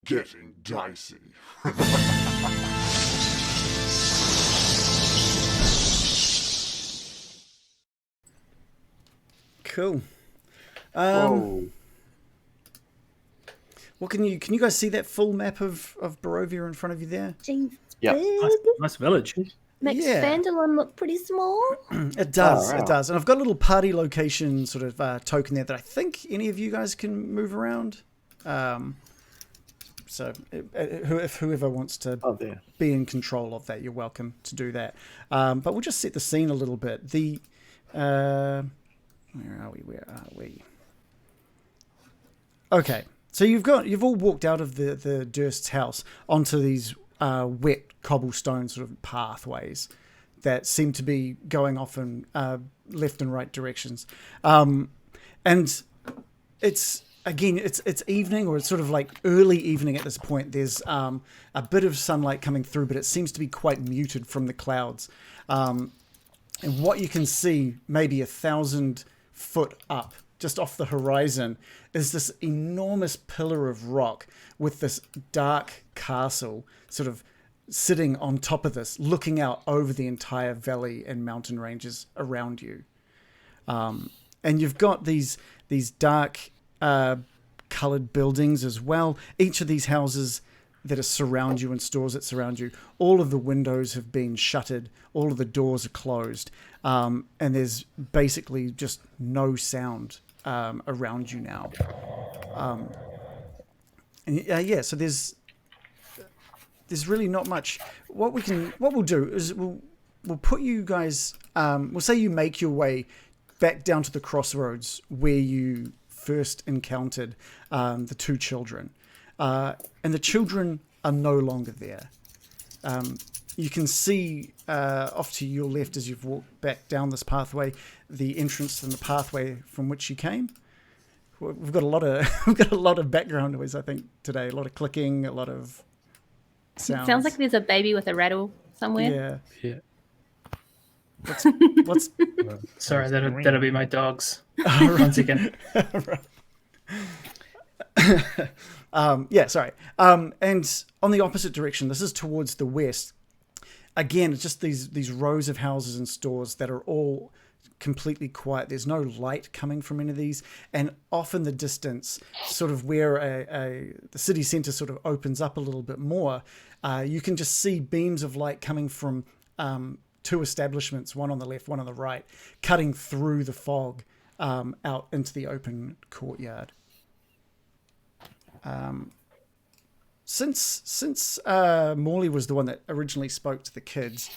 getting dicey. Cool. Whoa. What can you guys see that full map of Barovia in front of you there? Jeez, Yeah. big. Nice village. Makes Yeah. Vandalon look pretty small. It does, wow. it does. And I've got a little party location sort of token there that I think any of you guys can move around. So if whoever wants to There. be in control of that, you're welcome to do that. But we'll just set the scene a little bit. Where are we? Okay, so you've all walked out of the Durst's house onto these wet cobblestone sort of pathways that seem to be going off in left and right directions, and it's evening, or it's sort of like early evening at this point. There's a bit of sunlight coming through, but it seems to be quite muted from the clouds. And what you can see, maybe 1,000 foot up, just off the horizon, is this enormous pillar of rock with this dark castle sort of sitting on top of this, looking out over the entire valley and mountain ranges around you. And you've got these dark coloured buildings as well. Each of these houses that surround you and stores that surround you, all of the windows have been shuttered, all of the doors are closed, and there's basically just no sound around you now. So there's really not much. What we'll do is we'll put you guys. We'll say you make your way back down to the crossroads where you first encountered the two children, and the children are no longer there. You can see off to your left as you've walked back down this pathway, the entrance and the pathway from which you came. We've got a lot of background noise, I think, today. A lot of clicking, a lot of sounds. It sounds like there's a baby with a rattle somewhere. Yeah. What's Sorry, that'll be my dogs. right. Once again. Sorry. And on the opposite direction, this is towards the west. Again, it's just these rows of houses and stores that are all completely quiet. There's no light coming from any of these, and off in the distance, sort of where the city centre sort of opens up a little bit more, you can just see beams of light coming from two establishments, one on the left, one on the right, cutting through the fog out into the open courtyard. Since Morley was the one that originally spoke to the kids,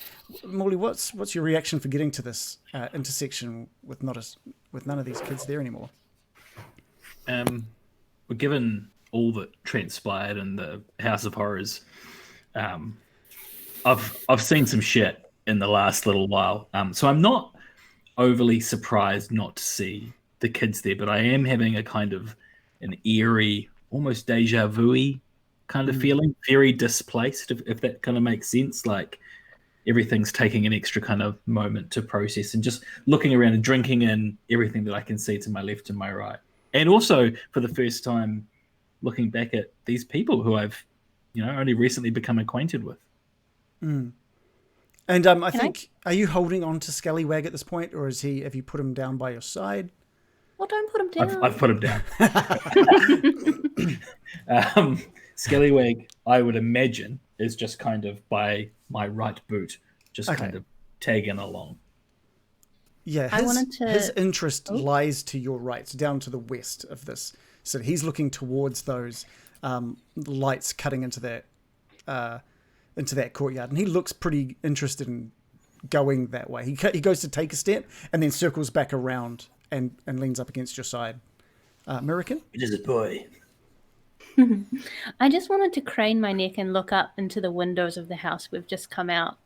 Morley, what's your reaction for getting to this intersection with none of these kids there anymore? Well, given all that transpired in the House of Horrors, I've seen some shit in the last little while, so I'm not overly surprised not to see the kids there, but I am having a kind of an eerie, almost deja vu-y kind of feeling, very displaced, if that kind of makes sense. Like everything's taking an extra kind of moment to process, and just looking around and drinking in everything that I can see to my left and my right. And also for the first time looking back at these people who I've, only recently become acquainted with. Mm. And I think, are you holding on to Scallywag at this point, or have you put him down by your side? Well, don't put him down. I've put him down. Scallywag, I would imagine, is just kind of by my right boot, just kind of tagging along. Yeah, his interest lies to your right, down to the west of this. So he's looking towards those lights cutting into that courtyard, and he looks pretty interested in going that way. He goes to take a step and then circles back around and leans up against your side. American? It is a boy. I just wanted to crane my neck and look up into the windows of the house we've just come out.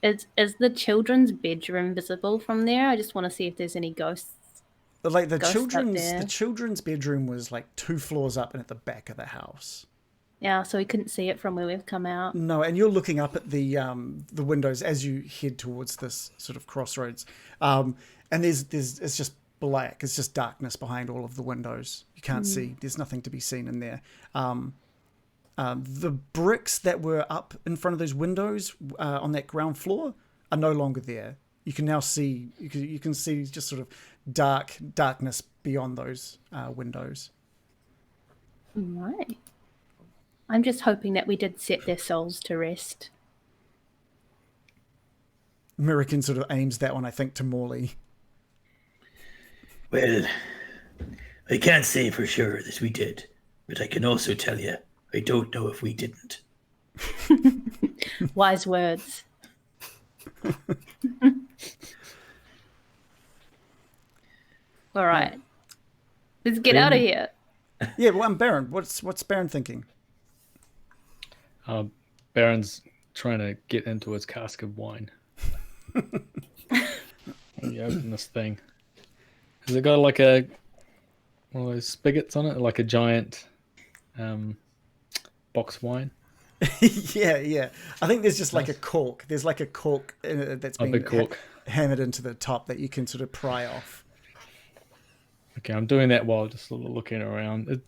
Is the children's bedroom visible from there? I just want to see if there's any ghosts. Like the Ghosts children's bedroom was like 2 floors up and at the back of the house. Yeah, so we couldn't see it from where we've come out. No, and you're looking up at the windows as you head towards this sort of crossroads, and it's just black. It's just darkness behind all of the windows. You can't see. There's nothing to be seen in there. The bricks that were up in front of those windows on that ground floor are no longer there. You can now see you can see just sort of darkness beyond those windows. Right. I'm just hoping that we did set their souls to rest. American sort of aims that one, I think, to Morley. Well, I can't say for sure that we did, but I can also tell you, I don't know if we didn't. Wise words. All right. Let's get out of here. Yeah, well, Baron. What's Baron thinking? Baron's trying to get into his cask of wine. Let me open this thing. Has it got like one of those spigots on it, like a giant box wine? Yeah. I think there's just like a cork. There's like a cork that's been hammered into the top that you can sort of pry off. Okay, I'm doing that while just looking around.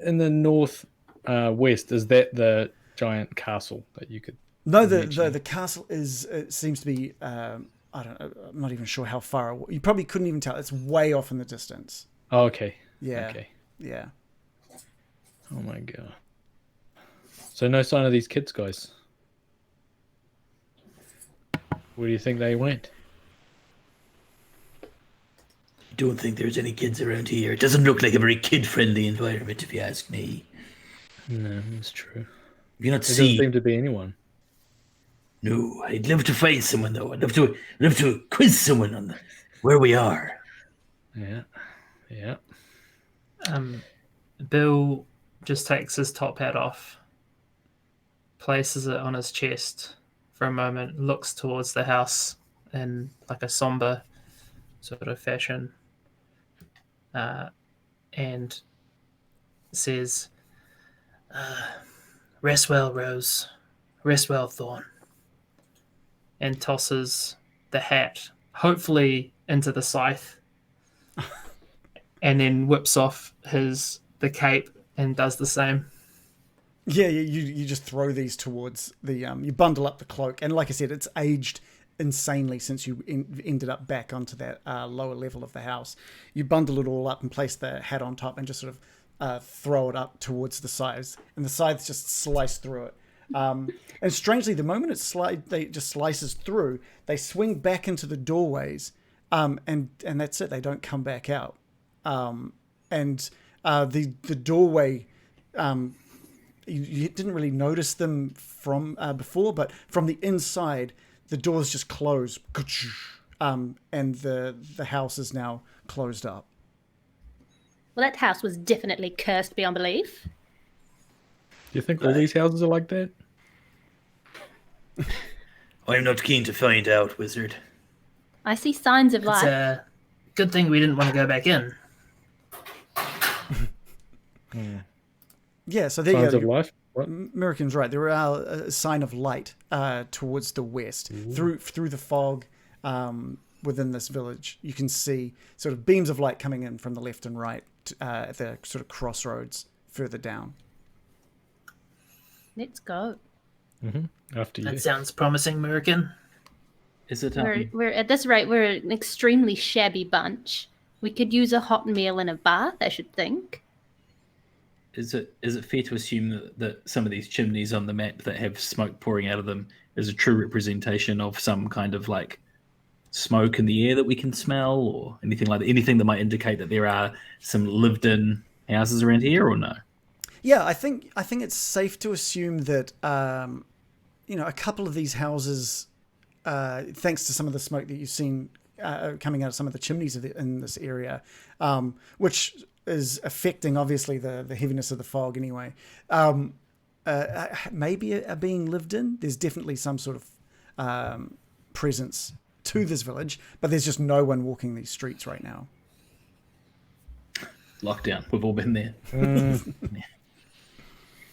In the north west, is that the giant castle that you could? No, the castle is. It seems to be. I don't know. I'm not even sure how far. You probably couldn't even tell. It's way off in the distance. Oh, okay. Yeah. Okay. Yeah. Oh my god. So no sign of these kids, guys. Where do you think they went? I don't think there's any kids around here. It doesn't look like a very kid-friendly environment, if you ask me. No, that's true. You not There see? doesn't seem to be anyone. No, I'd love to find someone though. I'd love to quiz someone on where we are. Yeah. Bill just takes his top hat off, places it on his chest for a moment, looks towards the house in like a somber sort of fashion, and says, "Rest well, Rose. Rest well, Thorn." And tosses the hat, hopefully into the scythe, and then whips off the cape and does the same. Yeah, you just throw these towards the you bundle up the cloak, and like I said, it's aged insanely since you ended up back onto that lower level of the house. You bundle it all up and place the hat on top, and just sort of throw it up towards the scythes, and the scythes just slice through it. And strangely, the moment it just slices through, they swing back into the doorways, and that's it. They don't come back out. And the doorway, you didn't really notice them from before, but from the inside, the doors just close, and the house is now closed up. Well, that house was definitely cursed beyond belief. Do you think all these houses are like that? I'm not keen to find out, wizard. I see signs of It's life. a good thing we didn't want to go back in. Yeah, so there Signs you of go. life? What? American's right. There are a sign of light towards the west. Through the fog within this village, you can see sort of beams of light coming in from the left and right at the sort of crossroads further down. Let's go. After you. That sounds promising, American. Is it? We're at this rate, we're an extremely shabby bunch. We could use a hot meal and a bath, I should think. Is it fair to assume that some of these chimneys on the map that have smoke pouring out of them is a true representation of some kind of like smoke in the air that we can smell, or anything like that? Anything that might indicate that there are some lived-in houses around here, or no? Yeah, I think it's safe to assume that a couple of these houses, thanks to some of the smoke that you've seen coming out of some of the chimneys in this area, which is affecting obviously the heaviness of the fog anyway. Maybe are being lived in. There's definitely some sort of presence to this village, but there's just no one walking these streets right now. Lockdown. We've all been there.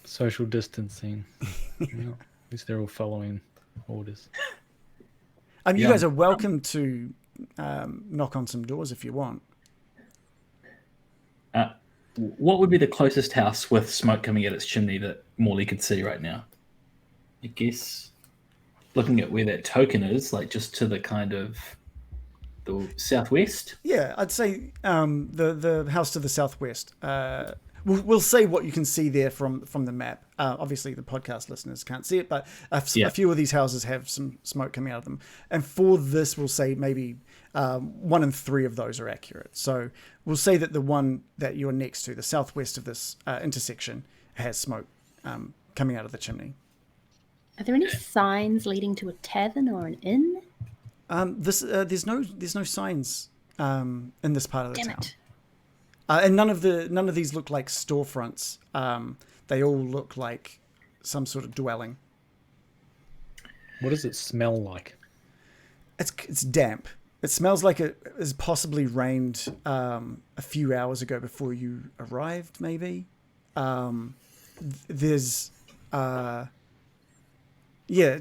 Social distancing. At least they're all following orders. You guys are welcome to knock on some doors if you want. What would be the closest house with smoke coming out its chimney that Morley could see right now? I guess looking at where that token is, like just to the kind of the southwest. Yeah, I'd say the house to the southwest. We'll say what you can see there from the map. Obviously, the podcast listeners can't see it, but a few of these houses have some smoke coming out of them. And for this, we'll say maybe 1 in 3 of those are accurate. So we'll say that the one that you're next to, the southwest of this intersection, has smoke coming out of the chimney. Are there any signs leading to a tavern or an inn? There's no signs in this part of the Damn town. it. And none of these look like storefronts. They all look like some sort of dwelling. What does it smell like? It's damp. It smells like it has possibly rained a few hours ago before you arrived. Maybe there's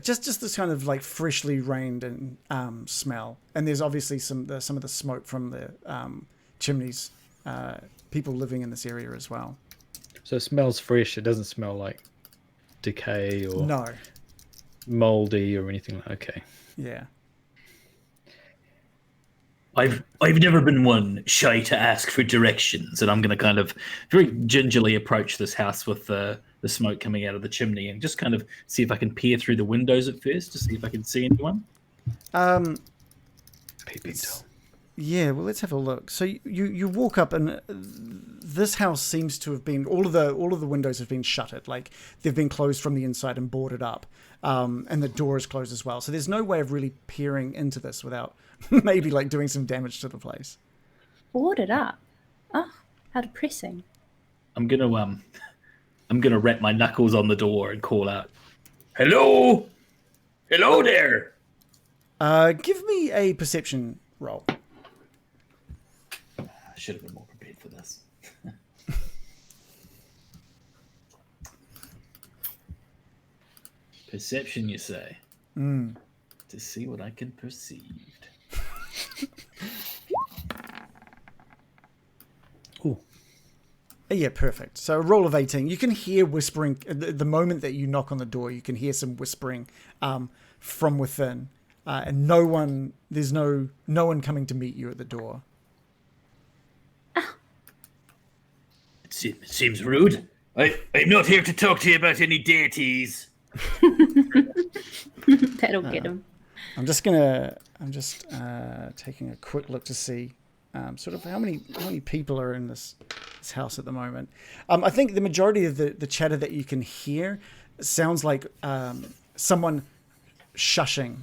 just this kind of like freshly rained and smell. And there's obviously some of the smoke from the chimneys. People living in this area as well. So it smells fresh. It doesn't smell like decay or No. moldy or anything like. Okay. Yeah. I've never been one shy to ask for directions, and I'm going to kind of very gingerly approach this house with the smoke coming out of the chimney, and just kind of see if I can peer through the windows at first to see if I can see anyone. Peeping Tom. Yeah, well, let's have a look. So you walk up, and this house seems to have been all of the windows have been shuttered, like they've been closed from the inside and boarded up, and the door is closed as well. So there's no way of really peering into this without maybe like doing some damage to the place. Boarded up. Oh, how depressing. I'm gonna wrap my knuckles on the door and call out, "Hello, hello there." Give me a perception roll. I should have been more prepared for this. Perception, you say? To see what I can perceive. Ooh. Yeah, perfect. So a roll of 18. You can hear whispering. The moment that you knock on the door, you can hear some whispering from within. And there's no one coming to meet you at the door. It seems rude. I'm not here to talk to you about any deities. That'll get him. I'm just taking a quick look to see sort of how many people are in this house at the moment. I think the majority of the chatter that you can hear sounds like someone shushing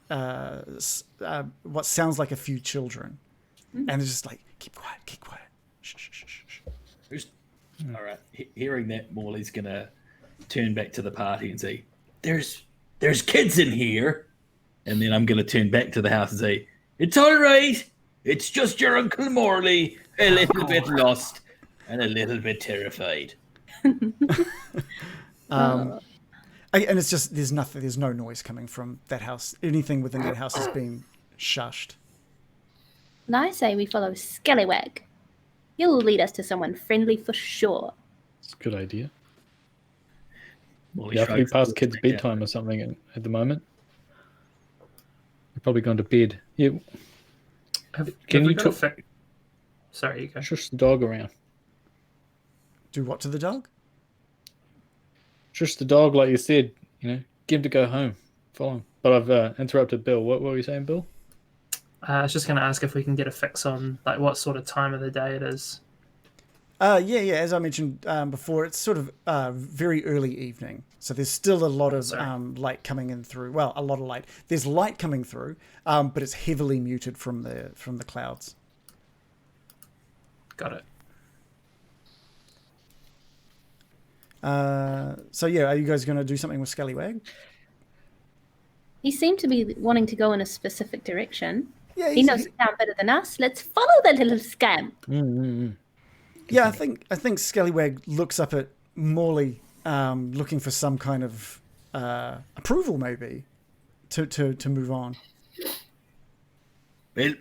what sounds like a few children, and it's just like, keep quiet, shh, shh, shh, shh. All right. Hearing that, Morley's gonna turn back to the party and say, "There's kids in here," and then I'm gonna turn back to the house and say, "It's all right. It's just your Uncle Morley, a little bit lost and a little bit terrified." And it's just there's no noise coming from that house. Anything within that house is being shushed. And I say we follow Scallywag. He'll lead us to someone friendly for sure. It's a good idea. Morley Yeah, I think we shrugs past his kids' back out. bedtime or something at the moment. They're probably gone to bed. Yeah, Can you talk? Sorry, you go. Shush the dog around. Do what to the dog? Shush the dog, like you said. Get him to go home. Follow him. But I've interrupted Bill. What were you saying, Bill? I was just going to ask if we can get a fix on like what sort of time of the day it is. Yeah. As I mentioned before, it's sort of very early evening, so there's still a lot of light coming in through. Well, a lot of light. There's light coming through, but it's heavily muted from the clouds. Got it. So yeah, are you guys going to do something with Scallywag? He seemed to be wanting to go in a specific direction. Yeah, He knows the town better than us. Let's follow the little scamp. Yeah, I think Scallywag looks up at Morley, looking for some kind of approval, maybe, to move on. Well,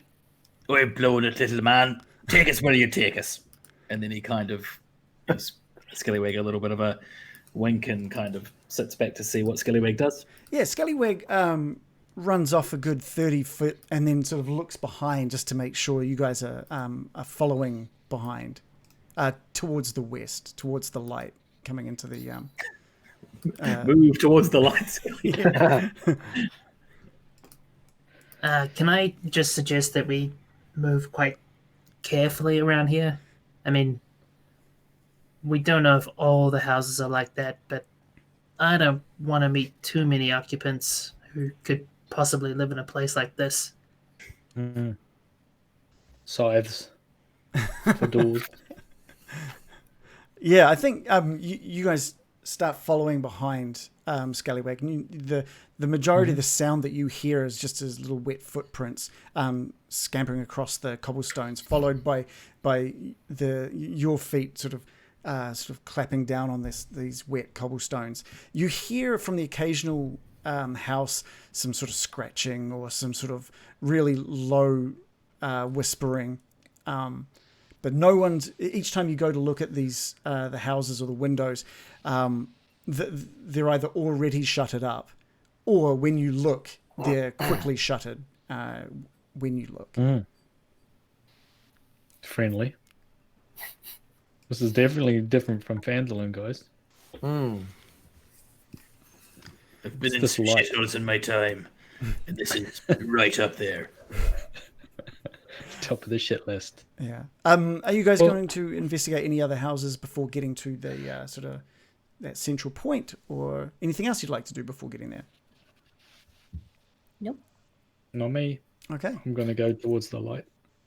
we're blowing it, little man. Take us where you take us. And then he kind of gives Scallywag a little bit of a wink and kind of sits back to see what Scallywag does. Yeah, Scallywag runs off a good 30 foot and then sort of looks behind just to make sure you guys are following behind towards the west, towards the light coming into the... Move towards the lights. Can I just suggest that we move quite carefully around here? I mean, we don't know if all the houses are like that, but I don't want to meet too many occupants who could possibly live in a place like this. Scythes for doors. Yeah, I think you guys start following behind Scallywag. And the majority of the sound that you hear is just his little wet footprints scampering across the cobblestones, followed by your feet sort of clapping down on these wet cobblestones. You hear from the occasional house some sort of scratching or some sort of really low whispering. But no one's. Each time you go to look at these the houses or the windows, they're either already shuttered up, or when you look, they're quickly shuttered. When you look, Friendly. This is definitely different from Phandalin, guys. I've been in this some light? shitholes in my time, and this is right up there. Top of the shit list. yeah. Are you guys going to investigate any other houses before getting to the sort of that central point, or anything else you'd like to do before getting there? Nope. Not me. Okay. I'm going to go towards the light.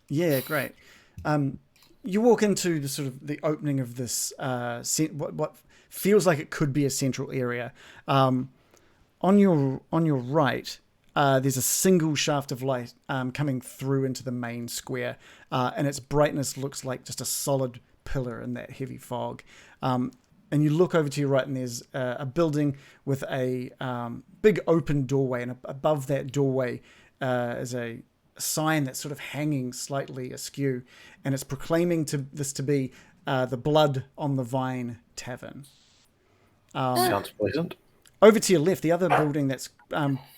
Yeah, great. You walk into the sort of the opening of this what feels like it could be a central area. On your right, there's a single shaft of light coming through into the main square, and its brightness looks like just a solid pillar in that heavy fog. And you look over to your right, and there's a building with a big open doorway, and above that doorway is a sign that's sort of hanging slightly askew, and it's proclaiming this to be the Blood on the Vine Tavern. Sounds pleasant. Over to your left, the other building that's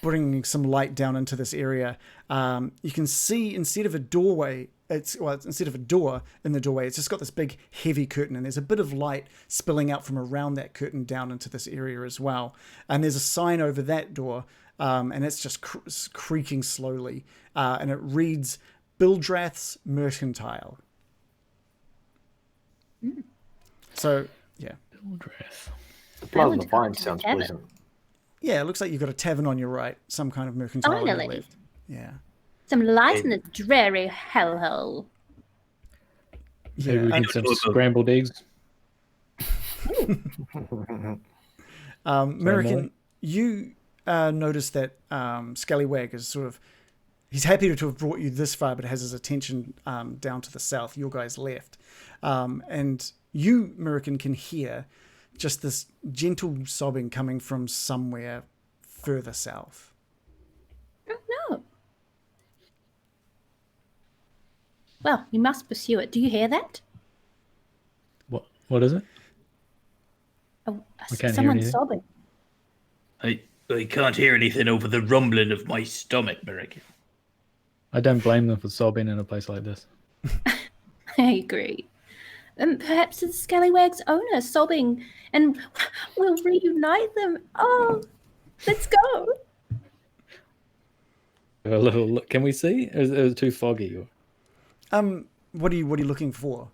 bringing some light down into this area, you can see instead of a doorway, instead of a door in the doorway, it's just got this big heavy curtain, and there's a bit of light spilling out from around that curtain down into this area as well. And there's a sign over that door, and it's just creaking slowly, and it reads Bildrath's Mercantile. So, yeah. Bildrath. The blood on want the to go vine to the sounds tavern. pleasant. Yeah, it looks like you've got a tavern on your right, some kind of mercantile on your Finally. left. Yeah. Some light in this dreary hellhole. Maybe we Yeah, need some scrambled eggs. American, you notice that Scallywag is sort of, he's happy to have brought you this far, but has his attention down to the south, your guys left. And you, American, can hear just this gentle sobbing coming from somewhere further south. Oh, no. Well, you must pursue it. Do you hear that? What is it? Oh, I can't hear someone's anything. sobbing. I can't hear anything over the rumbling of my stomach, Merrick. I don't blame them for sobbing in a place like this. I agree. Perhaps it's Scallywag's owner sobbing, and we'll reunite them. Oh, let's go. A little look. Can we see? Is it too foggy? Or What are you looking for?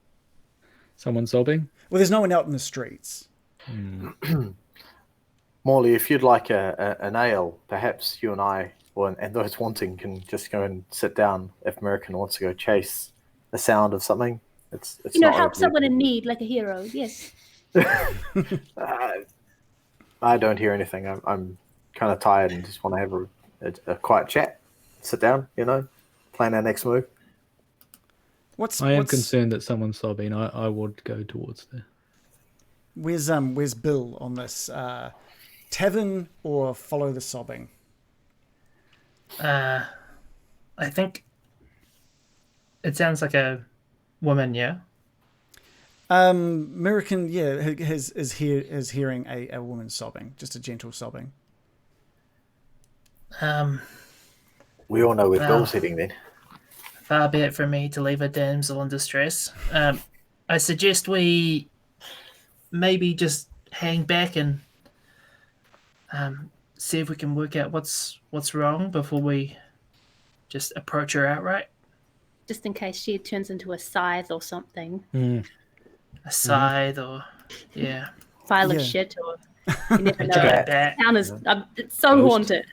someone sobbing? Well, there's no one out in the streets. Morley, if you'd like an ale, perhaps you and I, and those wanting, can just go and sit down if American wants to go chase the sound of something. It's not help overly- someone in need like a hero. Yes. I don't hear anything. I'm kind of tired and just want to have a quiet chat. Sit down, plan our next move. I am concerned that someone's sobbing. I would go towards there. Where's Bill on this? Tavern or follow the sobbing? I think it sounds like a woman, yeah? American, is hearing a woman sobbing, just a gentle sobbing. We all know where Wow. Bill's heading then. Far be it from me to leave a damsel in distress. I suggest we maybe just hang back and see if we can work out what's wrong before we just approach her outright. Just in case she turns into a scythe or something. A scythe or Pile of Yeah. shit or you never know. giant The bat. town is it's so Ghost. haunted.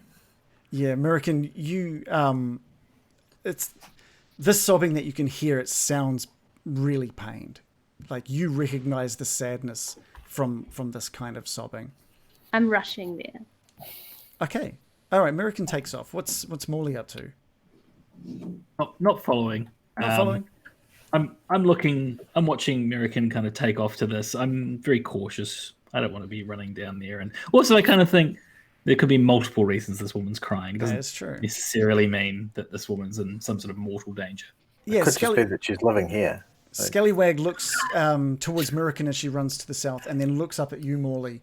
Yeah, American, you it's this sobbing that you can hear. It sounds really pained. Like you recognize the sadness from this kind of sobbing. I'm rushing there. Okay, all right. American takes off. What's Morley up to? Not following. Not following. I'm looking. I'm watching American kind of take off to this. I'm very cautious. I don't want to be running down there, and also I kind of think there could be multiple reasons this woman's crying. It doesn't That's true. necessarily mean that this woman's in some sort of mortal danger. Yeah, Could just be that she's living here. Scallywag looks towards Mirakin as she runs to the south, and then looks up at you, Morley.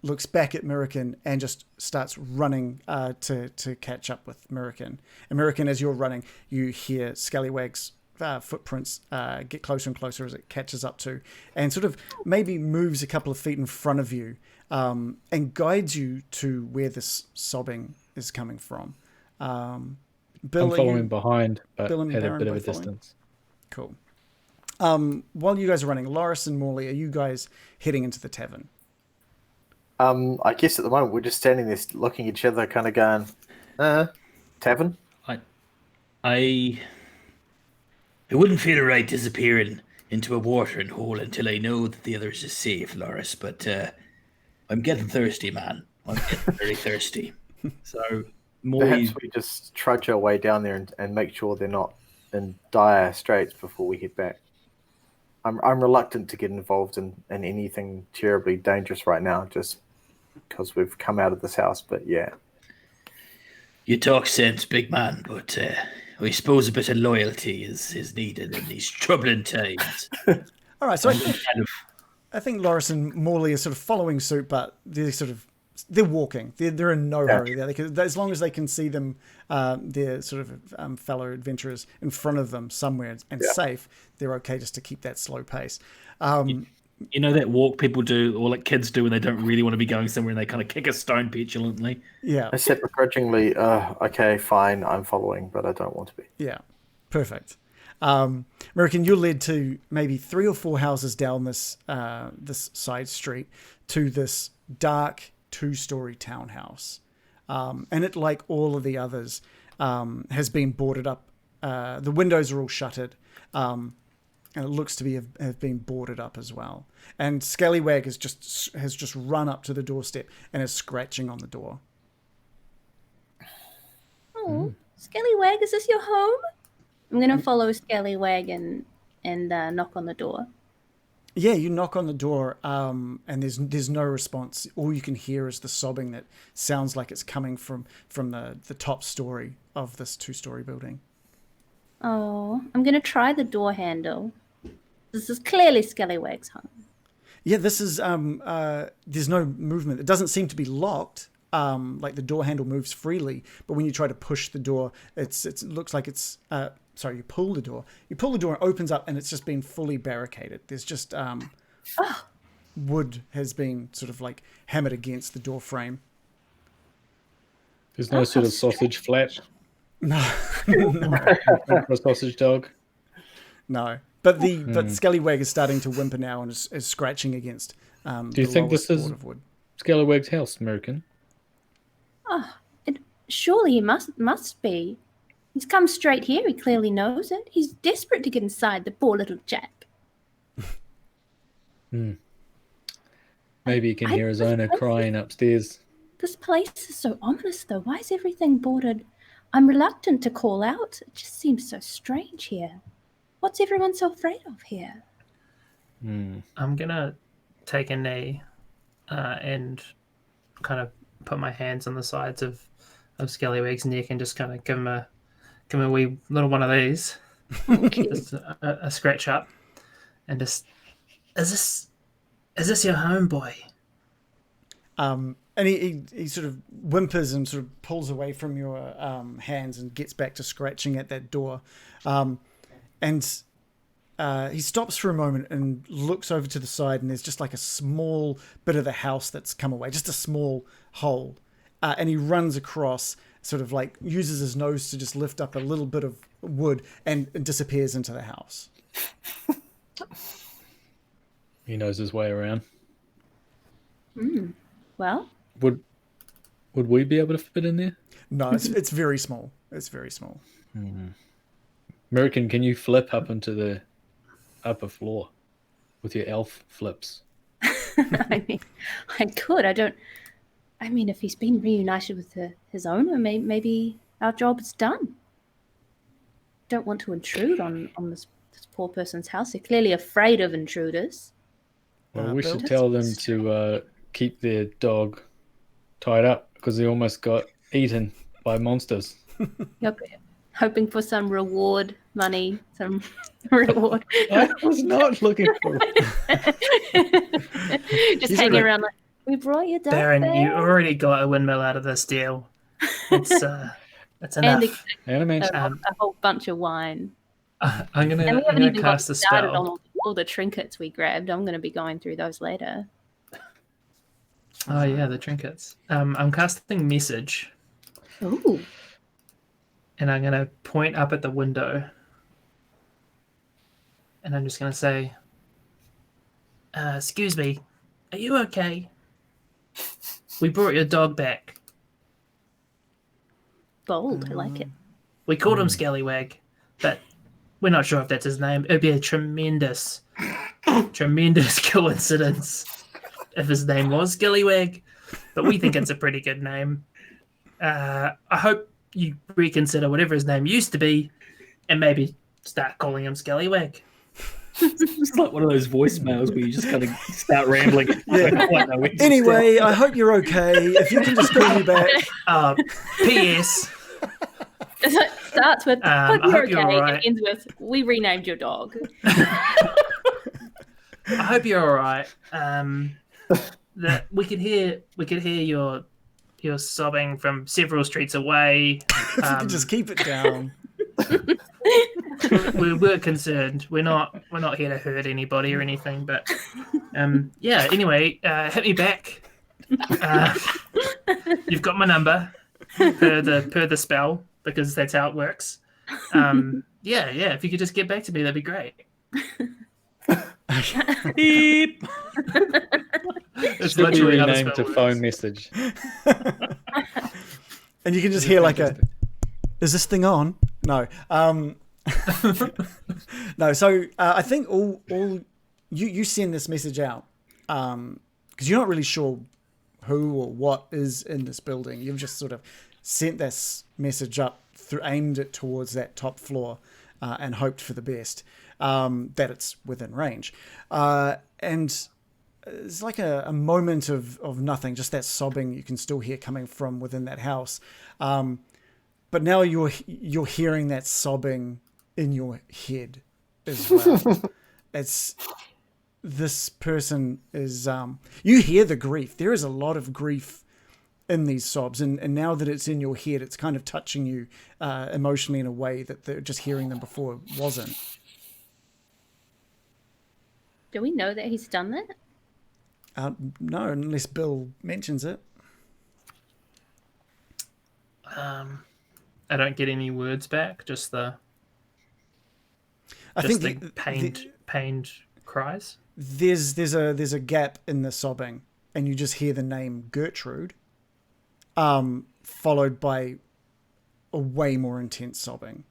Looks back at Mirakin and just starts running to catch up with Mirakin. And Mirakin, as you're running, you hear Scallywag's footprints get closer and closer as it catches up to, and sort of maybe moves a couple of feet in front of you, and guides you to where this sobbing is coming from. Bill, I'm are following you- behind, but Bill and at a Baron bit of a both following? distance. Cool. While you guys are running, Loris and Morley, are you guys heading into the tavern? I guess at the moment we're just standing there looking at each other, kind of going, tavern? I wouldn't feel right disappearing into a watering hole until I know that the others are safe, Loris, but I'm getting thirsty, man. I'm getting very thirsty. So Morley, Perhaps we just trudge our way down there and make sure they're not in dire straits before we head back. I'm reluctant to get involved in anything terribly dangerous right now, just because we've come out of this house, but yeah. You talk sense, big man, but I suppose a bit of loyalty is needed in these troubling times. All right, so Kind of, I think Loris and Morley are sort of following suit, but they're walking. They're in no hurry. As long as they can see them, their sort of fellow adventurers in front of them somewhere and safe, they're okay just to keep that slow pace. you know that walk people do, or like kids do when they don't really want to be going somewhere and they kind of kick a stone petulantly. Yeah, I said begrudgingly, okay, fine, I'm following, but I don't want to be. yeah, perfect. American, you're led to maybe 3 or 4 houses down this side street to this dark 2-story townhouse, and it, like all of the others, has been boarded up. The windows are all shuttered, and it looks to have been boarded up as well. And Scallywag has just run up to the doorstep and is scratching on the door. Oh, Scallywag, is this your home? I'm gonna follow Scallywag and knock on the door. Yeah, you knock on the door, and there's no response. All you can hear is the sobbing that sounds like it's coming from the top story of this 2-story building. Oh, I'm gonna try the door handle. This is clearly Scallywag's home. Yeah, this is there's no movement. It doesn't seem to be locked. Like the door handle moves freely, but when you try to push the door, it looks like it's sorry, you pull the door. You pull the door, and it opens up, and it's just been fully barricaded. There's just wood has been sort of like hammered against the door frame. There's no sort of sausage flat. No, For a sausage dog. no. But but Scallywag is starting to whimper now and is scratching against. Do you think this is of wood. Scallywag's house, American? Surely he must be. He's come straight here. He clearly knows it. He's desperate to get inside, the poor little chap. Maybe you can hear his owner crying upstairs. This place is so ominous, though. Why is everything boarded? I'm reluctant to call out. It just seems so strange here. What's everyone so afraid of here? I'm gonna take a knee and kind of put my hands on the sides of Scallywag's neck and just kind of give him a wee little one of these, just a scratch up, and just Is this your home, boy? And he sort of whimpers and sort of pulls away from your hands and gets back to scratching at that door. And he stops for a moment and looks over to the side, and there's just like a small bit of the house that's come away, just a small hole. And he runs across, sort of like uses his nose to just lift up a little bit of wood and disappears into the house. He knows his way around. Well, Would we be able to fit in there? No, it's very small. It's very small. American, can you flip up into the upper floor with your elf flips? I mean, I could. I mean, if he's been reunited with his owner, maybe our job is done. Don't want to intrude on this poor person's house. They're clearly afraid of intruders. Well, we Bill? should tell them to keep their dog tied up because he almost got eaten by monsters. Yep. Hoping for some reward money, some reward. I was not looking for Just hanging around like, we brought your dog Baron, there. you already got a windmill out of this deal. It's enough. And and a whole bunch of wine. I'm And we haven't gonna even got cast a started spell. on all the trinkets we grabbed. I'm going to be going through those later. Oh yeah, the trinkets. I'm casting message, Ooh. and I'm gonna point up at the window, and I'm just gonna say, "Excuse me, are you okay? We brought your dog back. Bold. I like it. We called him Scallywag, but we're not sure if that's his name. It'd be a tremendous coincidence if his name was Scallywag, but we think it's a pretty good name. I hope you reconsider whatever his name used to be and maybe start calling him Scallywag." It's like one of those voicemails where you just kind of start rambling. Anyway, I hope you're okay. If you can just call me back. P.S. It starts with, I hope you're hope you're okay, alright. and ends with, we renamed your dog. I hope you're all right. That we could hear your sobbing from several streets away. If you can just keep it down. We're concerned. We're not here to hurt anybody or anything, but yeah. Anyway, hit me back. You've got my number per the spell because that's how it works. Yeah. If you could just get back to me, that'd be great. Beep. It's should be literally how the renamed to spell phone works. message. And you can just hear like a, is this thing on? No. No, so I think all you send this message out because you're not really sure who or what is in this building. You've just sort of sent this message up, aimed it towards that top floor and hoped for the best, that it's within range. And it's like a moment of nothing, just that sobbing you can still hear coming from within that house. But now you're hearing that sobbing in your head as well. It's this person is you hear the grief. There is a lot of grief in these sobs, and now that it's in your head, it's kind of touching you emotionally in a way that just hearing them before wasn't. Do we know that he's done that? No, unless Bill mentions it. I don't get any words back. Just the I just think the pained cries. there's a gap in the sobbing, and you just hear the name Gertrude, followed by a way more intense sobbing.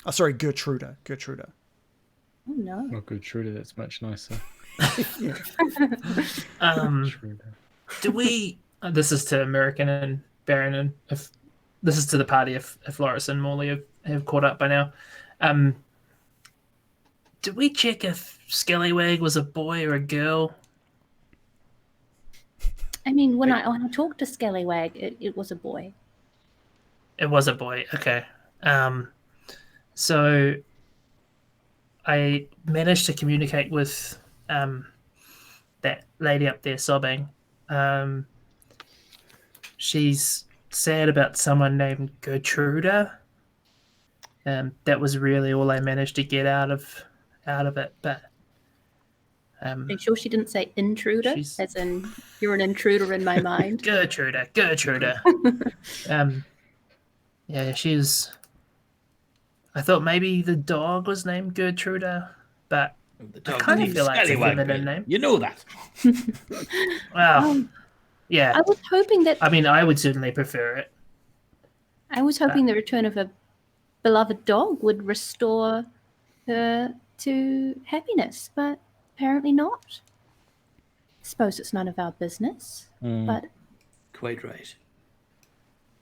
Oh, sorry, Gertruda. Oh no. Oh, good Schroeder, that's much nicer. Do we? This is to American and Baron, and if this is to the party, if Loris and Morley have caught up by now. Did we check if Scallywag was a boy or a girl? I mean, when I talked to Scallywag, it was a boy. It was a boy. Okay. So I managed to communicate with that lady up there sobbing. She's sad about someone named Gertruda. That was really all I managed to get out of it. But Are you sure she didn't say intruder? She's- As in, you're an intruder in my mind. Gertruda. Yeah, she's. I thought maybe the dog was named Gertruda, but The I dog kind of named feel like it's a Scallywag, feminine mate. name. You know that. Well, yeah. I was hoping that I mean, I would certainly prefer it. the return of a beloved dog would restore her to happiness, but apparently not. Suppose it's none of our business, but Quite right.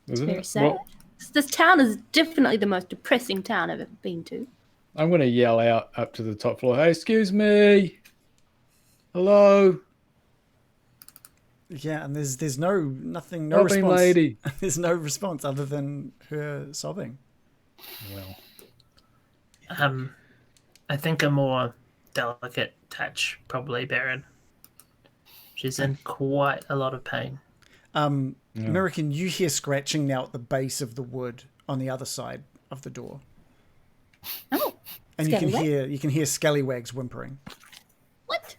Isn't very it? sad. Well, This town is definitely the most depressing town I've ever been to. I'm going to yell out up to the top floor. Hey, excuse me. Hello, Yeah, and there's nothing, no sobbing response. lady. There's no response other than her sobbing. Well, I think a more delicate touch, probably Baron. She's in quite a lot of pain. American, you hear scratching now at the base of the wood on the other side of the door, Oh, and Scallywag? you can hear Scallywags whimpering. What?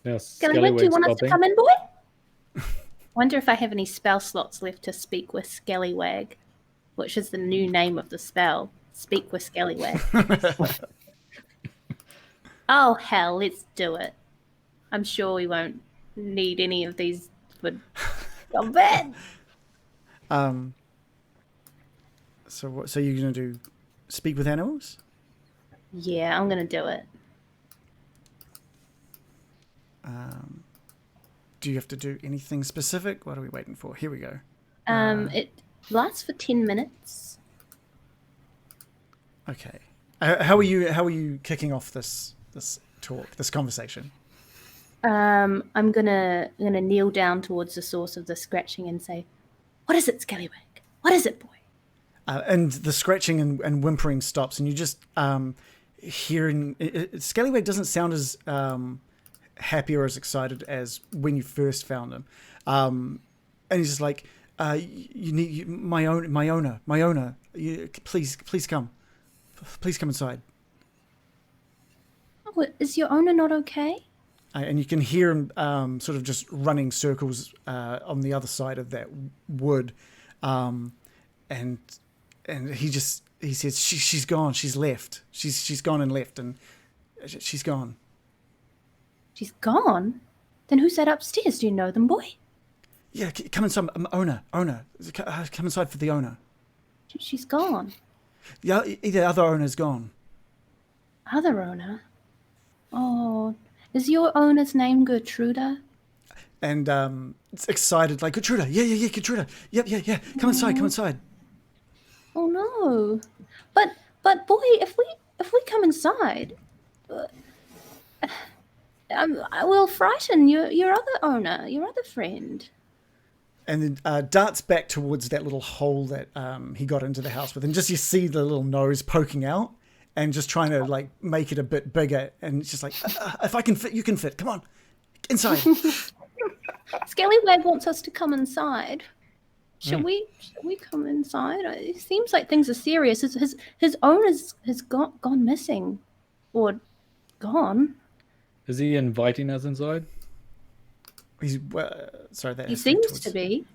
now Scallywag, do you Scallywag's want us to sobbing. come in, boy? Wonder if I have any spell slots left to speak with Scallywag, which is the new name of the spell. Speak with Scallywag. Oh, hell, let's do it. I'm sure we won't need any of these for combat. So you're gonna do speak with animals? Yeah, I'm going to do it. Do you have to do anything specific? What are we waiting for? Here we go. It lasts for 10 minutes. Okay. How are you kicking off this talk, this conversation? I'm gonna kneel down towards the source of the scratching and say, "What is it, Scallywag? What is it, boy?" And the scratching and whimpering stops, and you just hearing Scallywag doesn't sound as happy or as excited as when you first found him, and he's just like, "You need my owner. Please come inside." Oh, is your owner not okay? And you can hear him sort of just running circles on the other side of that wood, and he says she's gone, she's left, she's gone and left, and she's gone. She's gone? Then who's that upstairs? Do you know them, boy? Yeah, come inside, owner, come inside for the owner. She's gone. The other owner's gone. Other owner? Oh, is your owner's name Gertruda? And it's excited, like, Gertruda, yeah, Gertruda, yeah, come inside. Oh no! But boy, if we come inside, we'll frighten your other owner, your other friend. And then darts back towards that little hole that he got into the house with, and just you see the little nose poking out, and just trying to like make it a bit bigger, and it's just like, if I can fit, you can fit. Come on, inside. Scallywag wants us to come inside. Shall we come inside? It seems like things are serious. His owner has gone missing, or gone. Is he inviting us inside? He's sorry, that He has to be seems towards- to be.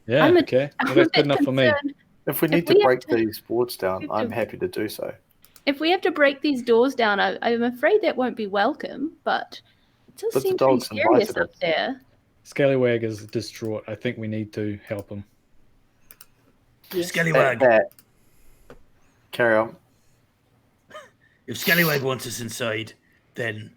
Yeah, okay. I'm Well, a that's bit good enough for me. concerned. If we If need we to have break to- these boards down, we have I'm to- happy to do so. If we have to break these doors down, I'm afraid that won't be welcome. But it does But the seem pretty dogs serious invited up us. there. Scallywag is distraught. I think we need to help him. Scallywag. Carry on. If Scallywag wants us inside, then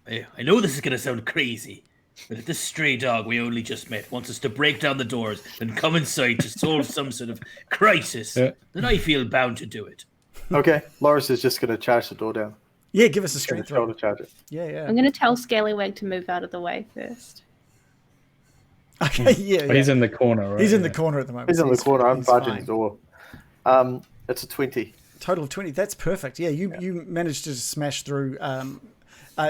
I know this is going to sound crazy, but if this stray dog we only just met wants us to break down the doors and come inside to solve some sort of crisis, Yeah. then I feel bound to do it. Okay, Loris is just going to charge the door down. Yeah, give us a Going strength to try roll. to charge it. Yeah. I'm going to tell Scallywag to move out of the way first. Okay, yeah. But he's in the corner, right? He's in the Yeah. corner at the moment. He's so in the corner. I'm he's barging fine. the door. It's a 20. Total of 20. That's perfect. Yeah, you managed to smash through.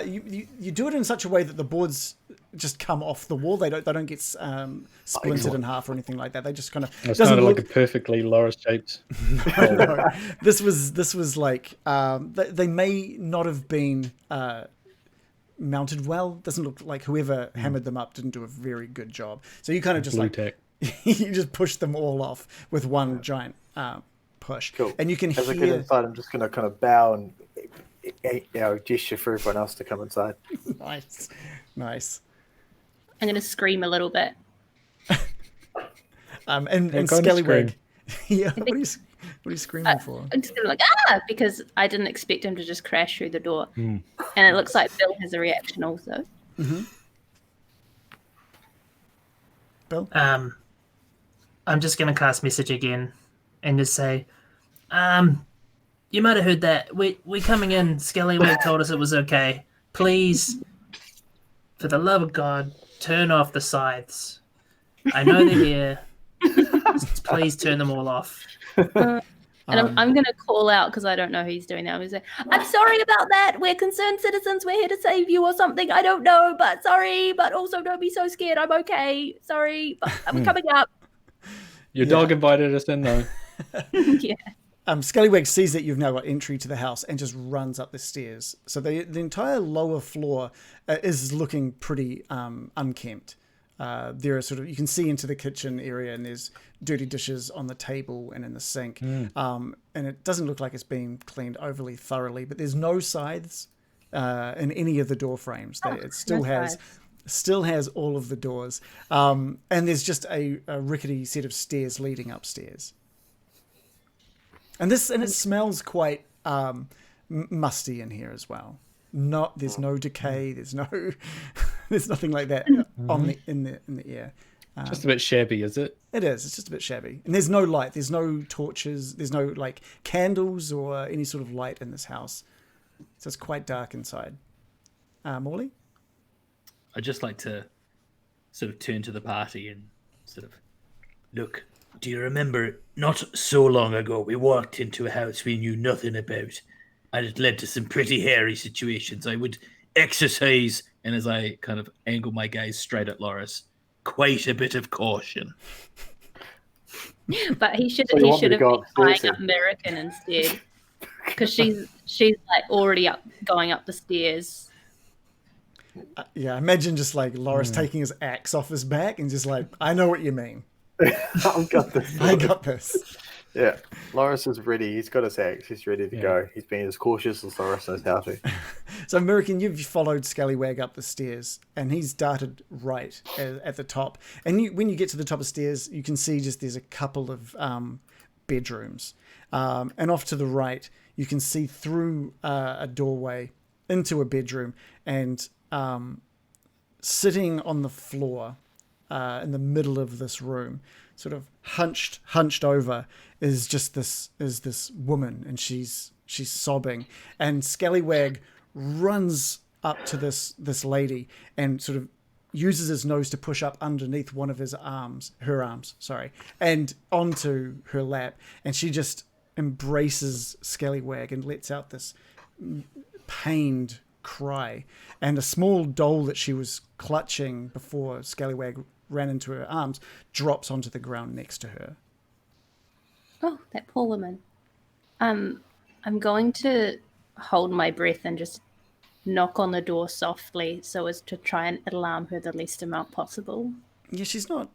You do it in such a way that the boards just come off the wall. They don't get splintered in half or anything like that. They just kind of. It's kind of like a perfectly Loris shaped. No. This was like they may not have been mounted well. Doesn't look like whoever hammered them up didn't do a very good job. So you kind of just Blue like tack. you just push them all off with one giant push. Cool. And you can As I get hear. inside, I'm just going to kind of bow and gesture for everyone else to come inside. Nice. I'm going to scream a little bit. And go on, Scallywag. scream. Yeah. What are you screaming for? I'm just going to because I didn't expect him to just crash through the door. And it looks like Bill has a reaction also. Mm-hmm. Bill. I'm just going to cast message again and just say, you might have heard that. We're coming in. Scallywag told us it was okay. Please, for the love of God, turn off the scythes. I know they're here. Just please turn them all off. And I'm going to call out because I don't know who's doing that. I'm going to say, I'm sorry about that. We're concerned citizens. We're here to save you or something. I don't know, but sorry. But also don't be so scared. I'm okay. Sorry, but I'm coming up. Your dog invited us in, though. Yeah. Scallywag sees that you've now got entry to the house and just runs up the stairs. So the entire lower floor is looking pretty unkempt. There are you can see into the kitchen area, and there's dirty dishes on the table and in the sink. And it doesn't look like it's been cleaned overly thoroughly, but there's no scythes in any of the door frames. It still has all of the doors. And there's just a rickety set of stairs leading upstairs. And it smells quite musty in here as well. There's no decay. There's nothing like that in the air. Just a bit shabby, is it? It is. It's just a bit shabby. And there's no light. There's no torches. There's no candles or any sort of light in this house. So it's quite dark inside. Morley? I'd just like to sort of turn to the party and sort of look. Do you remember not so long ago we walked into a house we knew nothing about, and it led to some pretty hairy situations? I would exercise, and as I kind of angle my gaze straight at Loris, quite a bit of caution. But he should So you have want me to go been buying upstairs up American instead, because she's already going up the stairs. Yeah, imagine just Loris taking his axe off his back and just I know what you mean. I've got this. I got this. Yeah, Loris is ready. He's got his axe. He's ready to go. He's being as cautious as Loris knows how to. So, American, you've followed Scallywag up the stairs, and he's darted right at the top. And when you get to the top of stairs, you can see there's a couple of bedrooms. And off to the right, you can see through a doorway into a bedroom, and sitting on the floor in the middle of this room, sort of hunched over, is this woman, and she's sobbing. And Scallywag runs up to this lady and sort of uses his nose to push up underneath one of her arms, and onto her lap, and she just embraces Scallywag and lets out this pained cry. And a small doll that she was clutching before Scallywag ran into her arms drops onto the ground next to her. Oh, that poor woman. I'm going to hold my breath and just knock on the door softly so as to try and alarm her the least amount possible. Yeah, she's not.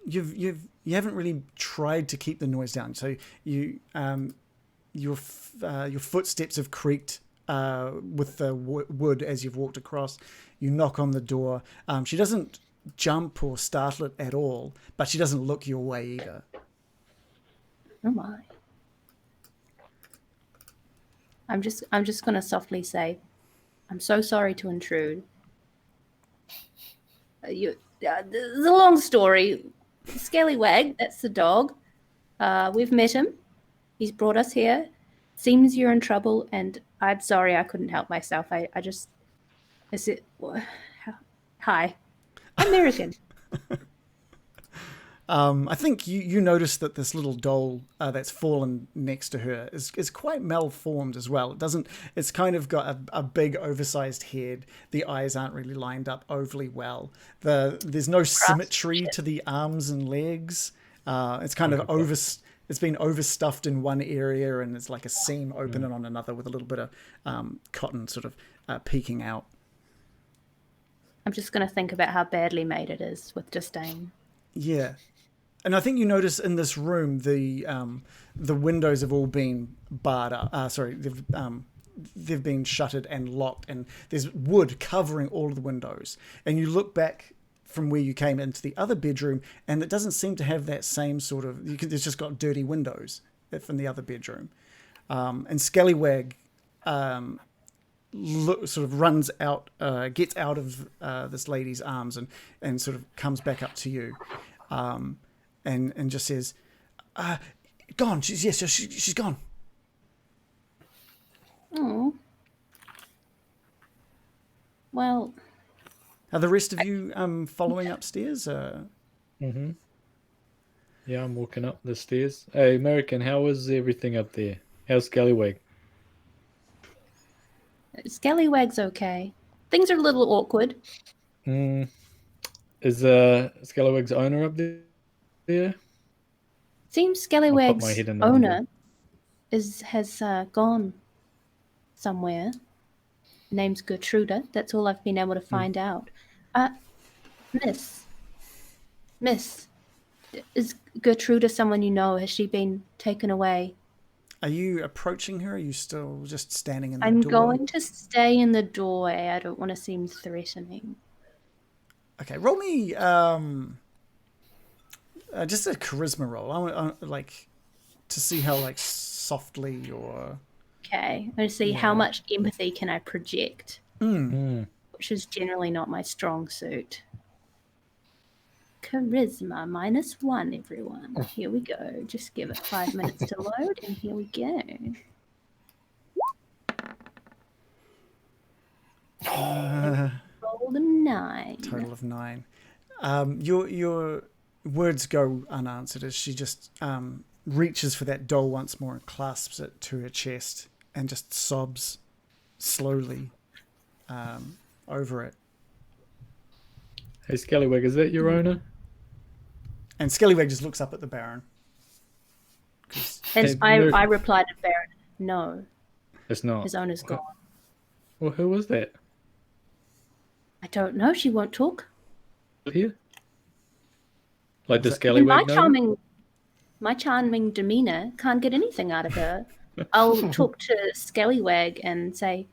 You haven't really tried to keep the noise down. So your footsteps have creaked with the wood as you've walked across. You knock on the door. She doesn't jump or startle it at all, but she doesn't look your way either. Oh my. I'm just going to softly say, I'm so sorry to intrude. This is a long story. Scallywag, that's the dog. We've met him. He's brought us here. Seems you're in trouble, and I'm sorry I couldn't help myself. Hi. American. I think you notice that this little doll that's fallen next to her is quite malformed as well. It's kind of got a big oversized head. The eyes aren't really lined up overly well. There's no symmetry to the arms and legs. It's kind of it's been overstuffed in one area, and it's like a seam opening on another with a little bit of cotton sort of peeking out. I'm just going to think about how badly made it is with disdain. Yeah. And I think you notice in this room the windows have all been barred up. They've been shuttered and locked, and there's wood covering all of the windows. And you look back from where you came into the other bedroom, and it doesn't seem to have that same sort of. It's just got dirty windows from the other bedroom. And Scallywag sort of runs out, gets out of this lady's arms, and sort of comes back up to you. And just says, "Gone. She's gone." Oh. Well. Are the rest of you following upstairs? Mm-hmm. Yeah, I'm walking up the stairs. Hey, American, how is everything up there? How's Scallywag? Scallywag's okay. Things are a little awkward. Is Scallywag's owner up there? Seems Scallywag's owner has gone somewhere. Name's Gertruda. That's all I've been able to find out. Miss, is Gertruda someone you know? Has she been taken away? Are you approaching her? Or are you still just standing in the I'm door? going to stay in the doorway. I don't want to seem threatening. Okay, roll me just a charisma roll. I like to see how like softly or. Okay, I'm going to see how much empathy can I project, which is generally not my strong suit. Charisma -1, everyone. Here we go. Just give it 5 minutes to load, and here we go. Rolled a 9. Total of 9. Your words go unanswered as she just reaches for that doll once more and clasps it to her chest and just sobs slowly over it. Hey, Scallywag, is that your owner? And Scallywag just looks up at the Baron. I replied to Baron, no. It's not. His owner's gone. Well, who was that? I don't know. She won't talk. Here? Like the Scallywag My charming demeanor can't get anything out of her. I'll talk to Scallywag and say,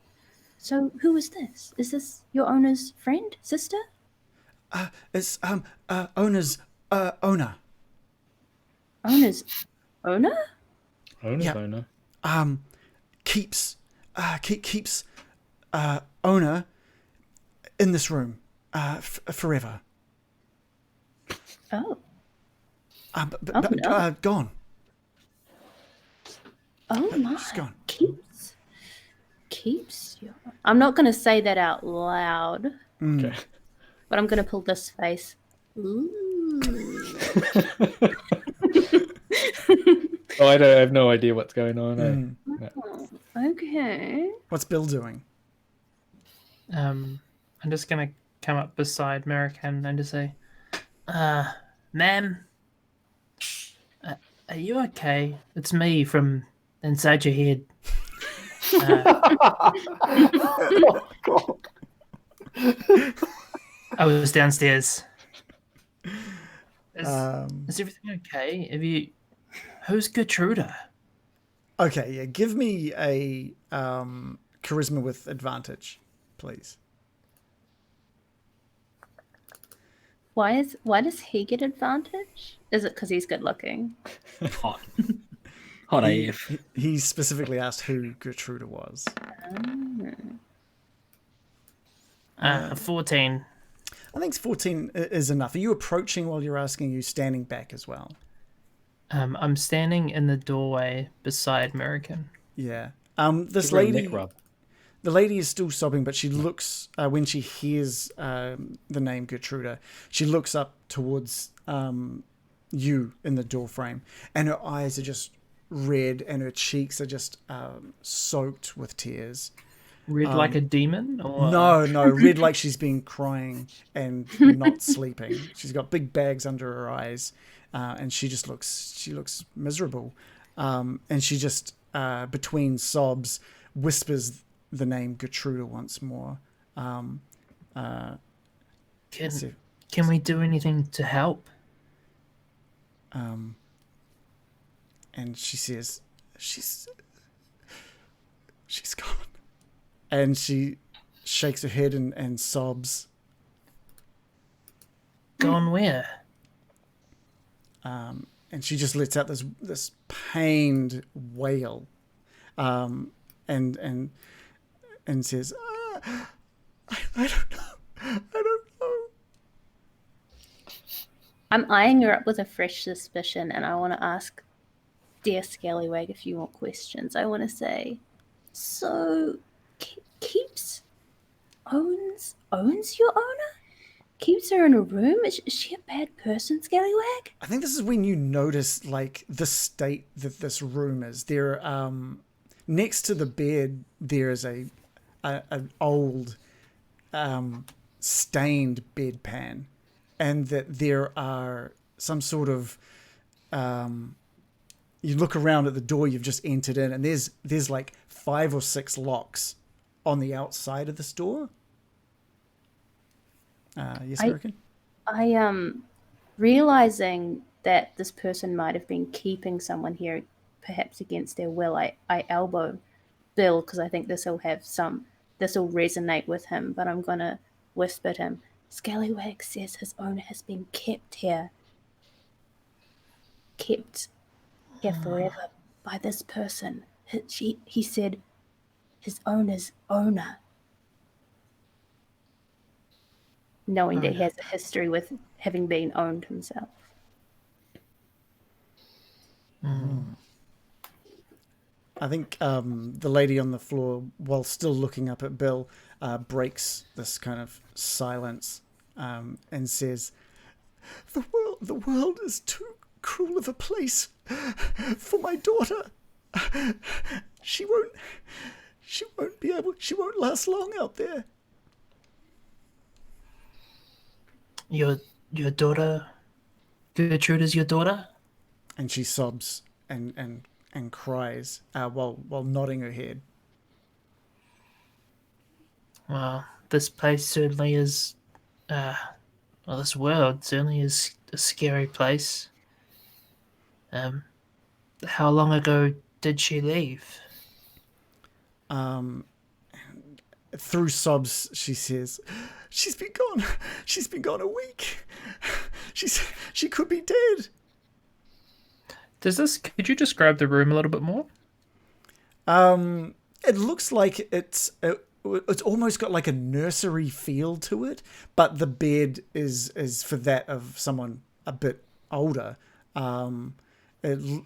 so who is this? Is this your owner's friend, sister? It's owner's owner. Owner's owner? Owner's Yeah. owner. Keeps owner in this room forever. Oh. Gone. Oh my. She's gone. Keeps you. I'm not going to say that out loud. Okay. But I'm going to pull this face. Ooh. Oh, I have no idea what's going on. No. Okay. What's Bill doing? I'm just gonna come up beside American and just say, ma'am, are you okay? It's me from inside your head. Oh, God. I was downstairs. Is Um, everything okay? Who's Gertruda? Okay, yeah. Give me a charisma with advantage, please. Why does he get advantage? Is it because he's good looking? Hot. Hot AF. He specifically asked who Gertruda was. 14. I think 14 is enough. Are you approaching while you're asking? Are you standing back as well? I'm standing in the doorway beside American. Yeah. This Give her a lady, neck rub. the lady is still sobbing, but she looks when she hears the name Gertruda, she looks up towards you in the doorframe, and her eyes are just red, and her cheeks are just soaked with tears. Red like a demon, or No, red like she's been crying and not sleeping. She's got big bags under her eyes, and she looks miserable. And she just between sobs whispers the name Gertruda once more. Can we do anything to help? And she says, she's gone. And she shakes her head and sobs. Gone where? And she just lets out this pained wail, and says, I don't know. I don't know. I'm eyeing her up with a fresh suspicion, and I want to ask dear Scallywag a few more questions. I want to say, so Keeps owns your owner? Keeps her in a room? Is she a bad person, Scallywag? I think this is when you notice like the state that this room is. There, next to the bed, there is an old, stained bedpan, and that there are some sort of. You look around at the door you've just entered in, and there's like 5 or 6 locks on the outside of this door. Yes, American? I realizing that this person might have been keeping someone here, perhaps against their will, I elbow Bill, because I think this will resonate with him, but I'm gonna whisper to him, Scallywag says his owner has been kept here forever by this person. He said his owner's owner. Knowing that he has a history with having been owned himself. I think the lady on the floor, while still looking up at Bill, breaks this kind of silence and says, "The world is too cruel of a place for my daughter. She won't last long out there." Your daughter, Gertrude, is your daughter? And she sobs and cries while nodding her head. Well, this place certainly is. This world certainly is a scary place. How long ago did she leave? Through sobs, she says, She's been gone a week. She could be dead." Could you describe the room a little bit more? It looks like it's almost got like a nursery feel to it, but the bed is for that of someone a bit older. It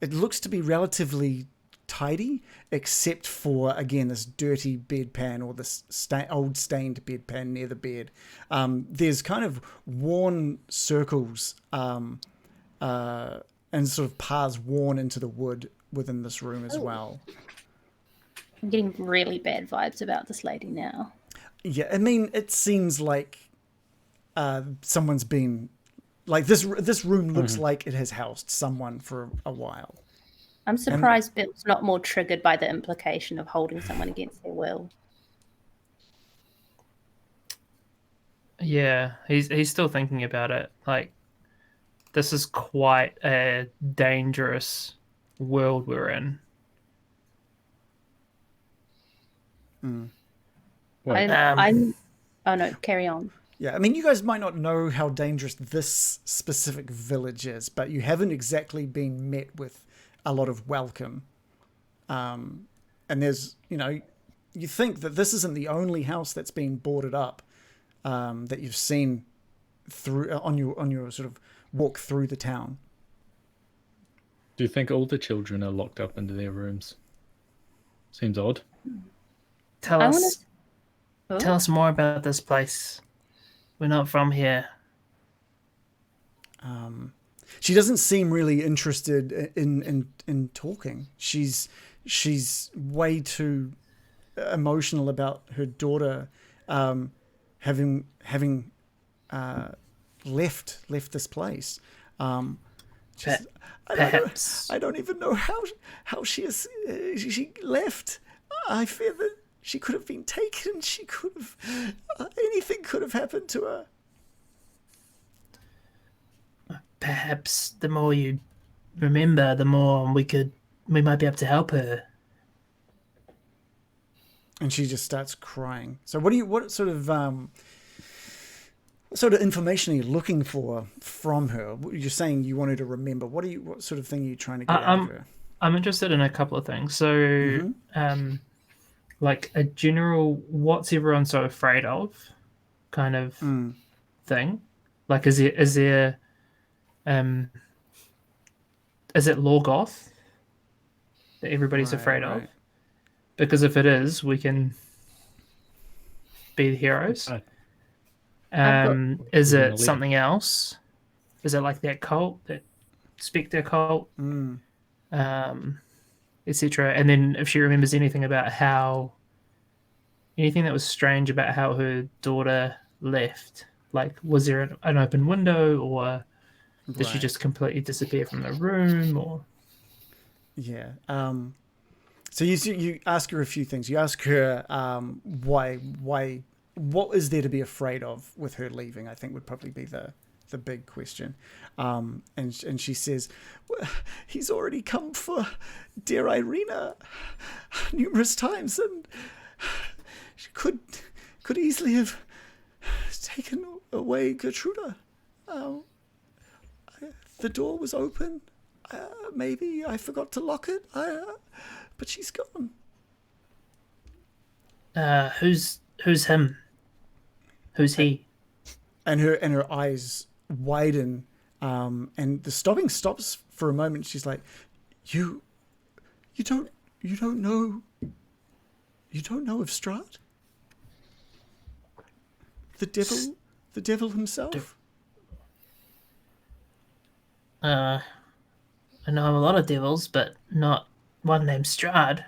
looks to be relatively tidy, except for, again, this dirty bedpan or this old stained bedpan near the bed. There's kind of worn circles and sort of paths worn into the wood within this room as well. I'm getting really bad vibes about this lady now. Yeah, I mean, it seems like someone's been... Like, this room looks like it has housed someone for a while. I'm surprised Bill's not more triggered by the implication of holding someone against their will. Yeah, he's still thinking about it. Like, this is quite a dangerous world we're in. Oh no, carry on. Yeah, I mean, you guys might not know how dangerous this specific village is, but you haven't exactly been met with a lot of welcome. And there's, you think that this isn't the only house that's been boarded up that you've seen through on your sort of walk through the town. Do you think all the children are locked up into their rooms? Seems odd. Tell us more about this place. We're not from here. She doesn't seem really interested in talking. She's way too emotional about her daughter having left this place. Perhaps I don't even know how she is. She left. I fear that she could have been taken. She could have anything could have happened to her. perhaps the more you remember, the more we might be able to help her. And she just starts crying. So what sort of information are you looking for from her? You're saying you want her to remember. What sort of thing are you trying to get out of her? I'm interested in a couple of things. So, like a general, what's everyone so afraid of, kind of thing. Like, is it Lorgoth that everybody's afraid of? Because if it is, we can be the heroes. Is it something else? Is it like that cult, that Spectre cult, etc.? And then if she remembers anything about anything that was strange about how her daughter left, like was there an open window, or did she just completely disappear from the room, or? Yeah. So you ask her a few things. You ask her why what is there to be afraid of with her leaving, I think would probably be the big question. And she says, well, he's already come for dear Irina numerous times, and she could easily have taken away Gertruda. The door was open. Maybe I forgot to lock it. But she's gone. Who's him? Who's he? And her eyes widen, and the stopping stops for a moment. She's like, You don't know of Strahd? The devil himself? I know a lot of devils, but not one named Strahd.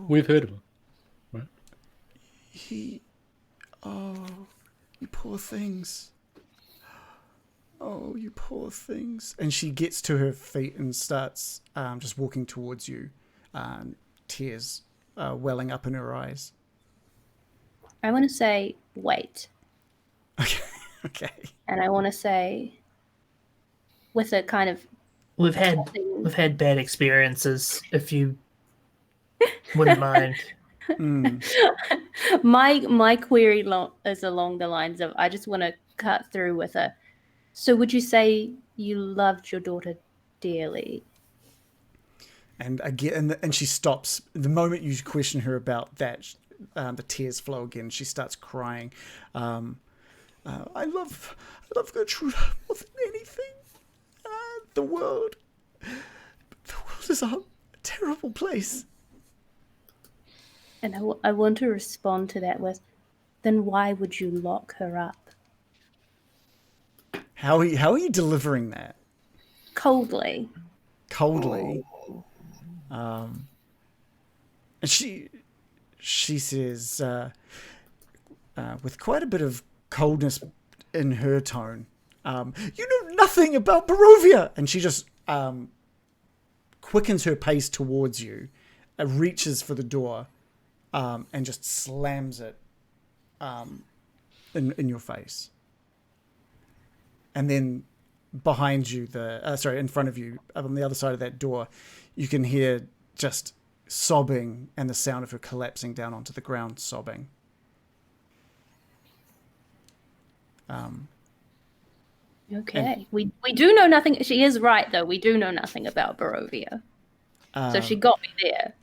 We've heard of him. Right? You poor things. Oh, you poor things. And she gets to her feet and starts just walking towards you, tears welling up in her eyes. I want to say, wait. Okay. And I want to say, with a kind of... We've had bad experiences, if you wouldn't mind. My query is along the lines of, I just want to cut through with a, so would you say you loved your daughter dearly? And again, and she stops. The moment you question her about that, the tears flow again. She starts crying. I love Gertrude more than anything. The world is a terrible place. And I want to respond to that with, then why would you lock her up? How are you delivering that? Coldly. And she says, with quite a bit of coldness in her tone, you know nothing about Barovia. And she just quickens her pace towards you, reaches for the door, and just slams it in your face. And then behind you, in front of you, on the other side of that door, you can hear just sobbing and the sound of her collapsing down onto the ground, sobbing. Okay. We do know nothing. She is right, though. We do know nothing about Barovia. So she got me there.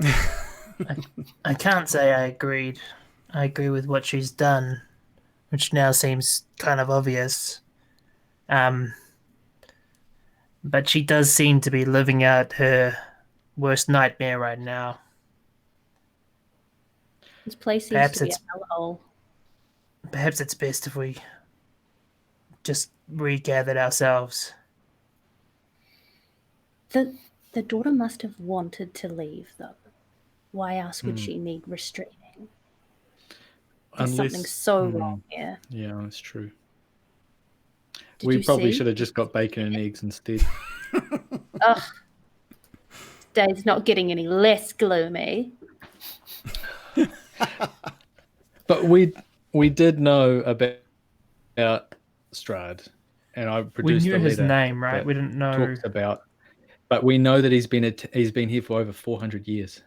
I can't say I agreed. I agree with what she's done, which now seems kind of obvious. But she does seem to be living out her worst nightmare right now. This place seems to be a hellhole. perhaps it's best if we just regathered ourselves. The daughter must have wanted to leave, though. Why else would she need restraining? There's something so wrong here. Yeah, that's true. Did We you probably see? should have just got bacon and eggs instead. Ugh. Dave's not getting any less gloomy. But we did know about Strahd, and I We produced knew a his letter name, right? that We didn't know. talks about, but we know that he's been here for over 400 years.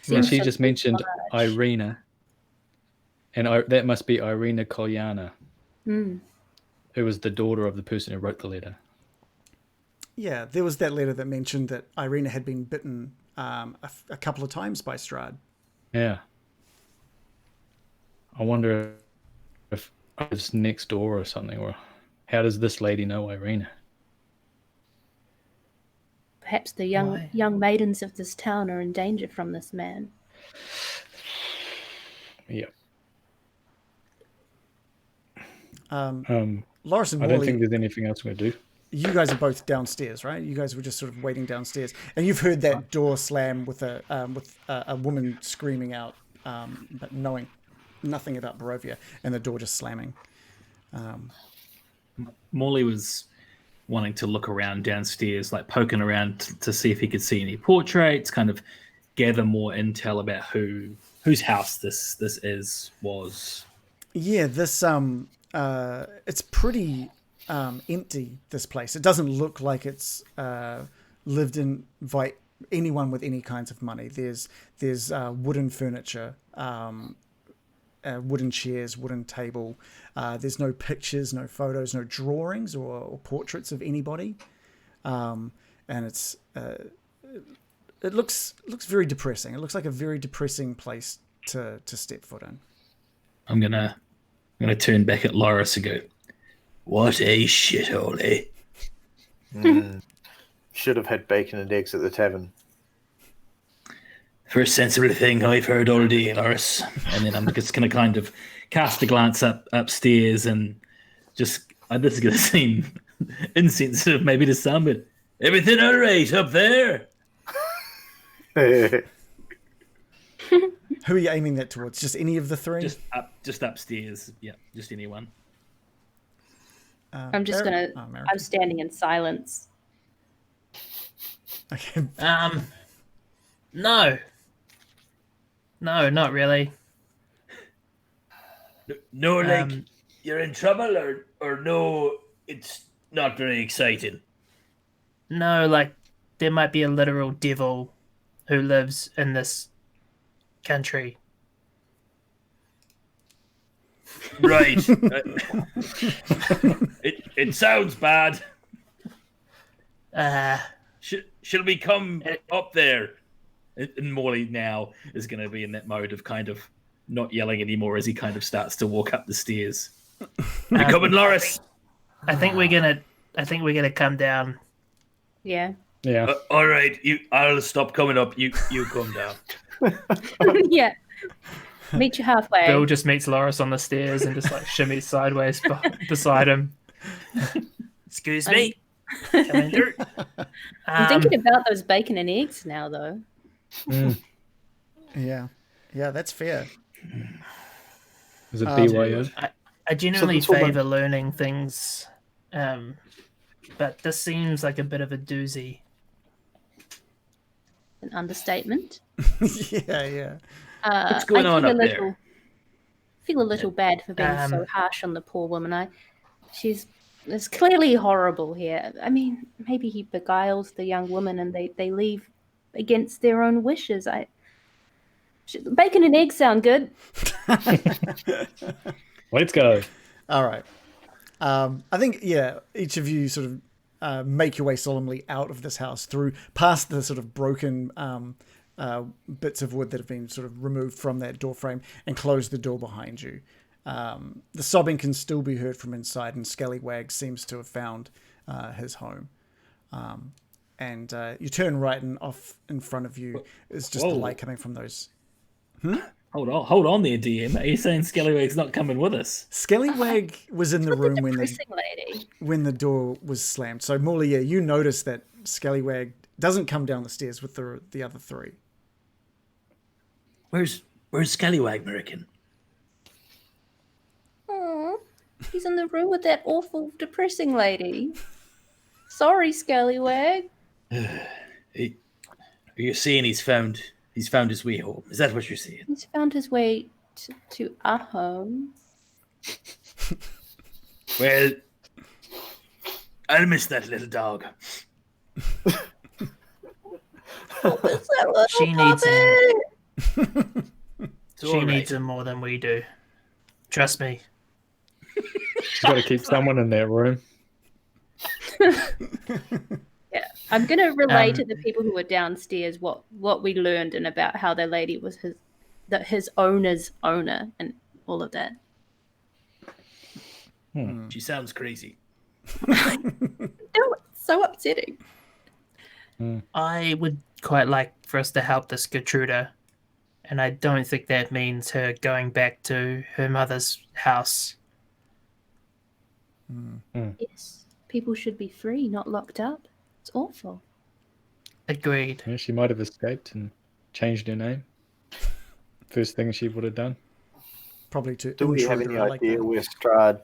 And Seems she so just mentioned large. Irina, and that must be Irina Kolyana, who was the daughter of the person who wrote the letter. Yeah, there was that letter that mentioned that Irina had been bitten a couple of times by Strahd. Yeah. I wonder if it's next door or something, or how does this lady know Irina? Perhaps the Why? young maidens of this town are in danger from this man. Yeah. Loris and I don't Morley, think there's anything else we're going to do. you guys are both downstairs, right? You guys were just sort of waiting downstairs, and you've heard that door slam with a woman screaming out, but knowing nothing about Barovia, and the door just slamming. Morley was wanting to look around downstairs, like poking around to see if he could see any portraits, kind of gather more intel about whose house this was. Yeah, this it's pretty empty. This place. It doesn't look like it's lived in by anyone with any kinds of money. There's wooden furniture, wooden chairs, wooden table. There's no pictures, no photos, no drawings or portraits of anybody, and it's it looks very depressing. It looks like a very depressing place to step foot in. I'm gonna turn back at Loris and go, "What a shithole, eh?" Should have had bacon and eggs at the tavern. First sensible thing I've heard all day, Loris. And then I'm just gonna kind of cast a glance upstairs and just this is gonna seem insensitive maybe to some, but everything all right up there? Who are you aiming that towards? Just any of the three? Just upstairs. Yeah, just anyone. I'm just Mary- gonna. oh, Mary. I'm standing in silence. Okay. No. No, not really. No, like you're in trouble, or no, it's not very exciting. No, like there might be a literal devil who lives in this country. Right. It sounds bad. Shall we come up there? And Morley now is going to be in that mode of kind of not yelling anymore as he kind of starts to walk up the stairs. You coming, Loris? I think we're gonna come down. Yeah. Yeah. All right, I'll stop coming up. You come down. Yeah. Meet you halfway. Bill just meets Loris on the stairs and just like shimmies sideways beside him. Excuse me. Coming through. I'm thinking about those bacon and eggs now, though. Yeah, that's fair. Is it BYO? I genuinely So that's all favor learning things, but this seems like a bit of a doozy. An understatement. Yeah. What's going on up there? Feel a little bad for being so harsh on the poor woman. It's clearly horrible here. I mean, maybe he beguiles the young woman and they leave against their own wishes. Bacon and eggs sound good. Let's go. All right. I think, each of you sort of make your way solemnly out of this house past the sort of broken bits of wood that have been sort of removed from that door frame and close the door behind you. The sobbing can still be heard from inside, and Scallywag seems to have found his home. And you turn right, and off in front of you is just the light coming from those. Hold on there, DM. Are you saying Scallywag's not coming with us? Scallywag was in the room when Depressing lady. the door was slammed. So Morley, yeah, you notice that Scallywag doesn't come down the stairs with the other three. Where's Scallywag, American? Oh, he's in the room with that awful, depressing lady. Sorry, Scallywag. You're saying he's found his way home. Is that what you're saying? He's found his way to our home. Well, I'll miss that little dog. She needs him. It's She all needs right. him more than we do. Trust me. She's got to keep someone in that room. Yeah, I'm gonna relay to the people who were downstairs what we learned and about how the lady was his owner's owner and all of that. She sounds crazy. No, it's so upsetting. I would quite like for us to help this Gertruda, and I don't think that means her going back to her mother's house. Yes, people should be free, not locked up. It's awful. Agreed. Yeah, she might have escaped and changed her name. First thing she would have done. Probably to Do we have any intruder, I like idea that. where Strahd,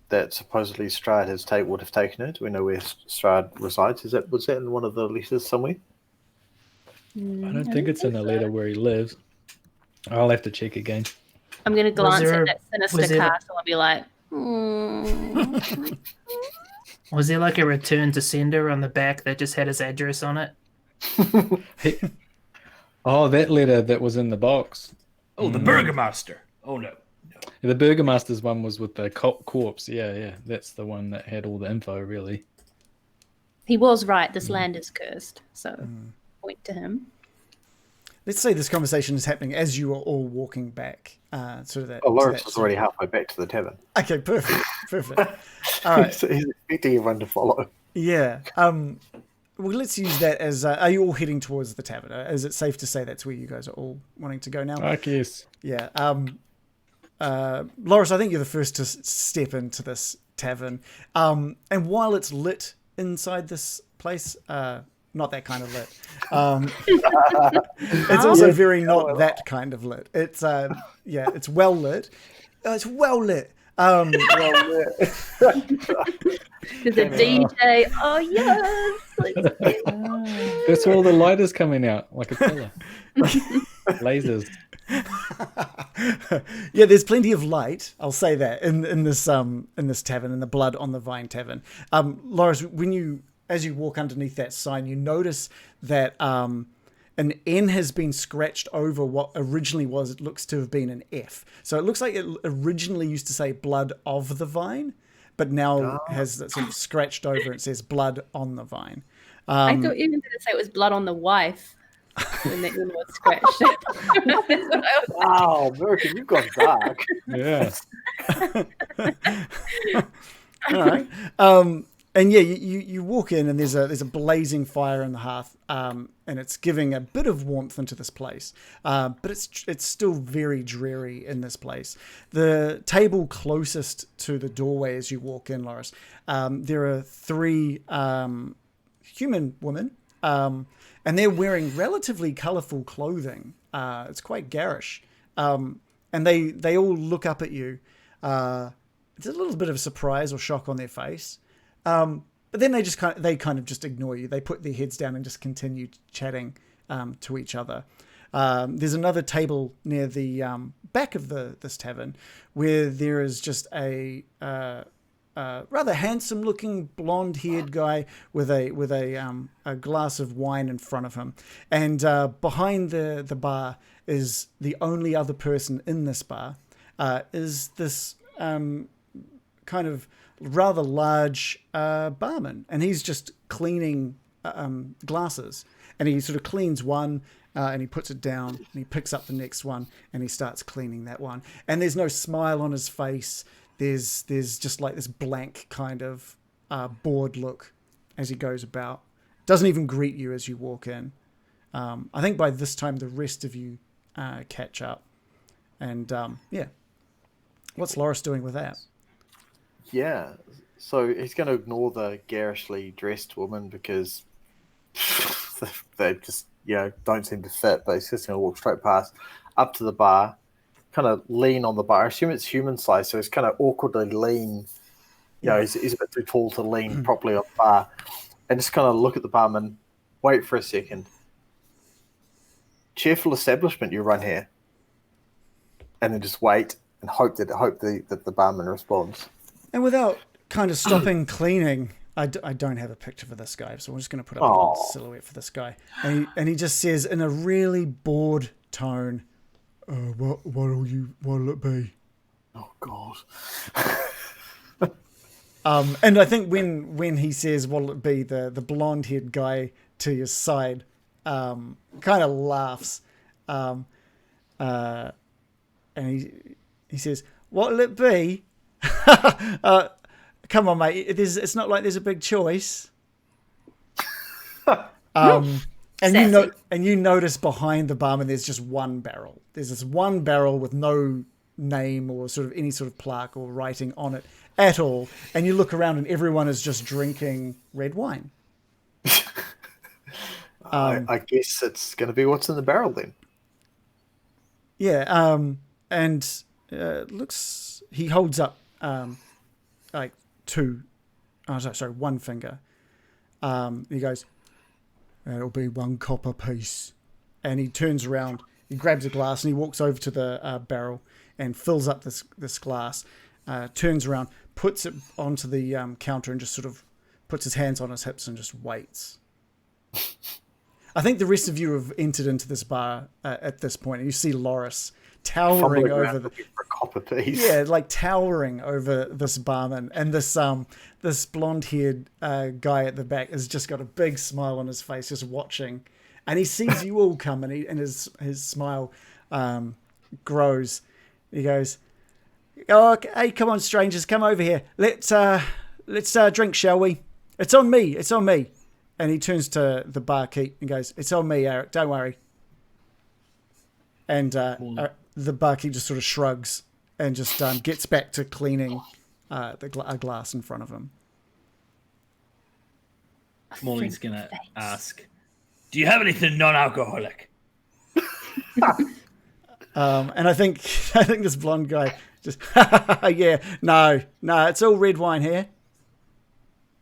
that supposedly Strahd would have taken it? Do we know where Strahd resides? Was that in one of the letters somewhere? I don't think it's in the letter where he lives. I'll have to check again. I'm gonna glance there- at that was sinister there- castle and be like, Was there like a return to sender on the back that just had his address on it? Oh, that letter that was in the box. Oh, the Burgomaster. Oh no. The Burgomaster's one was with the corpse. Yeah. That's the one that had all the info, really. he was right. This land is cursed. So point to him. Let's say this conversation is happening as you are all walking back. Sort of that. Oh, to Lawrence that is already halfway back to the tavern. Okay, perfect. All right. He's expecting everyone to follow. Yeah. Well, let's use that as. Are you all heading towards the tavern? Is it safe to say that's where you guys are all wanting to go now? I guess. Yeah. Loris, I think you're the first to step into this tavern. And while it's lit inside this place, not that kind of lit. It's also very not that kind of lit. It's it's well lit. It's well lit. There's a DJ. Oh yes. That's where all the light is coming out, like a pillar. Lasers. Yeah, there's plenty of light. I'll say that in this tavern, in the Blood on the Vine tavern. Loris, as you walk underneath that sign, you notice that an N has been scratched over what originally it looks to have been an F. So it looks like it originally used to say Blood of the Vine, but now has that sort of scratched over. It says Blood on the Vine. I thought you were going to say it was blood on the wife. When the N was scratched. That's what I was Wow, American, you've gone dark. Yeah. All right. And yeah, you walk in and there's a blazing fire in the hearth, and it's giving a bit of warmth into this place, but it's still very dreary in this place. The table closest to the doorway as you walk in, Loris, there are three human women, and they're wearing relatively colourful clothing. It's quite garish, and they all look up at you. There's a little bit of surprise or shock on their face. But then they kind of just ignore you. They put their heads down and just continue chatting to each other. There's another table near the back of this tavern where there is just a rather handsome-looking blonde-haired guy with a glass of wine in front of him, and behind the bar is the only other person in this bar. Is this kind of rather large barman, and he's just cleaning glasses, and he sort of cleans one and he puts it down and he picks up the next one and he starts cleaning that one, and there's no smile on his face. There's just like this blank kind of bored look as he goes about. Doesn't even greet you as you walk in. I think by this time the rest of you catch up. And yeah, what's Loris doing with that? Yeah, so he's going to ignore the garishly dressed woman because they just don't seem to fit. But he's just going to walk straight past, up to the bar, kind of lean on the bar. I assume it's human size, so he's kind of awkwardly lean. He's a bit too tall to lean properly on the bar, and just kind of look at the barman, wait for a second. Cheerful establishment you run here, and then just wait and hope that the barman responds. And without kind of stopping cleaning, I don't have a picture for this guy, so I'm just going to put up a little silhouette for this guy. And he just says in a really bored tone, what'll it be? Oh, God. And I think when he says what'll it be, the blonde-haired guy to your side kind of laughs. And he says, what'll it be? Come on, mate. It's not like there's a big choice. And you notice behind the barman there's just one barrel. There's this one barrel with no name or sort of any sort of plaque or writing on it at all. And you look around and everyone is just drinking red wine. I guess it's going to be what's in the barrel then. Yeah. He holds up like one finger. He goes, it'll be 1 copper piece. And he turns around, he grabs a glass and he walks over to the barrel and fills up this glass, turns around, puts it onto the counter and just sort of puts his hands on his hips and just waits. I think the rest of you have entered into this bar at this point, and you see Loris towering over for a copper piece. Yeah, like towering over this barman, and this blonde-haired guy at the back has just got a big smile on his face, just watching, and he sees you all come, and his smile grows. He goes, "Oh, hey, come on, strangers, come over here. Let's drink, shall we? It's on me. It's on me." And he turns to the barkeep and goes, "It's on me, Eric. Don't worry." And the barkeep just sort of shrugs and just gets back to cleaning a glass in front of him. Molly's gonna ask, "Do you have anything non-alcoholic?" And I think this blonde guy just, yeah, no, it's all red wine here.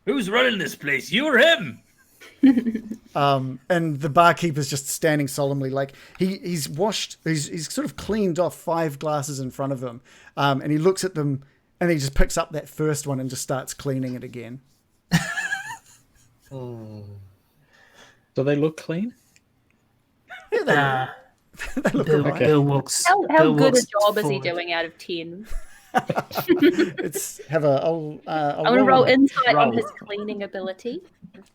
Who's running this place? You or him? And the barkeeper's just standing solemnly, like he's sort of cleaned off 5 glasses in front of him, and he looks at them and he just picks up that first one and just starts cleaning it again. Do they look clean? Yeah, they look Bill, alright. Bill walks. How Bill good a walks job is he forward. doing out of 10? It's have a. I'll I'm gonna roll insight on roll. his cleaning ability.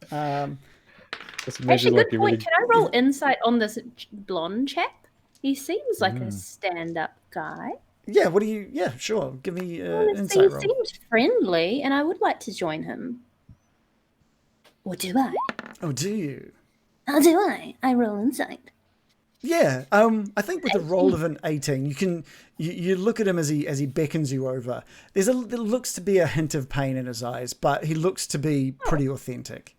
This measures Actually, like good you point. really. Can I roll insight on this blonde chap? He seems like a stand-up guy. Yeah. What do you? Yeah, sure. Give me Honestly, insight he roll. seems friendly, and I would like to join him. Or do I? Oh, do you? How do I? I roll insight. Yeah, I think with the roll of an 18, you look at him as he beckons you over. There looks to be a hint of pain in his eyes, but he looks to be pretty authentic.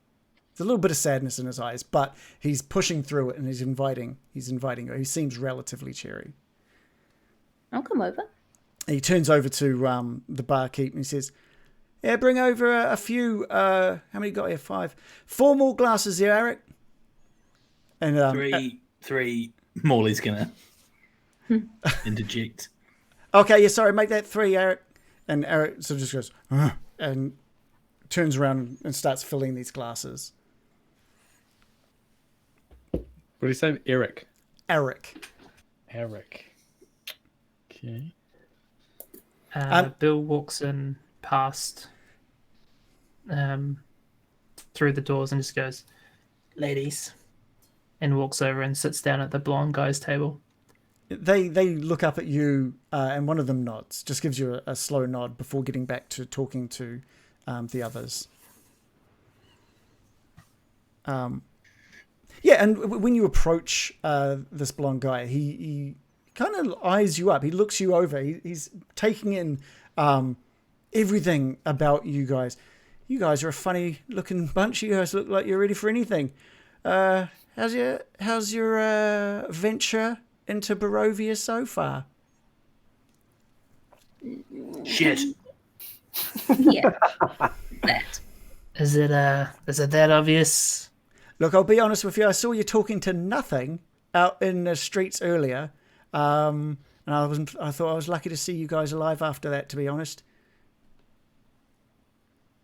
There's a little bit of sadness in his eyes, but he's pushing through it and he's inviting you. He seems relatively cheery. I'll come over. And he turns over to the barkeep and he says, "Yeah, bring over a few. How many got here? 5, 4 more glasses here, Eric." And Three. Molly's gonna interject. Okay, yeah, sorry, make that 3, Eric. And Eric sort of just goes, and turns around and starts filling these glasses. What do you say, Eric? Eric. Okay. Bill walks in past through the doors and just goes, "Ladies," and walks over and sits down at the blonde guy's table. They look up at you, and one of them nods, just gives you a slow nod before getting back to talking to the others. Yeah, and when you approach this blonde guy, he kind of eyes you up. He looks you over. He's taking in everything about you guys. You guys are a funny looking bunch. You guys look like you're ready for anything. How's your venture into Barovia so far? Shit. Yeah. That. Is it that obvious? Look, I'll be honest with you. I saw you talking to nothing out in the streets earlier, and I thought I was lucky to see you guys alive after that. To be honest,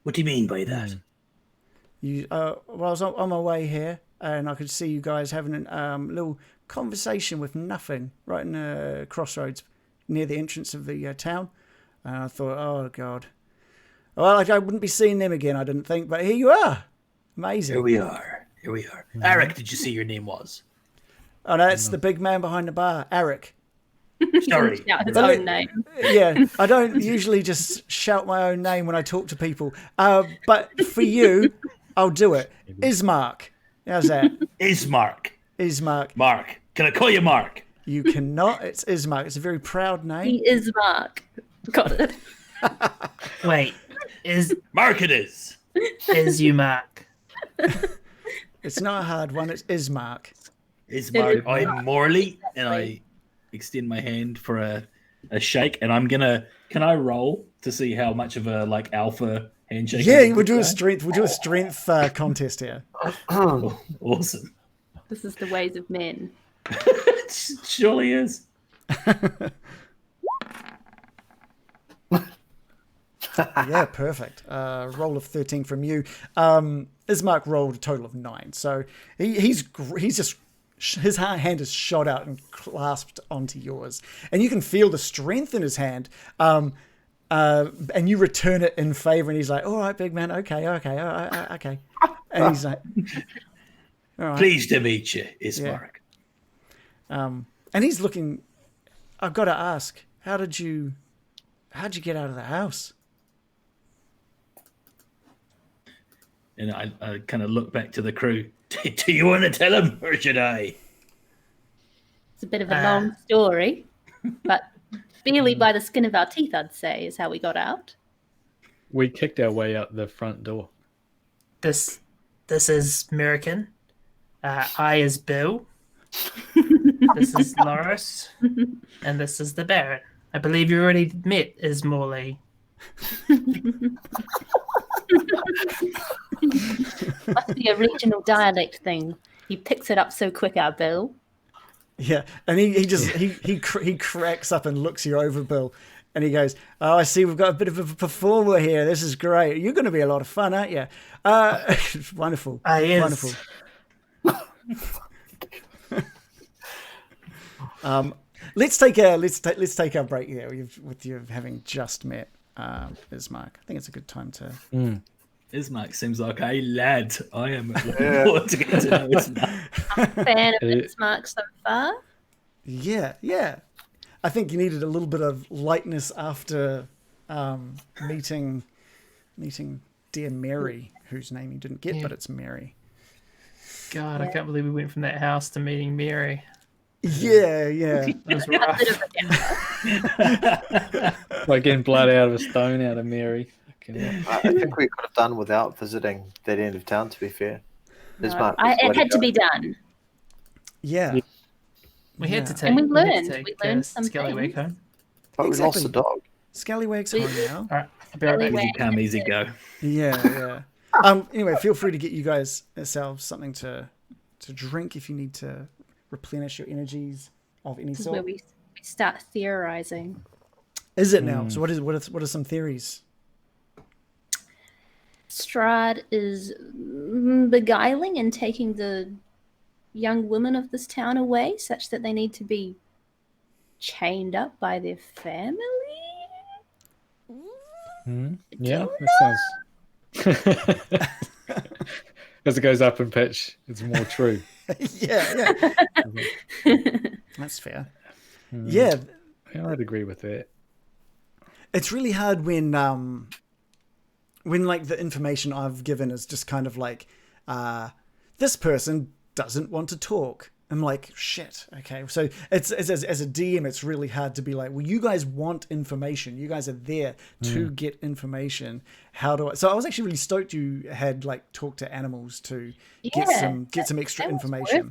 What do you mean by that? well, I was on my way here, and I could see you guys having a little conversation with nothing right in the crossroads near the entrance of the town, and I thought, oh god, well, I wouldn't be seeing them again. I didn't think, but here you are. Amazing. Here we are. Eric, did you say your name was? Oh, no, that's the big man behind the bar, Eric. Sorry. Shout his own name. Yeah, I don't usually just shout my own name when I talk to people. But for you, I'll do it. Ismark. How's that? Ismark. Mark. Can I call you Mark? You cannot. It's Ismark. It's a very proud name. He is Mark. Got it. Wait, is Mark it is. you Mark? It's not a hard one. It's Ismark. Ismark. I'm Morley, and I extend my hand for a shake, and I'm gonna. Can I roll to see how much of a like alpha handshake? Yeah, we'll do a strength. We'll do a strength contest here. Oh, awesome. This is the ways of men. It surely is. Yeah, perfect. Roll of 13 from you. Ismark rolled a total of 9. So he's just, his hand is shot out and clasped onto yours. And you can feel the strength in his hand. And you return it in favor. And he's like, all right, big man. Okay. And he's like, all right. Pleased to meet you, Ismark. And he's looking, I've got to ask, how'd you get out of the house? And I kind of look back to the crew. Do you want to tell him, or should I? It's a bit of a long story, but barely by the skin of our teeth, I'd say, is how we got out. We kicked our way out the front door. This is American. I is Bill. This is Loris, and this is the Baron. I believe you already met Morley. Must be a regional dialect thing. He picks it up so quick, our Bill. Yeah, and he cracks up and looks you over, Bill, and he goes, "Oh, I see, we've got a bit of a performer here. This is great. You're going to be a lot of fun, aren't you?" Wonderful, Yes. wonderful. Let's take our break here with you having just met Ismark. I think it's a good time to. Ismark seems like a lad. I am looking forward to get to know Ismark. Fan of Ismark so far. Yeah. I think you needed a little bit of lightness after meeting dear Mary, whose name you didn't get, but it's Mary. God, I can't believe we went from that house to meeting Mary. Yeah. That was rough. Like getting blood out of a stone out of Mary. I think we could have done without visiting that end of town, to be fair. No, it had to be done. Yeah. We had to take. And we learned some Scallywag things. home. But we lost the dog. Scallywag's home now. All right, I'll be right back. Easy come, easy go. Yeah. Anyway, feel free to get you guys yourselves something to drink if you need to replenish your energies of any This is sort. where we start theorizing. Is it now? So what are some theories? Strahd is beguiling and taking the young women of this town away such that they need to be chained up by their family. Yeah, that sounds. As it goes up in pitch, it's more true. yeah. That's fair. Yeah. I'd agree with that. It's really hard when like the information I've given is just kind of like this person doesn't want to talk. I'm like, shit. Okay, so it's as a DM, it's really hard to be like, well, you guys want information. You guys are there to get information. How do I? So I was actually really stoked you had like talked to animals to get some extra information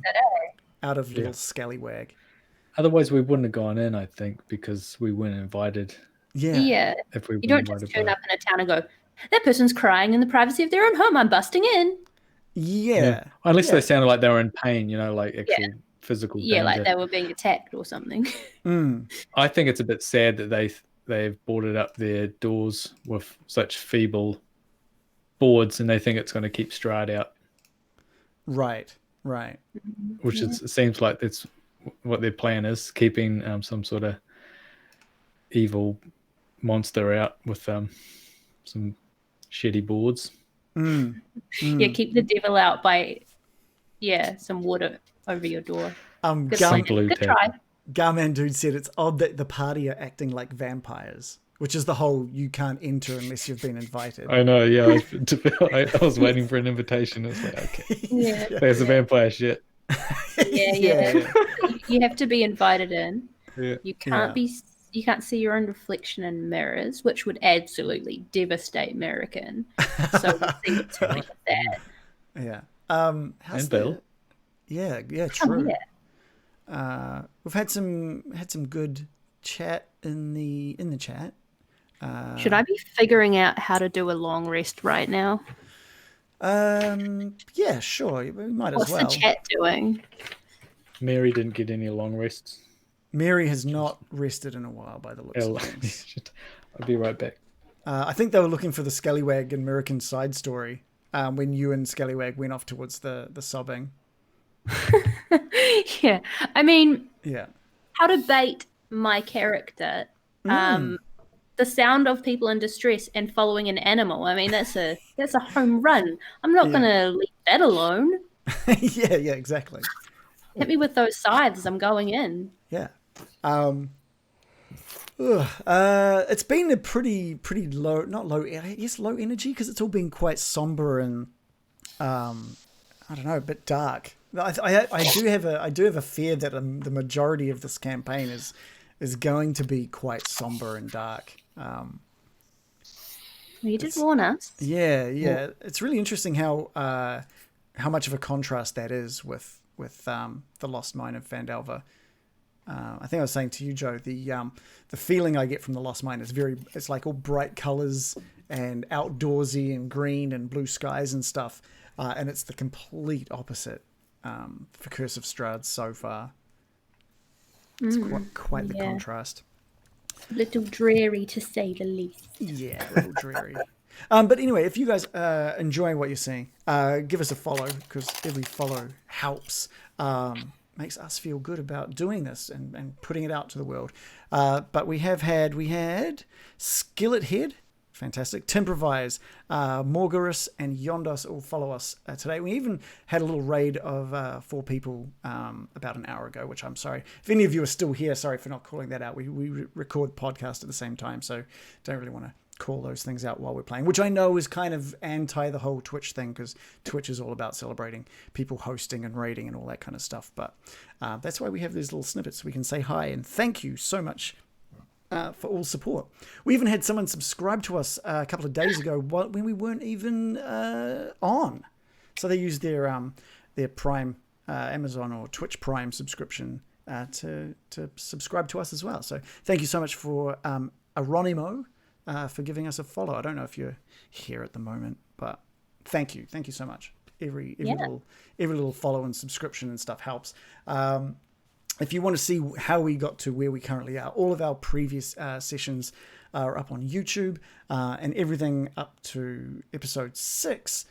out of little Scallywag. Otherwise, we wouldn't have gone in, I think, because we weren't invited. Yeah. If we You don't just turn up in a town and go, that person's crying in the privacy of their own home. I'm busting in. Yeah. Unless they sounded like they were in pain, like actual physical danger. Like they were being attacked or something. I think it's a bit sad that they've boarded up their doors with such feeble boards, and they think it's going to keep Strahd out. Right. Which it seems like that's what their plan is, keeping some sort of evil monster out with some shitty boards. Yeah, keep the devil out by some water over your door. Good try. Garman Dude said it's odd that the party are acting like vampires, which is the whole you can't enter unless you've been invited. I know, yeah. I was waiting for an invitation. It's like, okay, there's a vampire shit. Yeah. You have to be invited in. Yeah. You can't you can't see your own reflection in mirrors, which would absolutely devastate American. So we'll see what's going with that. Yeah. And Bill. Yeah, true. Yeah. We've had some good chat in the chat. Should I be figuring out how to do a long rest right now? Yeah, sure. We might as well. What's the chat doing? Mary didn't get any long rests. Mary has not rested in a while by the looks of things. I'll be right back. I think they were looking for the Scallywag and American side story when you and Scallywag went off towards the sobbing. Yeah. I mean, yeah. How to bait my character. The sound of people in distress and following an animal. I mean, that's a home run. I'm not going to leave that alone. Yeah, exactly. Hit me with those scythes. I'm going in. Yeah. It's been a pretty low, not low, I guess low energy because it's all been quite somber and I don't know, a bit dark. I do have a fear that the majority of this campaign is going to be quite somber and dark. You did warn us. Yeah. It's really interesting how much of a contrast that is with the Lost Mine of Phandelver. I think I was saying to you, Joe, the feeling I get from the Lost Mine is it's like all bright colors and outdoorsy and green and blue skies and stuff. And it's the complete opposite for Curse of Strahd so far. It's quite the contrast. A little dreary, to say the least. Yeah, a little dreary. But anyway, if you guys are enjoying what you're seeing, give us a follow, because every follow helps. Makes us feel good about doing this and putting it out to the world. But we had Skillet Head, fantastic, Timprovise, Morgarus, and Yondos all follow us today. We even had a little raid of 4 people about an hour ago, which I'm sorry. If any of you are still here, sorry for not calling that out. We record podcast at the same time, so don't really want to call those things out while we're playing, which I know is kind of anti the whole Twitch thing, because Twitch is all about celebrating people hosting and raiding and all that kind of stuff. But that's why we have these little snippets so we can say hi and thank you so much for all support. We even had someone subscribe to us a couple of days ago when we weren't even on, so they used their Prime Amazon or Twitch Prime subscription to subscribe to us as well. So thank you so much for Aronimo for giving us a follow. I don't know if you're here at the moment, but thank you so much. Every little follow and subscription and stuff helps. If you want to see how we got to where we currently are, all of our previous sessions are up on YouTube, and everything up to episode 6,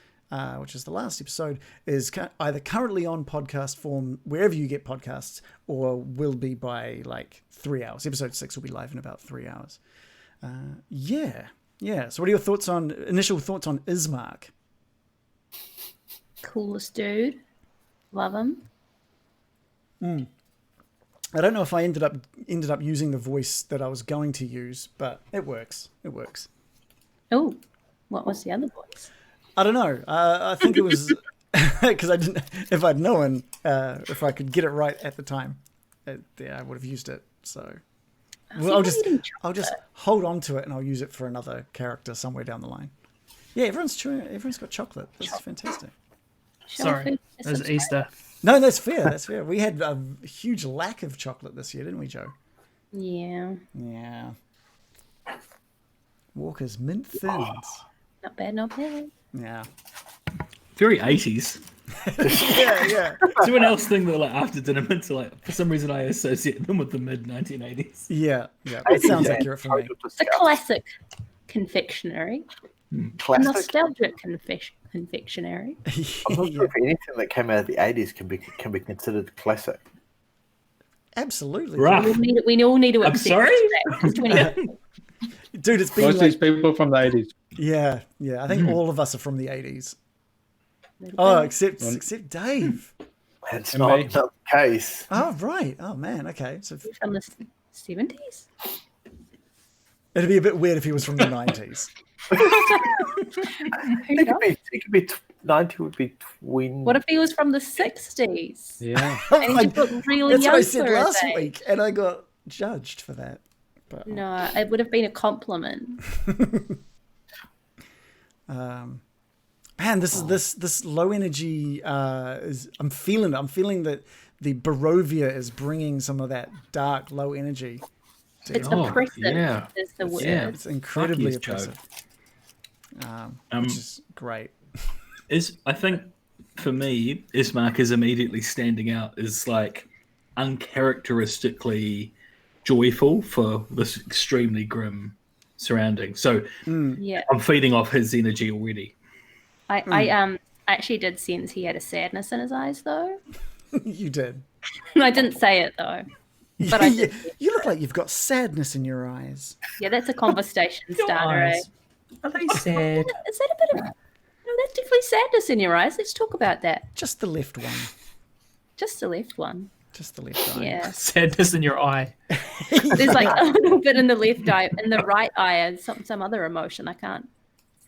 which is the last episode, is either currently on podcast form wherever you get podcasts, or will be by like 3 hours. Episode 6 will be live in about 3 hours. Yeah. So what are your initial thoughts on Ismark? Coolest dude. Love him. I don't know if I ended up using the voice that I was going to use, but it works. Oh, what was the other voice? I don't know. I think it was because I didn't. If I'd known, if I could get it right at the time, I would have used it. So, well, I'll just hold on to it and I'll use it for another character somewhere down the line. Yeah, everyone's got chocolate. That's fantastic. Sorry, it was Easter. No, that's fair. That's fair. We had a huge lack of chocolate this year, didn't we, Joe? Yeah. Yeah. Walker's Mint Thins. Not bad, not bad. Yeah. Very 80s. Yeah. Does anyone else think that like after dinner mints are like, for some reason I associate them with the mid 1980s? Yeah. It sounds accurate for me. It's a classic confectionery. A Classic. nostalgic confectionery. I'm not sure if anything that came out of the 80s can be considered classic. Absolutely. Rough. We all need to I'm accept sorry? that. It's 20 Dude, it's been Most of these people from the 80s. Yeah. I think all of us are from the 80s. Oh, except Dave. That's And not me. the case. Oh, right. Oh, man. Okay. So from the 70s. it'd be a bit weird if he was from the 90s. It could be 90 would be twin. What if he was from the 60s? Yeah. And he just looked really That's young what I said for his last age? week, and I got judged for that. But No, it would have been a compliment. man, this low energy is. I'm feeling it. I'm feeling that the Barovia is bringing some of that dark, low energy. It's Oh, oppressive yeah. is the word. Yeah. It's incredibly Fuck yes, Joe. oppressive, which is great. I think for me, Ismark is immediately standing out as like uncharacteristically joyful for this extremely grim surrounding. So Yeah. I'm feeding off his energy already. I actually did sense he had a sadness in his eyes though. You did. I didn't say it though. But I did. You look like you've got sadness in your eyes. Yeah, that's a conversation starter. Eh? eyes. Are they sad? Is that a bit of no, that's definitely sadness in your eyes. Let's talk about that. Just the left one. Just the left one. Just the left eye. Yeah. Sadness in your eye. There's like a little bit in the left eye. In the right eye is some other emotion. I can't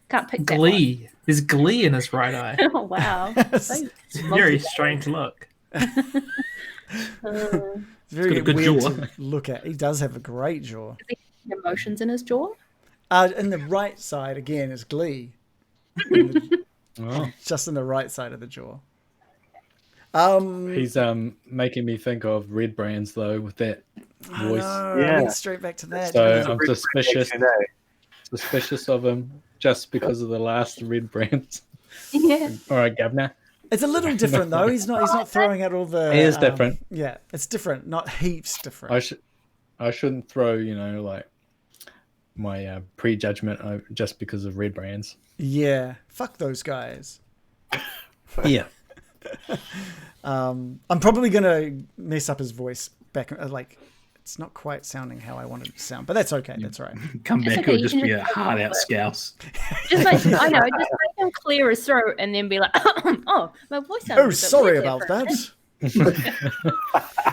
pick that Glee. There's glee in his right eye. one. Oh wow. It's a very strange look. It's very got a good weird jaw. to look at. He does have a great jaw. Emotions in his jaw. And the right side again is glee. Oh. Just on the right side of the jaw. He's making me think of Red Brands though with that voice. I went straight back to that. So didn't I? I'm suspicious of him just because of the last Red Brands. Yeah. All right, Governor. It's a little different though. He's not throwing out all the. He is different. Yeah, it's different. Not heaps different. I shouldn't throw like my prejudgment just because of Red Brands. Yeah, fuck those guys. Yeah. I'm probably gonna mess up his voice back. Like, it's not quite sounding how I wanted it to sound, but that's okay. That's all right. Come back, okay, it'll you just can be a just- hard out scouse. Just like I know, just make him clear his throat and then be like, oh, my voice sounds. Oh, sorry about that.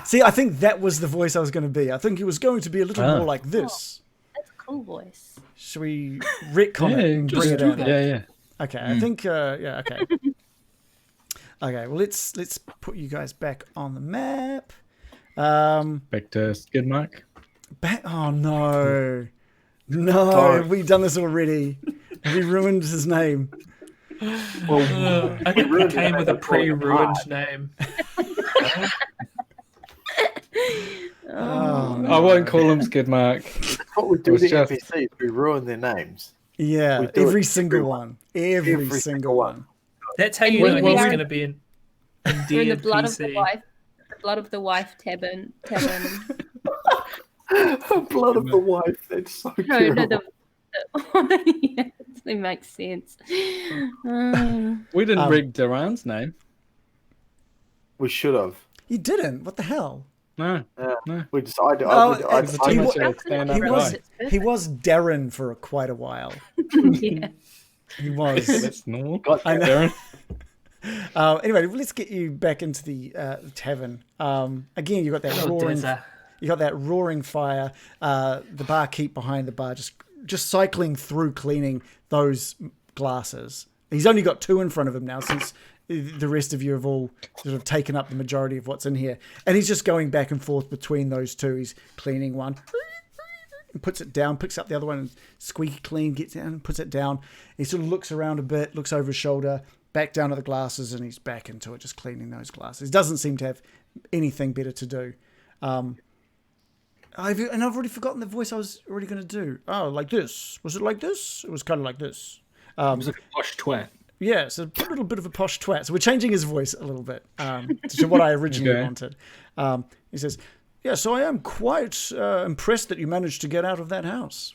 See, I think that was the voice I was going to be. I think it was going to be a little more like this. That's a cool voice. Should we retcon it and bring it do out? that. Yeah. Okay, I think okay. Okay, well let's put you guys back on the map. Back to skid mark. Oh no. Have we done this already? Have we ruined his name? Well, I think we came with a pre-ruined name. I won't call him skid mark. what we do It to was just- NPCs, we ruin their names. Yeah, We do every it to single everyone. one. Every single one. That's how you When know we he's are- going to be an We're in the endeared blood of the PC. wife. The blood of the wife tavern. Blood of the wife. That's so No, terrible. yeah, it makes sense. We didn't read Duran's name. We should have. You didn't. What the hell? No. We just. I Oh, would. I, It's I, too he much wa- of a stand-up he was- guy. He was Darren for quite a while. Yeah. He was. That's normal. God, I know. Darren. Anyway, let's get you back into the tavern. Again, you got that Oh, roaring. Dezza. You got that roaring fire. The barkeep behind the bar just cycling through cleaning those glasses. He's only got two in front of him now since the rest of you have all sort of taken up the majority of what's in here. And he's just going back and forth between those two. He's cleaning one, and puts it down, picks up the other one, and squeaky clean, gets down, puts it down. He sort of looks around a bit, looks over his shoulder, back down to the glasses, and he's back into it, just cleaning those glasses. He doesn't seem to have anything better to do. I've already forgotten the voice I was already going to do. Oh, like this. Was it like this? It was kind of like this. It was like a posh twat. Yeah, so a little bit of a posh twat. So we're changing his voice a little bit to what I originally wanted. He says, yeah, so I am quite impressed that you managed to get out of that house.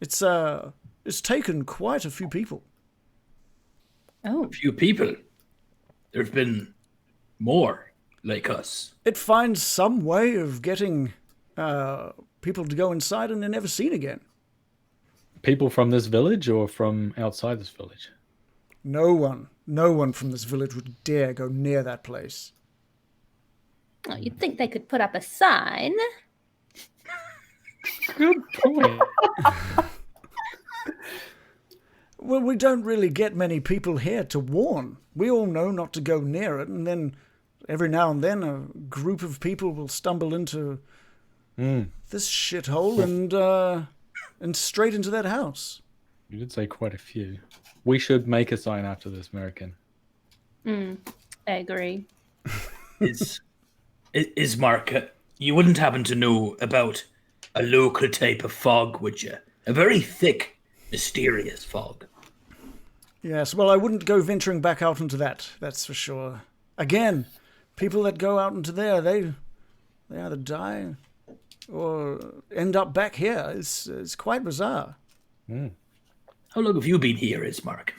It's taken quite a few people. Oh, A few people. There have been more like us. It finds some way of getting people to go inside and they're never seen again. People from this village or from outside this village? No one from this village would dare go near that place. well, you'd think they could put up a sign. Good point. Well, we don't really get many people here to warn. We all know not to go near it, and then every now and then a group of people will stumble into this shithole and straight into that house. You did say quite a few. We should make a sign after this, American. I agree. Is Mark, you wouldn't happen to know about a local type of fog, would you? A very thick, mysterious fog. Yes, well, I wouldn't go venturing back out into that, that's for sure. Again, people that go out into there, they either die or end up back here. It's quite bizarre. How long have you been here, Ismark?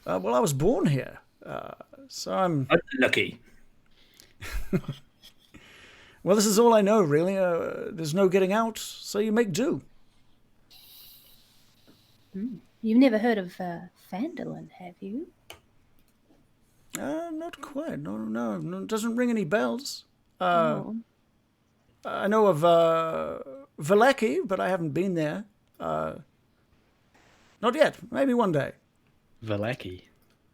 Well, I was born here, so I'm... Lucky. Well, this is all I know, really. There's no getting out, so you make do. You've never heard of Fandolin, have you? Not quite. No, it doesn't ring any bells. Oh. I know of Valaki, but I haven't been there. Not yet. Maybe one day. Valaki.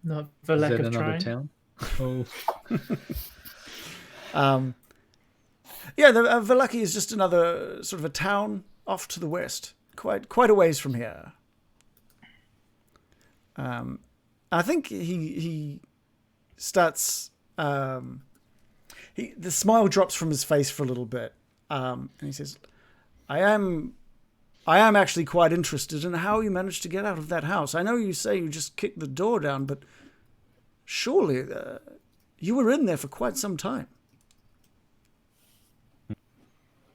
Not for Is lack that of another trying. town? Oh, Yeah, Valaki is just another sort of a town off to the west, quite a ways from here. I think he starts. The smile drops from his face for a little bit, and he says, "I am actually quite interested in how you managed to get out of that house. I know you say you just kicked the door down, but surely you were in there for quite some time."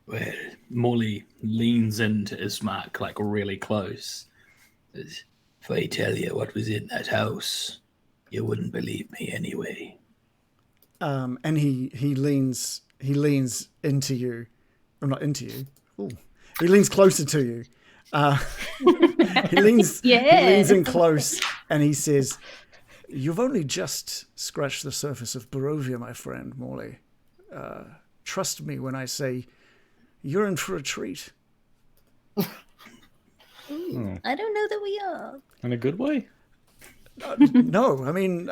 Well, Molly leans into Ismark like really close. If I tell you what was in that house, you wouldn't believe me anyway. And he leans into you, or not into you. Ooh. He leans closer to you. He leans in close, and he says, "You've only just scratched the surface of Barovia, my friend Morley. Trust me when I say you're in for a treat." I don't know that we are. in a good way? No, I mean,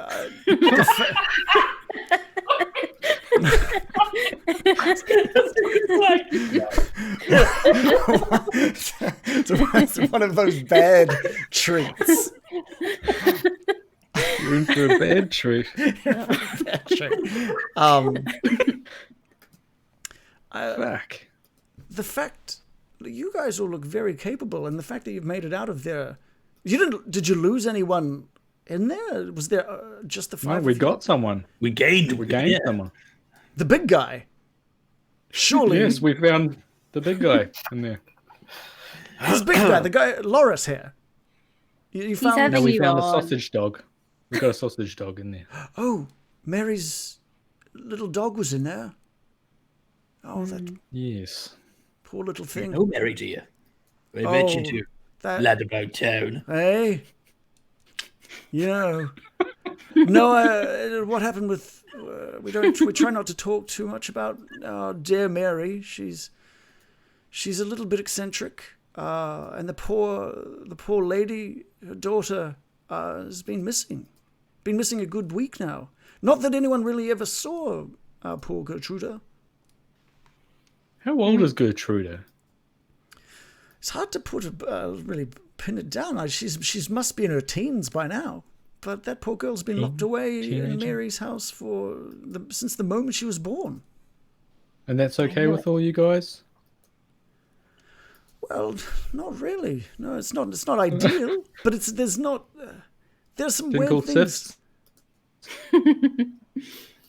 it's one of those bad treats. You're in for a bad treat. Bad treat. Fuck. The fact you guys all look very capable, and the fact that you've made it out of there, did you lose anyone in there? Was there just the five? No, we of you? got someone. We gained Someone. The big guy. Surely, Yes, we found the big guy in there. this big guy, the guy Loris here. You found? having- No, we you found a on. sausage dog. We got a sausage dog in there. Oh, Mary's little dog was in there. Oh, that Yes. poor little thing. No, Mary, do you? I bet you do. That, Lad about town. hey, you know. No, what happened with? We try not to talk too much about our dear Mary. She's a little bit eccentric, and the poor lady, her daughter, has been missing. been missing a good week now. Not that anyone really ever saw our poor Gertruda. How old is Gertruda? It's hard to really pin it down. She's must be in her teens by now. But that poor girl's been locked away in Mary's house since the moment she was born. And that's okay with all you guys? Well, not really. No, it's not. It's not ideal. But there's some weird things. Cysts?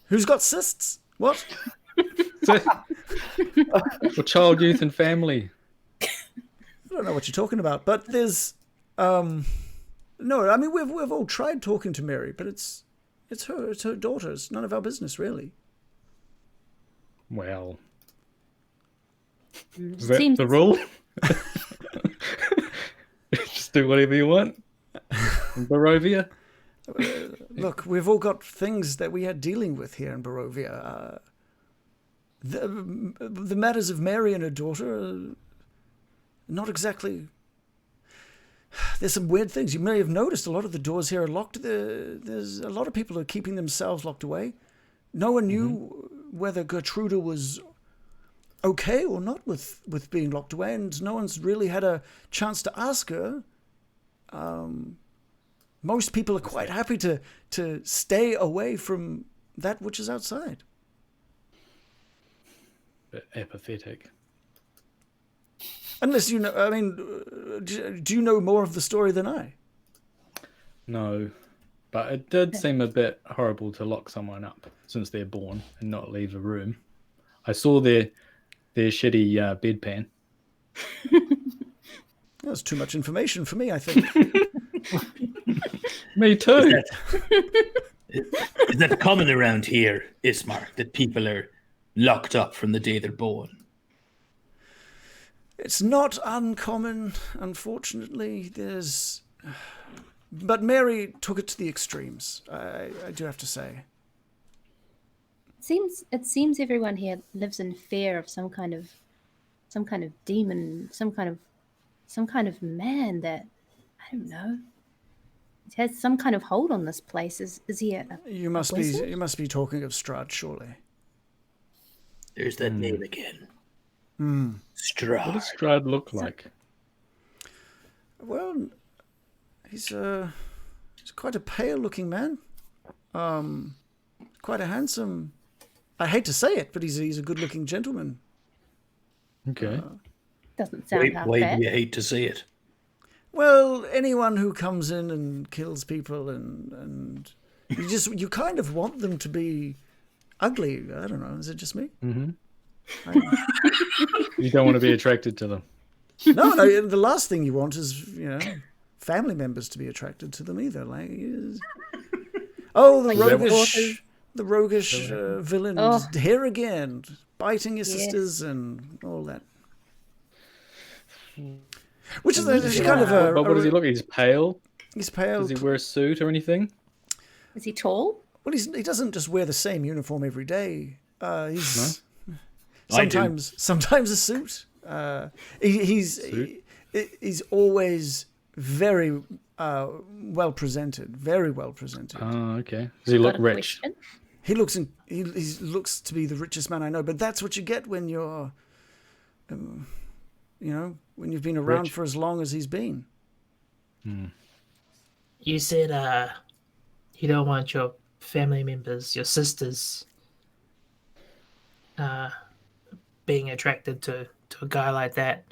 Who's got cysts? What? For child, youth, and family. I don't know what you're talking about. But there's no. I mean, we've all tried talking to Mary, but it's her daughter. It's none of our business, really. Well, is that the rule? Just do whatever you want in Barovia. Look, we've all got things that we are dealing with here in Barovia. The matters of Mary and her daughter are not exactly... There's some weird things. You may have noticed a lot of the doors here are locked. There's a lot of people who are keeping themselves locked away. No one knew whether Gertruda was okay or not with being locked away, and no one's really had a chance to ask her. Most people are quite happy to stay away from that which is outside. Bit apathetic. Unless you know, I mean, do you know more of the story than I? No, but it did seem a bit horrible to lock someone up since they're born and not leave a room. I saw their shitty bedpan. That's too much information for me, I think. Me too. Is that common around here, Ismark, that people are locked up from the day they're born? It's not uncommon, unfortunately. But Mary took it to the extremes, I do have to say. It seems everyone here lives in fear of some kind of demon, some kind of man that, I don't know, it has some kind of hold on this place. Is he a You must be talking of Strahd, surely. There's that name again. Strahd. What does Strahd look like? Well, he's quite a pale-looking man. Quite a handsome. I hate to say it, but he's a good-looking gentleman. Okay. doesn't sound half Why bad. do you hate to see it? Well, anyone who comes in and kills people and you kind of want them to be ugly. I don't know. Is it just me? Mm-hmm. You don't want to be attracted to them. No. The last thing you want is, family members to be attracted to them either. The roguish villain here again, biting his sisters and all that. Which is kind of a. But what does he look? He's pale. He's pale. Does he wear a suit or anything? Is he tall? Well, he doesn't just wear the same uniform every day. He's No? sometimes a suit. He's always very well presented. Very well presented. Oh, okay. Does he look rich? Question? He looks to be the richest man I know. But that's what you get when you're, when you've been around for as long as he's been. You said you don't want your family members, your sisters, being attracted to a guy like that.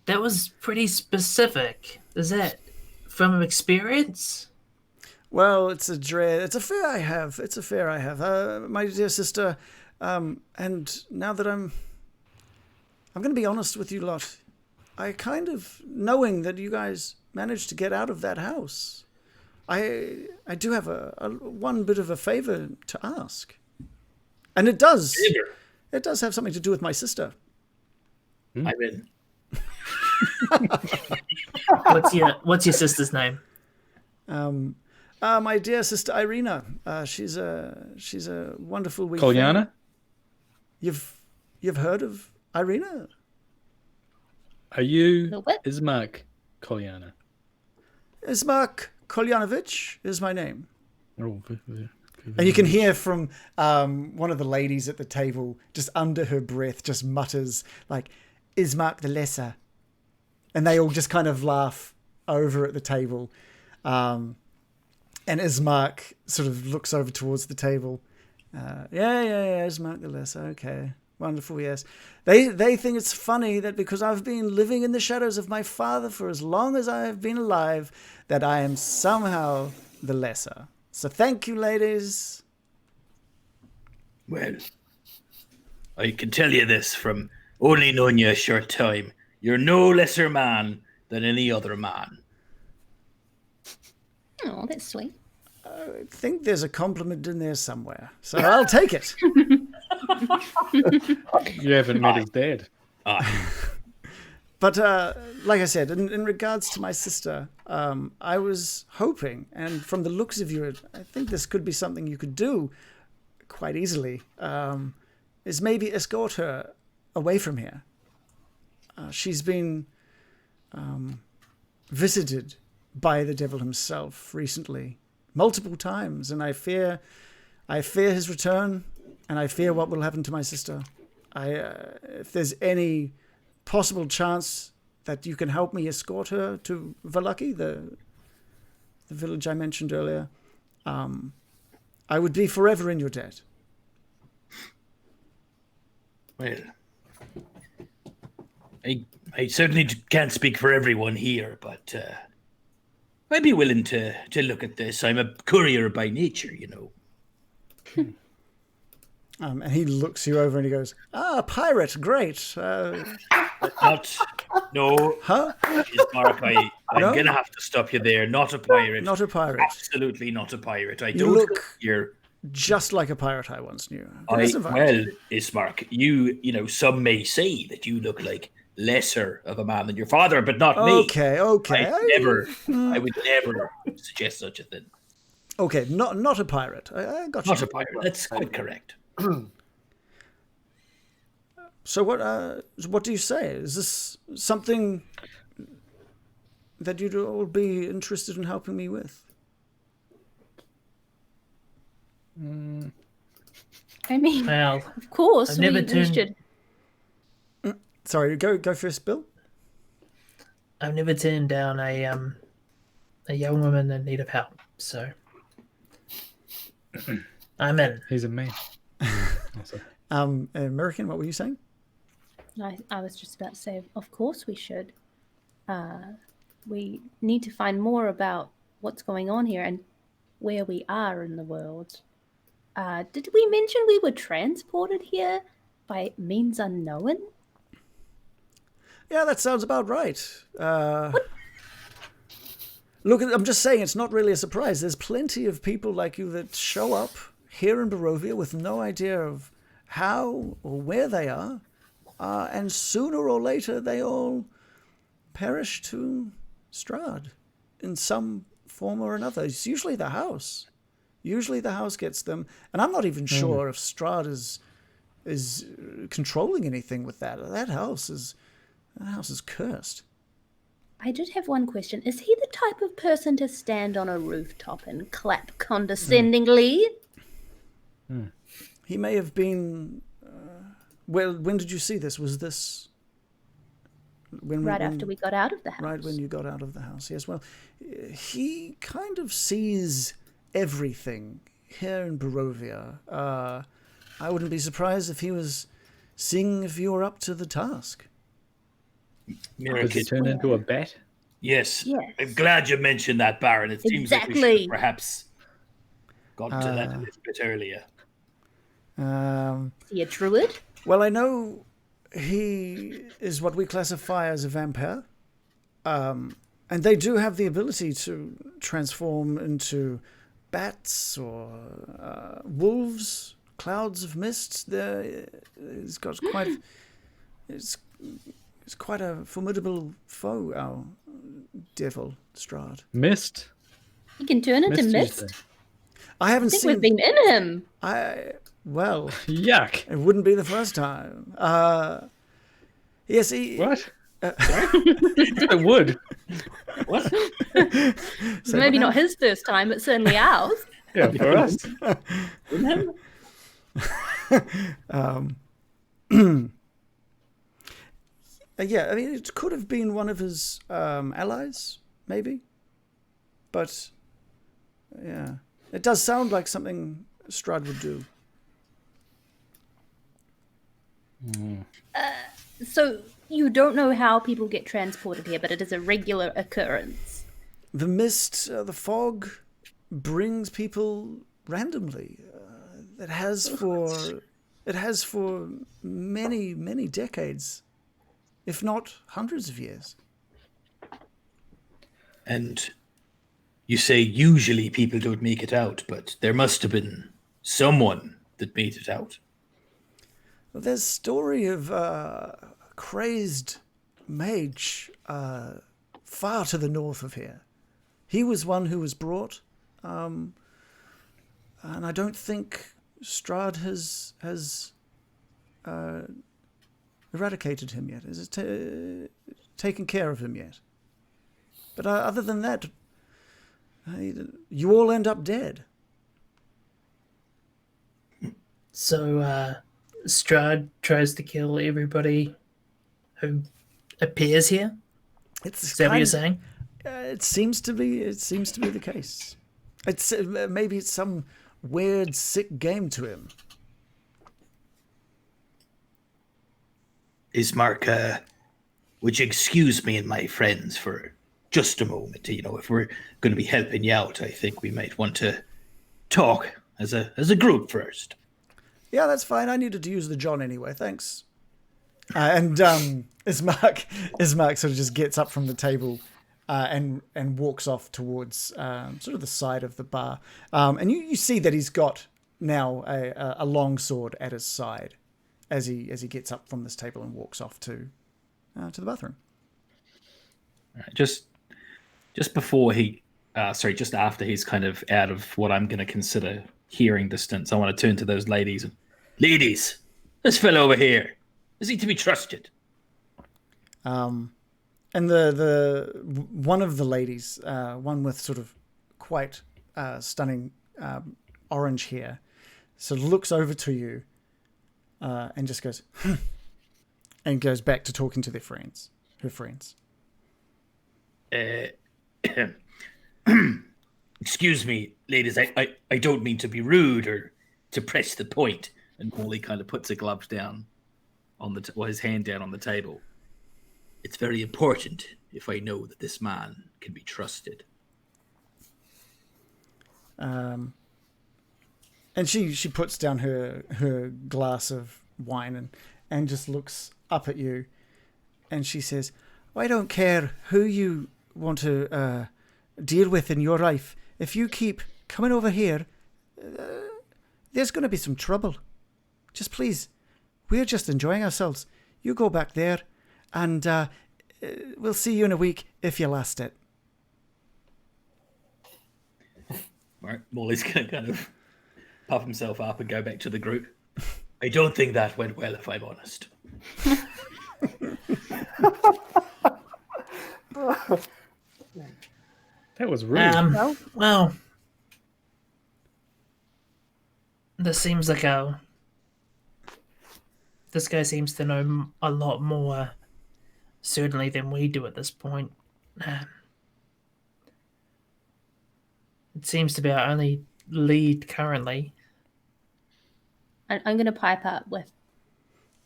That was pretty specific. Is that from experience? Well, it's a fear I have. It's a fear I have. My dear sister, and now that I'm going to be honest with you lot, I kind of, knowing that you guys managed to get out of that house, I do have one bit of a favor to ask. And it does have something to do with my sister. I'm in. What's your sister's name? My dear sister Irina. She's a wonderful wee Kolyana? thing. You've heard of Irina? Are you The what? Ismark Kolyana? Ismark Kolyanovich is my name. Oh, And you can hear from one of the ladies at the table, just under her breath, just mutters, like, Ismark the Lesser. And they all just kind of laugh over at the table. And Ismark sort of looks over towards the table. Yeah, Ismark the Lesser, okay. Wonderful, yes. They think it's funny that because I've been living in the shadows of my father for as long as I have been alive, that I am somehow the lesser. So thank you, ladies. Well, I can tell you this from only knowing you a short time. You're no lesser man than any other man. Oh, that's sweet. I think there's a compliment in there somewhere, so I'll take it. You haven't met his dad. But like I said, in regards to my sister, I was hoping, and from the looks of you, I think this could be something you could do quite easily, is maybe escort her away from here. She's been visited by the devil himself recently, multiple times, and I fear his return, and I fear what will happen to my sister. If there's any possible chance that you can help me escort her to Valaki, the village I mentioned earlier, I would be forever in your debt. Well, I certainly can't speak for everyone here, but I'd be willing to look at this. I'm a courier by nature, you know. And he looks you over and he goes, pirate, great. No. Huh? Mark, I'm going to have to stop you there. Not a pirate. Not a pirate. Absolutely not a pirate. I You don't look here. just like a pirate I once knew. Well, Ismark, you know, some may say that you look like lesser of a man than your father, but not me. Okay. I would never suggest such a thing. Okay, not a pirate. I got you. Not a pirate. That's quite correct. So what do you say? Is this something that you'd all be interested in helping me with? I mean, Well, of course, I've never we should. Sorry, go first, Bill. I've never turned down a young woman in need of help, so I'm in. He's a man. American, what were you saying? I was just about to say, of course we should. We need to find more about what's going on here and where we are in the world. Did we mention we were transported here by means unknown? Yeah, that sounds about right. Look, I'm just saying it's not really a surprise. There's plenty of people like you that show up here in Barovia with no idea of how or where they are, and sooner or later they all perish to Strahd in some form or another. It's usually the house. Usually the house gets them, and I'm not even sure if Strahd is controlling anything with that. That house is cursed. I did have one question. Is he the type of person to stand on a rooftop and clap condescendingly? He may have been. Well, when did you see this? Was this Right after we got out of the house. Right when you got out of the house, yes. Well, he kind of sees everything here in Barovia. I wouldn't be surprised if he was seeing if you were up to the task. Does he turn into a bat? Yes. Yes. I'm glad you mentioned that, Baron. It seems like we should Exactly. have perhaps gotten to that a little bit earlier. Is he a druid? Well, I know he is what we classify as a vampire. And they do have the ability to transform into bats or wolves, clouds of mist. It's got quite... It's quite a formidable foe, our devil, Strahd. Mist? He can turn into you mist. say? I haven't I think seen... we've been in him. Well, Yuck. it wouldn't be the first time. Yes, he... What? I would. What? Say Maybe what not his first time, but certainly ours. Yeah, for us. Yeah, I mean, it could have been one of his allies, maybe. But, yeah. It does sound like something Strahd would do. So you don't know how people get transported here, but it is a regular occurrence. The mist, the fog, brings people randomly. It has for many, many decades, if not hundreds of years. And you say usually people don't make it out, but there must have been someone that made it out. Well, there's a story of a crazed mage far to the north of here. He was one who was brought, and I don't think Strahd has eradicated him yet. Has taken care of him yet? But other than that, you all end up dead. So, Strahd tries to kill everybody who appears here. Is that what you're saying? It seems to be the case. It's maybe it's some weird, sick game to him. Ismark, would you excuse me and my friends for just a moment? You know, if we're going to be helping you out, I think we might want to talk as a group first. Yeah, that's fine. I needed to use the John anyway. Thanks. And Ismark sort of just gets up from the table and walks off towards sort of the side of the bar. And you see that he's got now a long sword at his side as he gets up from this table and walks off to the bathroom. Just before just after he's kind of out of what I'm going to consider hearing distance, I want to turn to those ladies. Ladies, this fellow over here, is he to be trusted? And the one of the ladies, one with sort of quite stunning orange hair, sort of looks over to you and just goes, and goes back to talking to her friends. Excuse me, ladies, I don't mean to be rude or to press the point. And Morley kind of puts a glove down on his hand down on the table. It's very important if I know that this man can be trusted. And she puts down her glass of wine and just looks up at you, and she says, I don't care who you want to deal with in your life. If you keep coming over here, there's going to be some trouble. Just please, we're just enjoying ourselves. You go back there, and we'll see you in a week if you last it. All right, Morley's going to kind of puff himself up and go back to the group. I don't think that went well, if I'm honest. That was rude. Well, this seems like this guy seems to know a lot more, certainly, than we do at this point. It seems to be our only lead currently. I'm going to pipe up with,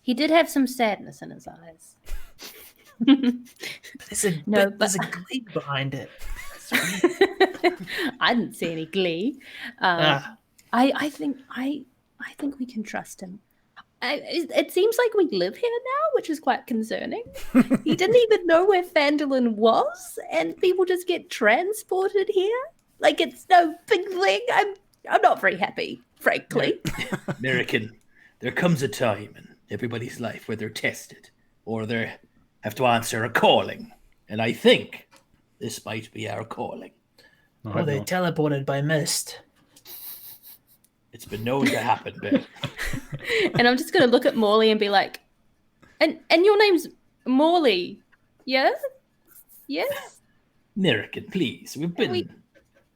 he did have some sadness in his eyes. There's a glee behind it. I didn't see any glee. I think we can trust him. It seems like we live here now, which is quite concerning. He didn't even know where Phandalin was, and people just get transported here. Like it's no big thing. I'm not very happy, frankly. American, there comes a time in everybody's life where they're tested, or they have to answer a calling, and I think this might be our calling. Or they're teleported by mist. It's been known to happen, Ben. And I'm just going to look at Morley and be like, and your name's Morley, yeah? Yes? American, please.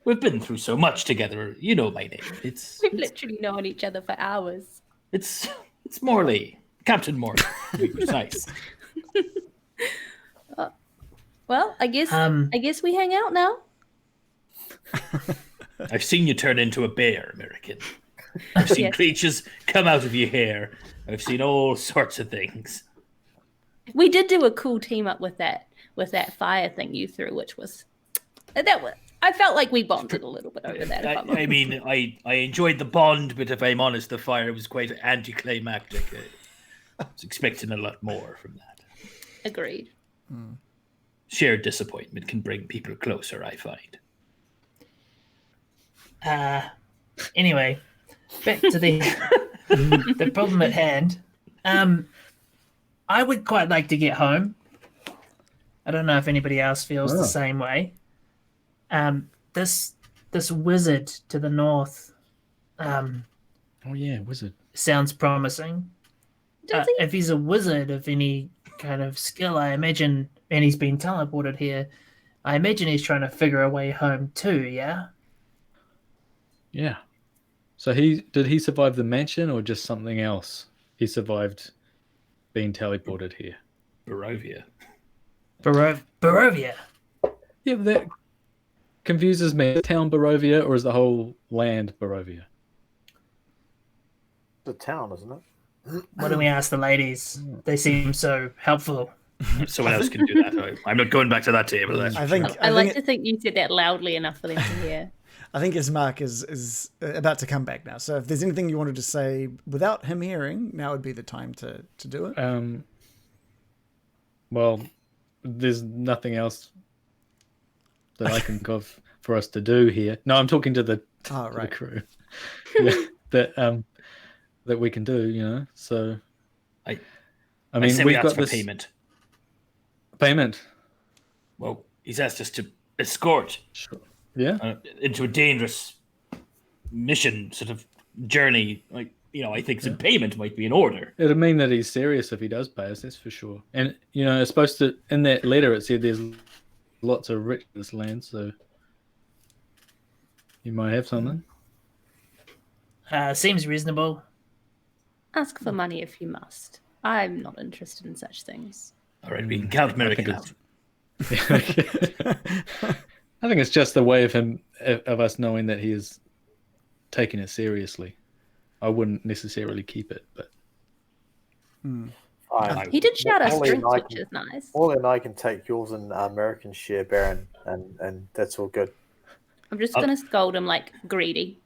We've been through so much together. You know my name. We've literally known each other for hours. It's Morley, Captain Morley, to be precise. Well, I guess we hang out now. I've seen you turn into a bear, American. I've seen Yes. creatures come out of your hair. I've seen all sorts of things. We did do a cool team up with that fire thing you threw, which was I felt like we bonded a little bit over that. if I'm I mean, I enjoyed the bond, but if I'm honest, the fire was quite anticlimactic. I was expecting a lot more from that. Agreed. Shared disappointment can bring people closer, I find. Anyway, back to the the problem at hand. I would quite like to get home. I don't know if anybody else feels the same way. This wizard to the north Oh yeah, wizard. sounds promising. Does he? If he's a wizard of any kind of skill, I imagine, and he's been teleported here, I imagine he's trying to figure a way home too, yeah? Yeah. So did he survive the mansion or just something else? He survived being teleported here. Barovia. Barovia. Yeah, but that confuses me. Is the town Barovia or is the whole land Barovia? It's a town, isn't it? Why don't we ask the ladies? They seem so helpful. Someone else can do that. I'm not going back to that table. That's I think I like to think you said that loudly enough for them to hear. I think Ismark is about to come back now. So if there's anything you wanted to say without him hearing, now would be the time to do it. Well, there's nothing else that I can think of for us to do here. No, I'm talking to the, Oh, to right. the crew. Yeah, that we can do, you know. So I I mean, say we we've ask got for this payment. payment. Well, he's asked us to escort Sure. Yeah. into a dangerous mission sort of journey. Like, I think some payment might be in order. It'll mean that he's serious if he does pay us, that's for sure. And it's supposed to, in that letter it said there's lots of rich in this land, so you might have something. Seems reasonable. Ask for money if you must. I'm not interested in such things. All right, we can count American out. I think it's just the way of us knowing that he is taking it seriously. I wouldn't necessarily keep it, but Fine. He did shout us Ollie and drinks, I which can- is nice. Ollie and I can take yours and American share, Baron, and that's all good. I'm just gonna scold him like greedy.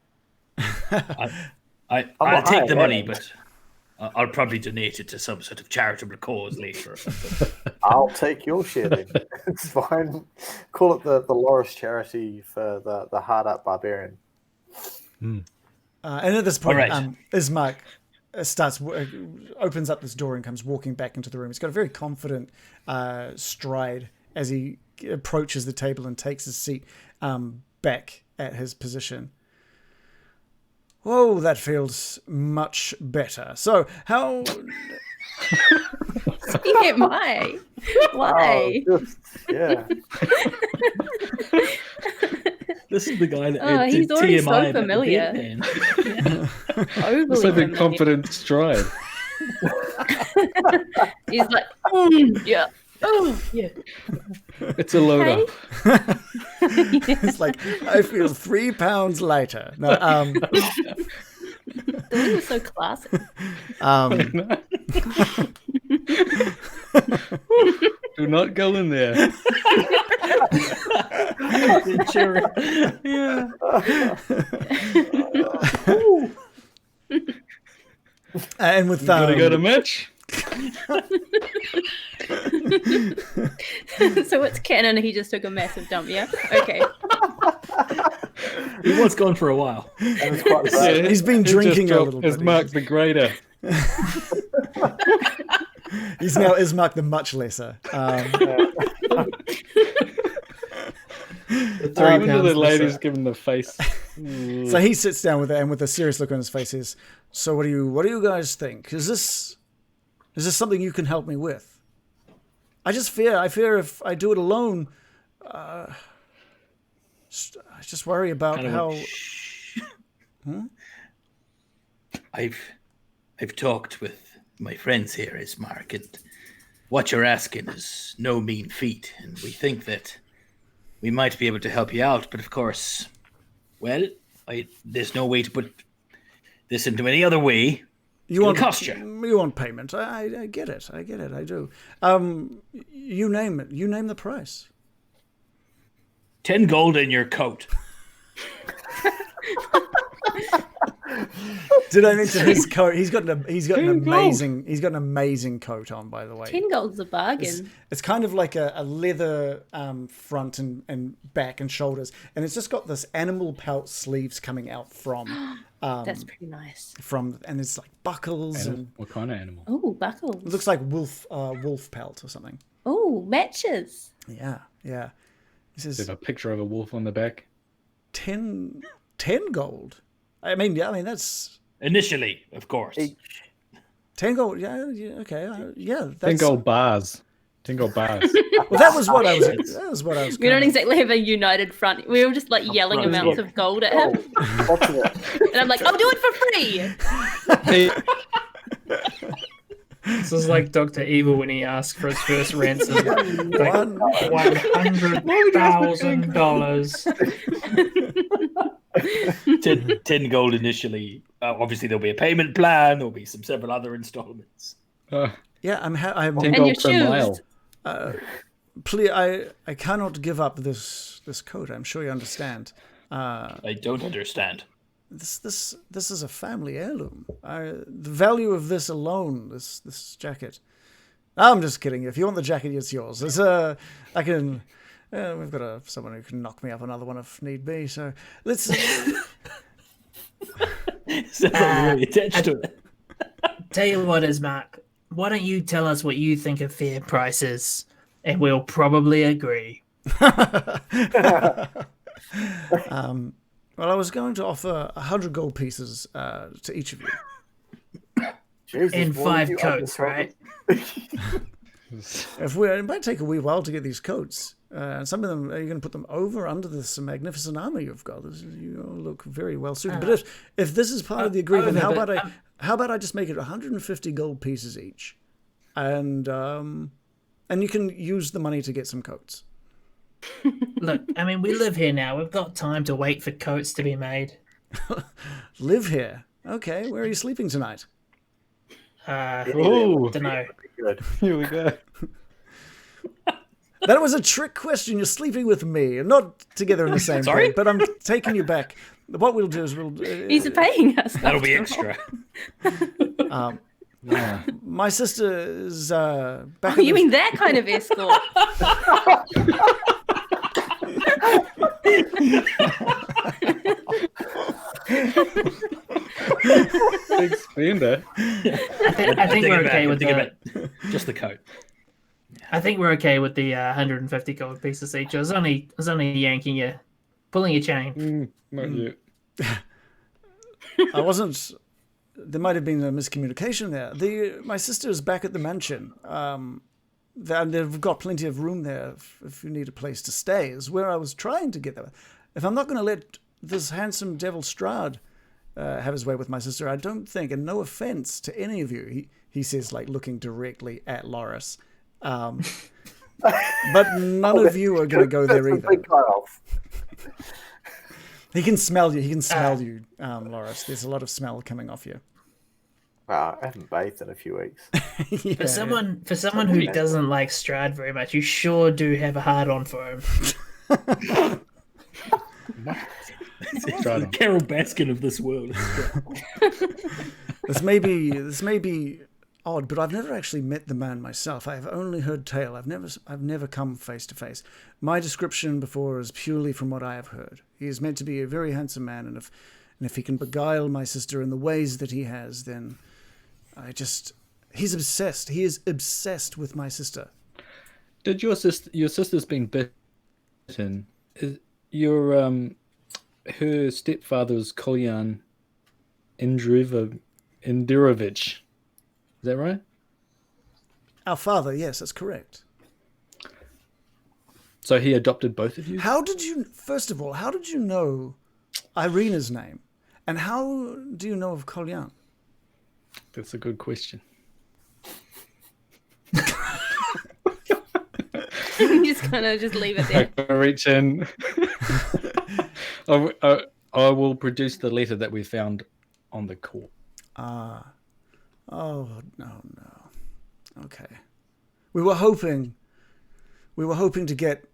I'll take the money, but I'll probably donate it to some sort of charitable cause later or something. I'll take your share then. It's fine. Call it the Loris charity for the hard up barbarian. And at this point, All right. Ismark opens up this door and comes walking back into the room. He's got a very confident stride as he approaches the table and takes his seat back at his position. Whoa, that feels much better. So, how... TMI. Why? Oh, just, yeah. This is the guy that Oh, did he's already so TMI about the familiar. vape pen. Overly it's like a familiar. confident stride. He's like, yeah. Oh, yeah. It's a load Hey. up. It's like, I feel 3 pounds lighter. No, The way was so classic. Do not go in there. Sure. Yeah. and with Gotta go to Mitch. So it's canon. He just took a massive dump. Yeah. Okay. He was gone for a while. That was quite right. He's been He just drinking a dropped little bit. Ismark the Greater. He's now Ismark the much lesser. I wonder the lady's giving the face. So he sits down with a serious look on his face. Is so. What do you guys think? Is this something you can help me with? I fear if I do it alone, I just worry about Kind of how. went, "Shh." I've talked with my friends here, Ismark, and what you're asking is no mean feat, and we think that we might be able to help you out, but of course, well, there's no way to put this into any other way. It'll cost you. You want payment. I get it. I do. You name it. You name the price. 10 gold in your coat. Did I mention his coat? He's got an amazing coat on, by the way. 10 gold's a bargain. It's kind of like a leather front and back and shoulders, and it's just got this animal pelt sleeves coming out from. That's pretty nice. And it's like buckles and What kind of animal? Oh, buckles. it looks like wolf pelt or something. Oh, matches. Yeah. He says There's a picture of a wolf on the back. 10 gold. I mean, that's Initially, of course. 10 gold. Yeah, okay. That's 10 gold bars. 10 gold bars. Well, that was what I was. We don't exactly have a united front. We were just like yelling amounts of gold at him. And I'm like, I'll do it for free. This is like Dr. Evil when he asked for his first ransom. Like $100,000. 10 gold initially. Obviously, there'll be a payment plan. There'll be several other installments. Yeah, I'm 10 And gold your per shoes. mile. please, I cannot give up this coat. I'm sure you understand. I don't understand. This is a family heirloom. The value of this alone, this jacket. I'm just kidding. If you want the jacket, it's yours. It's I can. We've got someone who can knock me up another one if need be. So let's. So really attached to it. Tell you what, Ismark, why don't you tell us what you think a fair price is, and we'll probably agree. Well, I was going to offer 100 gold pieces to each of you. Jesus, And what 5 would you coats, understand? It might take a wee while to get these coats. And some of them, are you going to put them over or under this magnificent armor you've got? You all look very well suited. But if this is part of the agreement, how about I just make it 150 gold pieces each, and you can use the money to get some coats. Look, I mean, we live here now. We've got time to wait for coats to be made. Live here. Okay, where are you sleeping tonight? Oh, Don't know. Good. here we go. That was a trick question. You're sleeping with me, not together in the same Sorry? bed, but I'm taking you back. What we'll do is He's paying us. That'll be after all. extra. Yeah. my sister is back. Oh, at you the- mean that kind of escort? Big spender. I think we're okay with the. Just the coat. I think we're okay with the 150 gold pieces each. I was only yanking you, pulling your chain. Not you. I wasn't. There might have been a miscommunication there. My sister is back at the mansion. They've got plenty of room there if you need a place to stay. Is where I was trying to get there. If I'm not going to let this handsome devil Strahd have his way with my sister, I don't think, and no offense to any of you, he says, like looking directly at Loris. But none of you are going to go there That's a either. big cut-off. He can smell you. He can smell you, Loris. There's a lot of smell coming off you. Wow, I haven't bathed in a few weeks. Yeah. For someone who doesn't like Strahd very much, you sure do have a hard on for him. The Carol Baskin of this world. This may be odd, but I've never actually met the man myself. I've only heard tale. I've never come face to face. My description before is purely from what I have heard. He is meant to be a very handsome man, and if he can beguile my sister in the ways that he has, then he's obsessed. He is obsessed with my sister. Did your sister's been bitten? Her stepfather's Kolyan Indirovich. Is that right? Our father, yes, that's correct. So he adopted both of you? How did you, first of all, how did you know Irina's name? And how do you know of Kolyan? That's a good question. I'm just gonna just leave it there. I reach in. I will produce the letter that we found on the court. Oh, no. Okay. We were hoping to get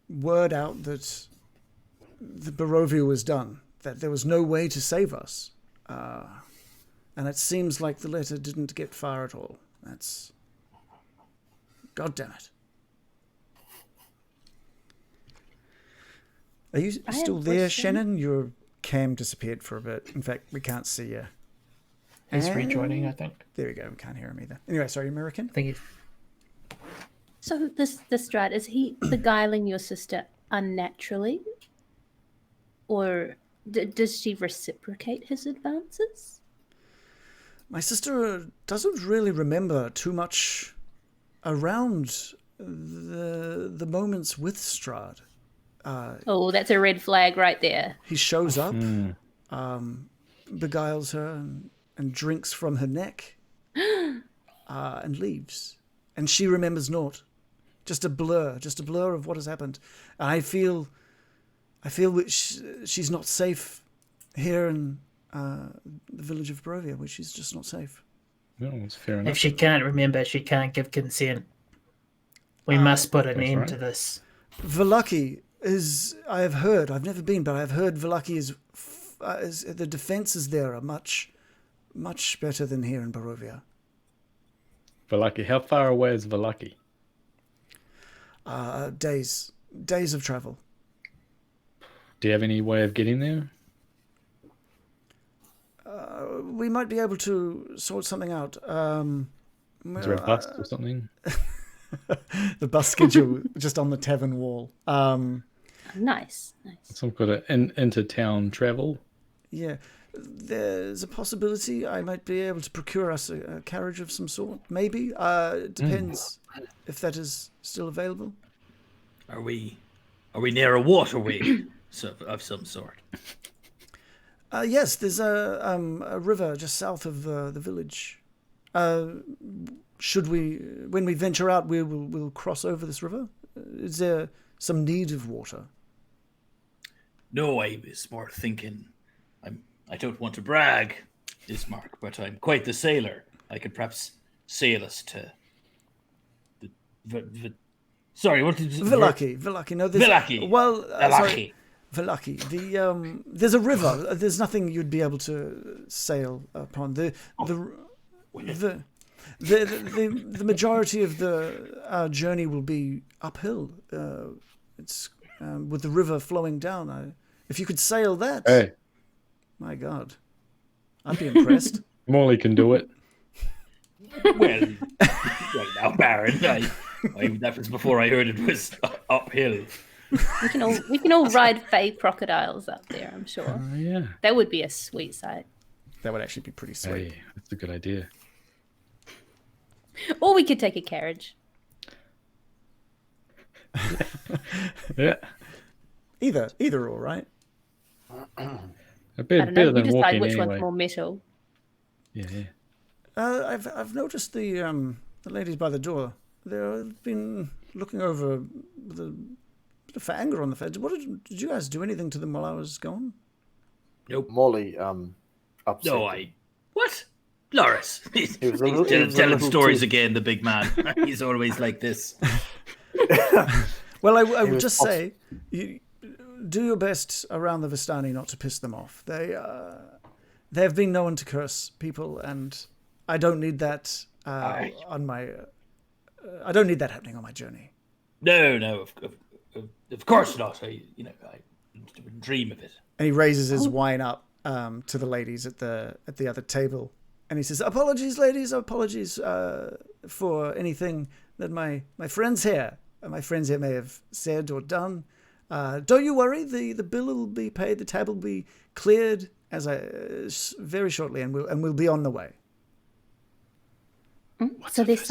word out that the Barovia was done, that there was no way to save us. And it seems like the letter didn't get far at all. That's... God damn it. Are you still there, Shannon? Your cam disappeared for a bit. In fact, we can't see you. He's rejoining, I think. There we go. We can't hear him either. Anyway, sorry, American? I think he's... So this Strahd, is he beguiling your sister unnaturally? Or does she reciprocate his advances? My sister doesn't really remember too much around the moments with Strahd. Oh, that's a red flag right there. He shows up, beguiles her, and drinks from her neck, and leaves. And she remembers naught. Just a blur of what has happened. And I feel she's not safe here in the village of Barovia, where she's just not safe. No, it's fair enough. If she can't remember, she can't give consent. We must put an end to this. Velaki is, I have heard, I've never been, but I've heard Velaki is the defenses there are much, much better than here in Barovia. Velaki, how far away is Velaki? Days of travel. Do you have any way of getting there? We might be able to sort something out. Is there a bus or something? The bus schedule just on the tavern wall. Nice. Some kind of inter-town travel? Yeah. There's a possibility I might be able to procure us a carriage of some sort. Maybe. It depends if that is still available. Are we near a waterway of some sort? Yes, there's a river just south of the village. Should we, when we venture out, we'll cross over this river? Is there some need of water? No, I was more thinking. I don't want to brag, Ismark, but I'm quite the sailor. I could perhaps sail us to sorry, what did you... Velaki. No, there's... Velaki. Well, Velaki. sorry. Velaki. There's a river. There's nothing you'd be able to sail upon. The majority of the journey will be uphill. It's with the river flowing down. If you could sail that, Hey, my God, I'd be impressed. Morley can do it. Well, right now, Baron, that was before I heard it was uphill. We can all ride fey crocodiles up there, I'm sure. Yeah. That would be a sweet sight. That would actually be pretty sweet. Hey, that's a good idea. Or we could take a carriage. Yeah. Either or, right? A bit I don't know. better You than decide walking which anyway. one's more metal. Yeah. I've noticed the ladies by the door. They've been looking over with a bit of anger on the face. Did you guys do anything to them while I was gone? Nope. Morley upset. No, What? Loris. He's was a little- he was a telling little stories too- again, the big man. He's always like this. Well, I would was just say, do your best around the Vistani not to piss them off. They have been known to curse people, and I don't need that on my. I don't need that happening on my journey. No, of course not. I wouldn't dream of it. And he raises his wine up to the ladies at the other table, and he says, "Apologies, ladies. Apologies for anything that my friends here may have said or done. Don't you worry. The bill will be paid. The tab will be cleared very shortly, and we'll be on the way." So there's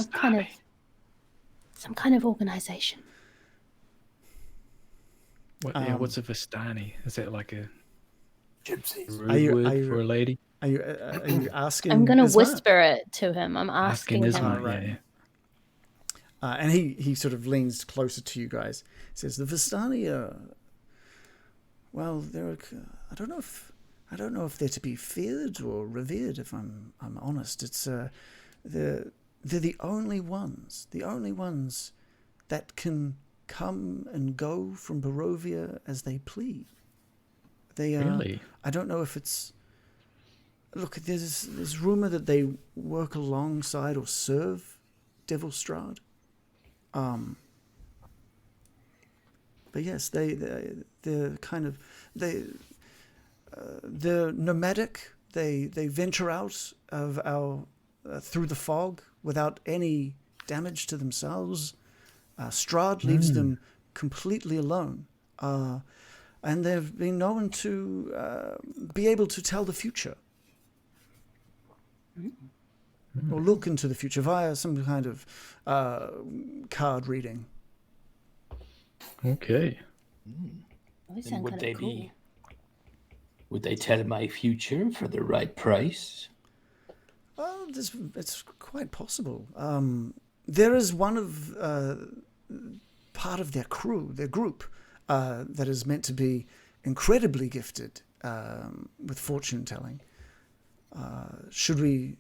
some kind of organization. What's a Vistani? Is that like a Gypsies. rude word for a lady? Are you asking? I'm gonna Isma? whisper it to him. I'm asking him. Isma, right. yeah. And he sort of leans closer to you guys. Says the Vistani are. Well, they're. I don't know if they're to be feared or revered. If I'm honest, it's they're the only ones that can come and go from Barovia as they please. They Really? I don't know if it's. Look, there's rumor that they work alongside or serve Devil Strahd. But yes, they're kind of they're nomadic. They venture out of our through the fog without any damage to themselves. Strahd leaves them completely alone, and they've been known to be able to tell the future. Or look into the future via some kind of card reading. Okay. They And sound would kind they of cool. be? Would they tell my future for the right price? Oh, it's quite possible. There is one of part of their crew, their group, that is meant to be incredibly gifted with fortune telling. Should we?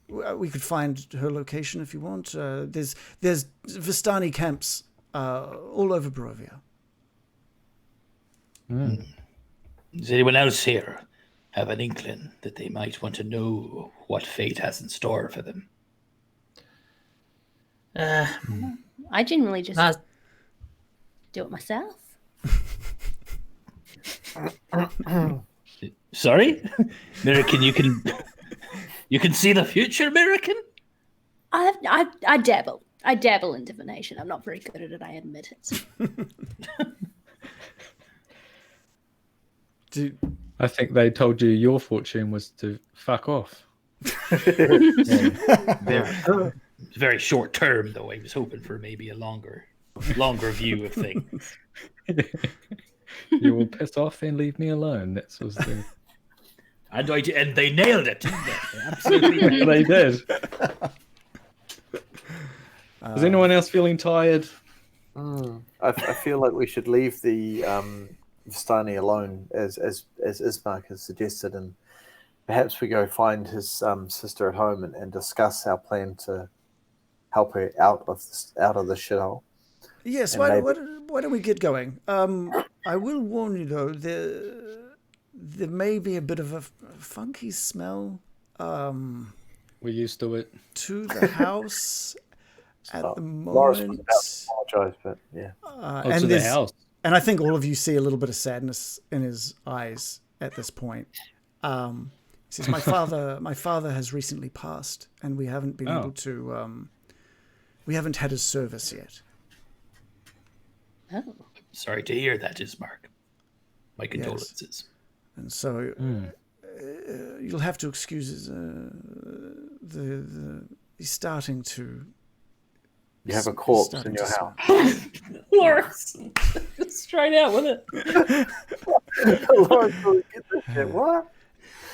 We could find her location if you want. There's Vistani camps all over Barovia. Does anyone else here have an inkling that they might want to know what fate has in store for them? I generally just do it myself. Sorry, American. You can see the future, American. I dabble. I dabble in divination. I'm not very good at it. I admit it. I think they told you your fortune was to fuck off. Very short term, though. I was hoping for maybe a longer view of things. You will piss off and leave me alone. That was the. And they nailed it. Didn't they? Absolutely. They did. Is anyone else feeling tired? I feel like we should leave the Vistani alone, as Ismark has suggested, and perhaps we go find his sister at home and discuss our plan to help her out of the shithole. Yes, why don't we get going? I will warn you though, there may be a bit of a funky smell We're used to it. to the house at the Loris was moment. about to apologize, but yeah. And To the there's- house. And I think all of you see a little bit of sadness in his eyes at this point. He says, "My father has recently passed, and we haven't been able to. We haven't had his service yet." Oh. Sorry to hear that, Ismark. My condolences. And so you'll have to excuse his, he's starting to. You have a corpse in your house. Loris, straight out with it. Loris, will get this shit. What?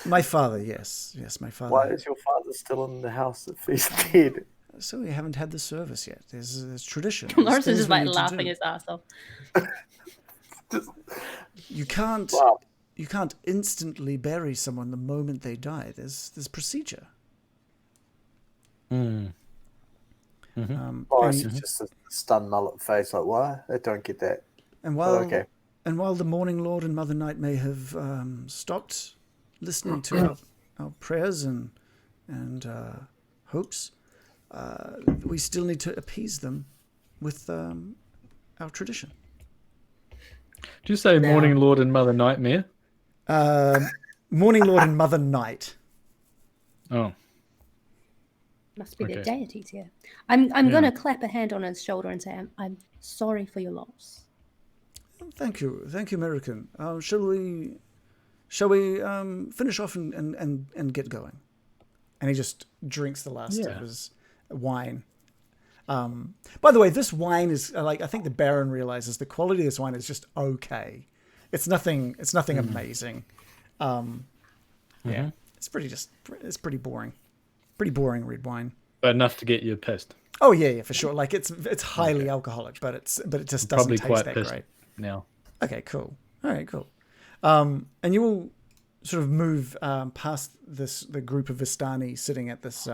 My father, yes, my father. Why is your father still in the house if he's dead? So we haven't had the service yet. There's tradition. Lawrence There's is things just we like need to laughing do. his ass off. You can't. Wow. You can't instantly bury someone the moment they die. There's procedure. Loris is just a stunned mullet face, like, what? I don't get that. And while Okay. and while the Morning Lord and Mother Night may have stopped listening to our prayers and hopes, we still need to appease them with our tradition. Did you say Morning Lord and Mother Nightmare? Morning Lord and Mother Night. Oh. Must be their Okay. deities here. I'm gonna clap a hand on his shoulder and say, I'm sorry for your loss. Thank you, American. Shall we finish off and get going? And he just drinks the last of his wine. By the way, this wine is I think the Baron realizes the quality of this wine is just okay. It's nothing amazing. Yeah, it's pretty boring. Pretty boring red wine. But enough to get you pissed. Oh yeah, for sure. Like it's highly alcoholic, but it just doesn't Probably taste quite that pissed great. now. Okay, cool. All right, cool. And you will sort of move past the group of Vistani sitting at this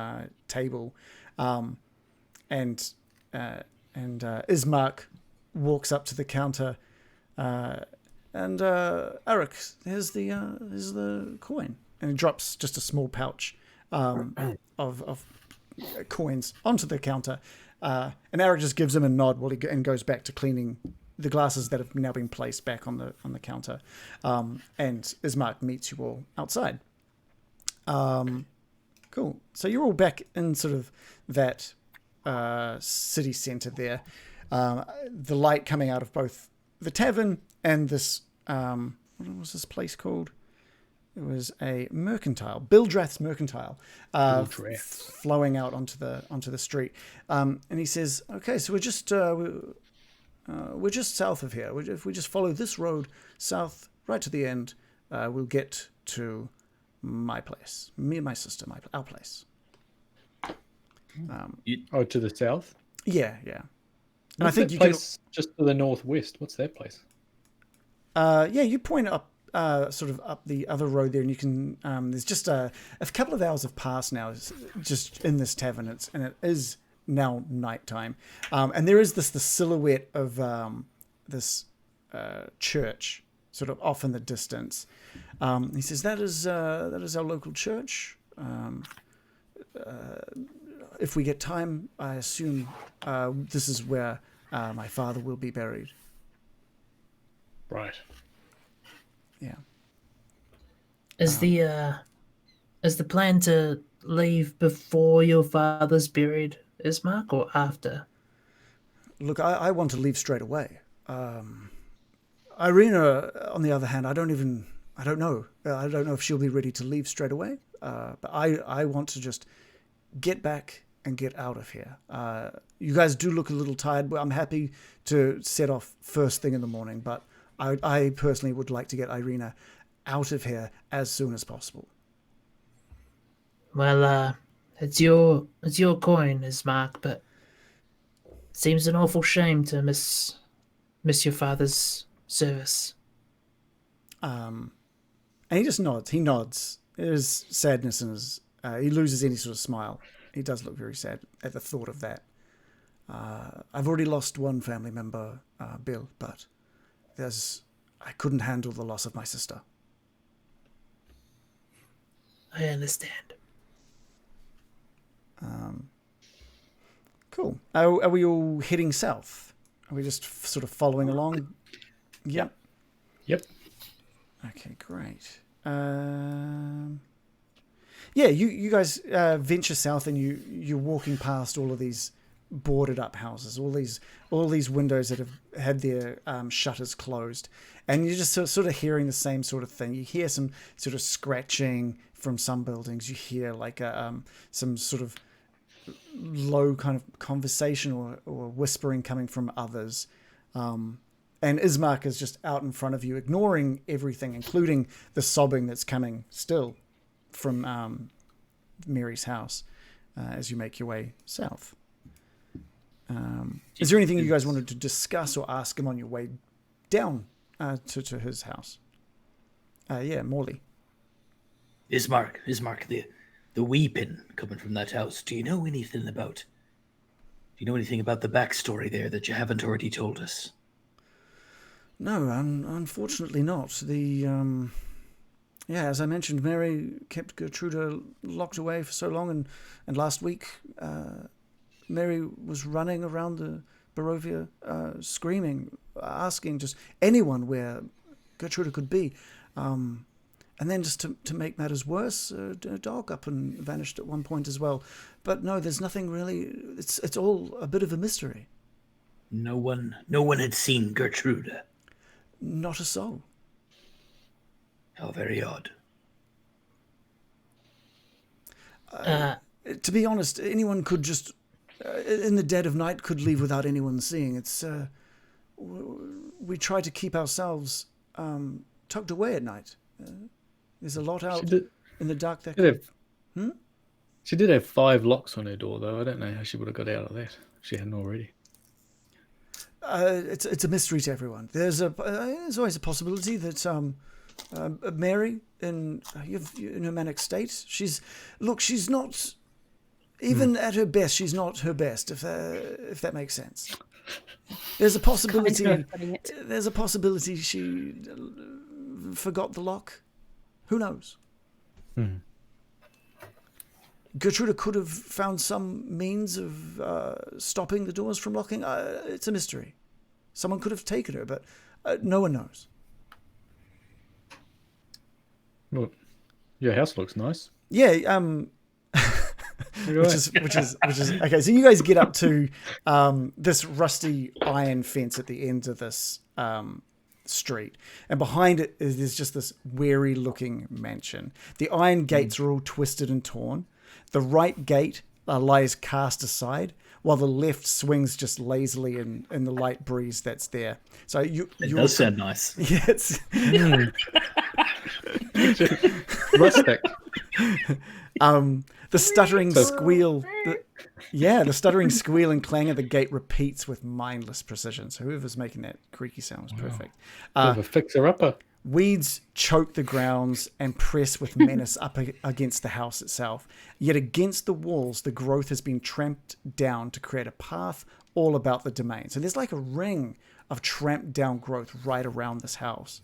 table, and Ismark walks up to the counter, and Eric, here's the coin, and he drops just a small pouch of coins onto the counter, and Eric just gives him a nod while and goes back to cleaning the glasses that have now been placed back on the counter, and Ismark meets you all outside. Cool. So you're all back in sort of that city centre there. The light coming out of both the tavern and this what was this place called? It was a mercantile, Bildrath's mercantile, flowing out onto the street. And he says, "Okay, so we're just south of here. If we just follow this road south, right to the end, we'll get to my place. Me and my sister, our place." To the south? Yeah. And What's I think that you place just to the northwest? What's that place? you point up, sort of up the other road there, and you can. There's just a couple of hours have passed now, just in this tavern. It is now nighttime, and there is the silhouette of this church sort of off in the distance. He says that is our local church. If we get time, I assume this is where my father will be buried. Right. Yeah. Is the plan to leave before your father's buried, Ismark, or after? Look, I want to leave straight away. Irina, on the other hand, I don't know. I don't know if she'll be ready to leave straight away. But I want to just get back and get out of here. You guys do look a little tired, but I'm happy to set off first thing in the morning. But I personally would like to get Irina out of here as soon as possible. Well, it's your coin, Ismark, but it seems an awful shame to miss your father's service. And he just nods. He nods. There's sadness in his. He loses any sort of smile. He does look very sad at the thought of that. I've already lost one family member, Bill, but I couldn't handle the loss of my sister. I understand. Cool. Are we all heading south? Are we just sort of following along? Yep. Okay, great. Yeah, you guys venture south, and you're walking past all of these boarded up houses, all these windows that have had their shutters closed, and you're just sort of hearing the same sort of thing. You hear some sort of scratching from some buildings. You hear like some sort of low kind of conversation or whispering coming from others. And Ismark is just out in front of you, ignoring everything, including the sobbing that's coming still from Mary's house as you make your way south. Is there anything you guys wanted to discuss or ask him on your way down to his house? Yeah, Morley. Ismark, the weeping coming from that house. Do you know anything about the backstory there that you haven't already told us? No, unfortunately not. As I mentioned, Mary kept Gertruda locked away for so long, and last week Mary was running around the Barovia screaming, asking just anyone where Gertruda could be. And then just to make matters worse, a dog up and vanished at one point as well. But no, there's nothing really. It's all a bit of a mystery. No one had seen Gertruda. Not a soul. How very odd. To be honest, anyone could just in the dead of night could leave without anyone seeing. It's we try to keep ourselves tucked away at night. There's a lot out in the dark that She did have 5 locks on her door, though. I don't know how she would have got out of that if she hadn't already. It's a mystery to everyone. There's always a possibility that Mary in her manic state. She's not even at her best. She's not her best. If that makes sense. There's a possibility. There's a possibility she forgot the lock. Who knows? Gertruda could have found some means of stopping the doors from locking. It's a mystery. Someone could have taken her, but no one knows. Well, your house looks nice. Yeah. Which is okay. So you guys get up to this rusty iron fence at the end of this street, and behind it there's just this weary-looking mansion. The iron gates are all twisted and torn. The right gate lies cast aside, while the left swings just lazily in the light breeze that's there. So it does sound nice. Yeah, it's Rustic. the stuttering squeal. The stuttering squeal and clang of the gate repeats with mindless precision. So whoever's making that creaky sound was perfect. A fixer-upper. Weeds choke the grounds and press with menace up against the house itself. Yet against the walls, the growth has been tramped down to create a path all about the domain. So there's like a ring of tramped down growth right around this house.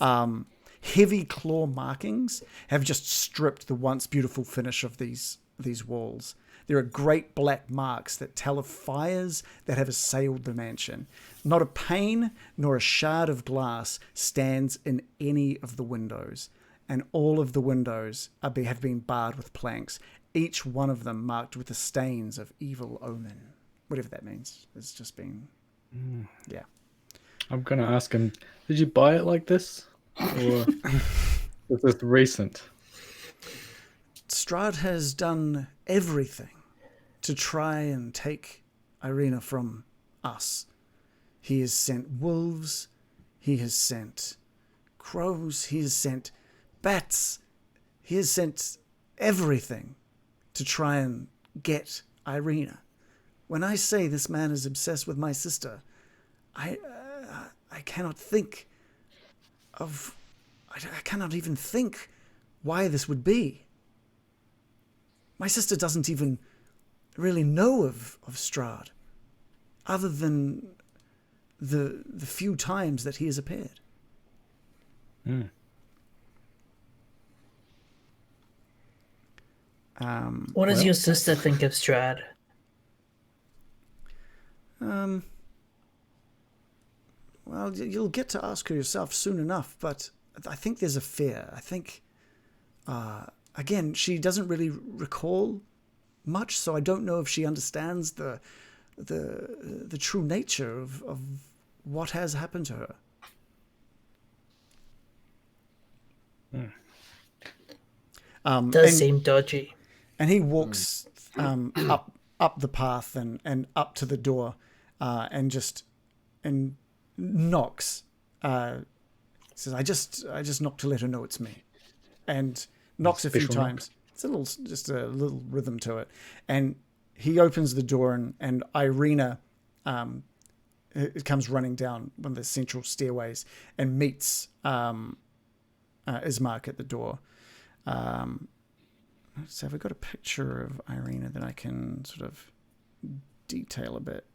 Heavy claw markings have just stripped the once beautiful finish of these walls. There are great black marks that tell of fires that have assailed the mansion. Not a pane nor a shard of glass stands in any of the windows, and all of the windows have been barred with planks, each one of them marked with the stains of evil omen. Whatever that means. It's just been... Yeah. I'm going to ask him, did you buy it like this? Or is this recent? Strahd has done everything to try and take Irina from us. He has sent wolves, he has sent crows, he has sent bats, he has sent everything to try and get Irina. When I say this man is obsessed with my sister, I cannot think of... I cannot even think why this would be. My sister doesn't even really know of Strahd, other than the few times that he has appeared. What does your sister think of Strahd? Well, you'll get to ask her yourself soon enough, but I think there's a fear. I think, again, she doesn't really recall much, so I don't know if she understands the true nature of what has happened to her. Does seem dodgy. And he walks up the path and up to the door, and knocks. Says, "I just knocked to let her know it's me," and knocks a few times. It's just a little rhythm to it, and he opens the door, and Irina it comes running down one of the central stairways and meets Ismark at the door. So have I got a picture of Irina that I can sort of detail a bit?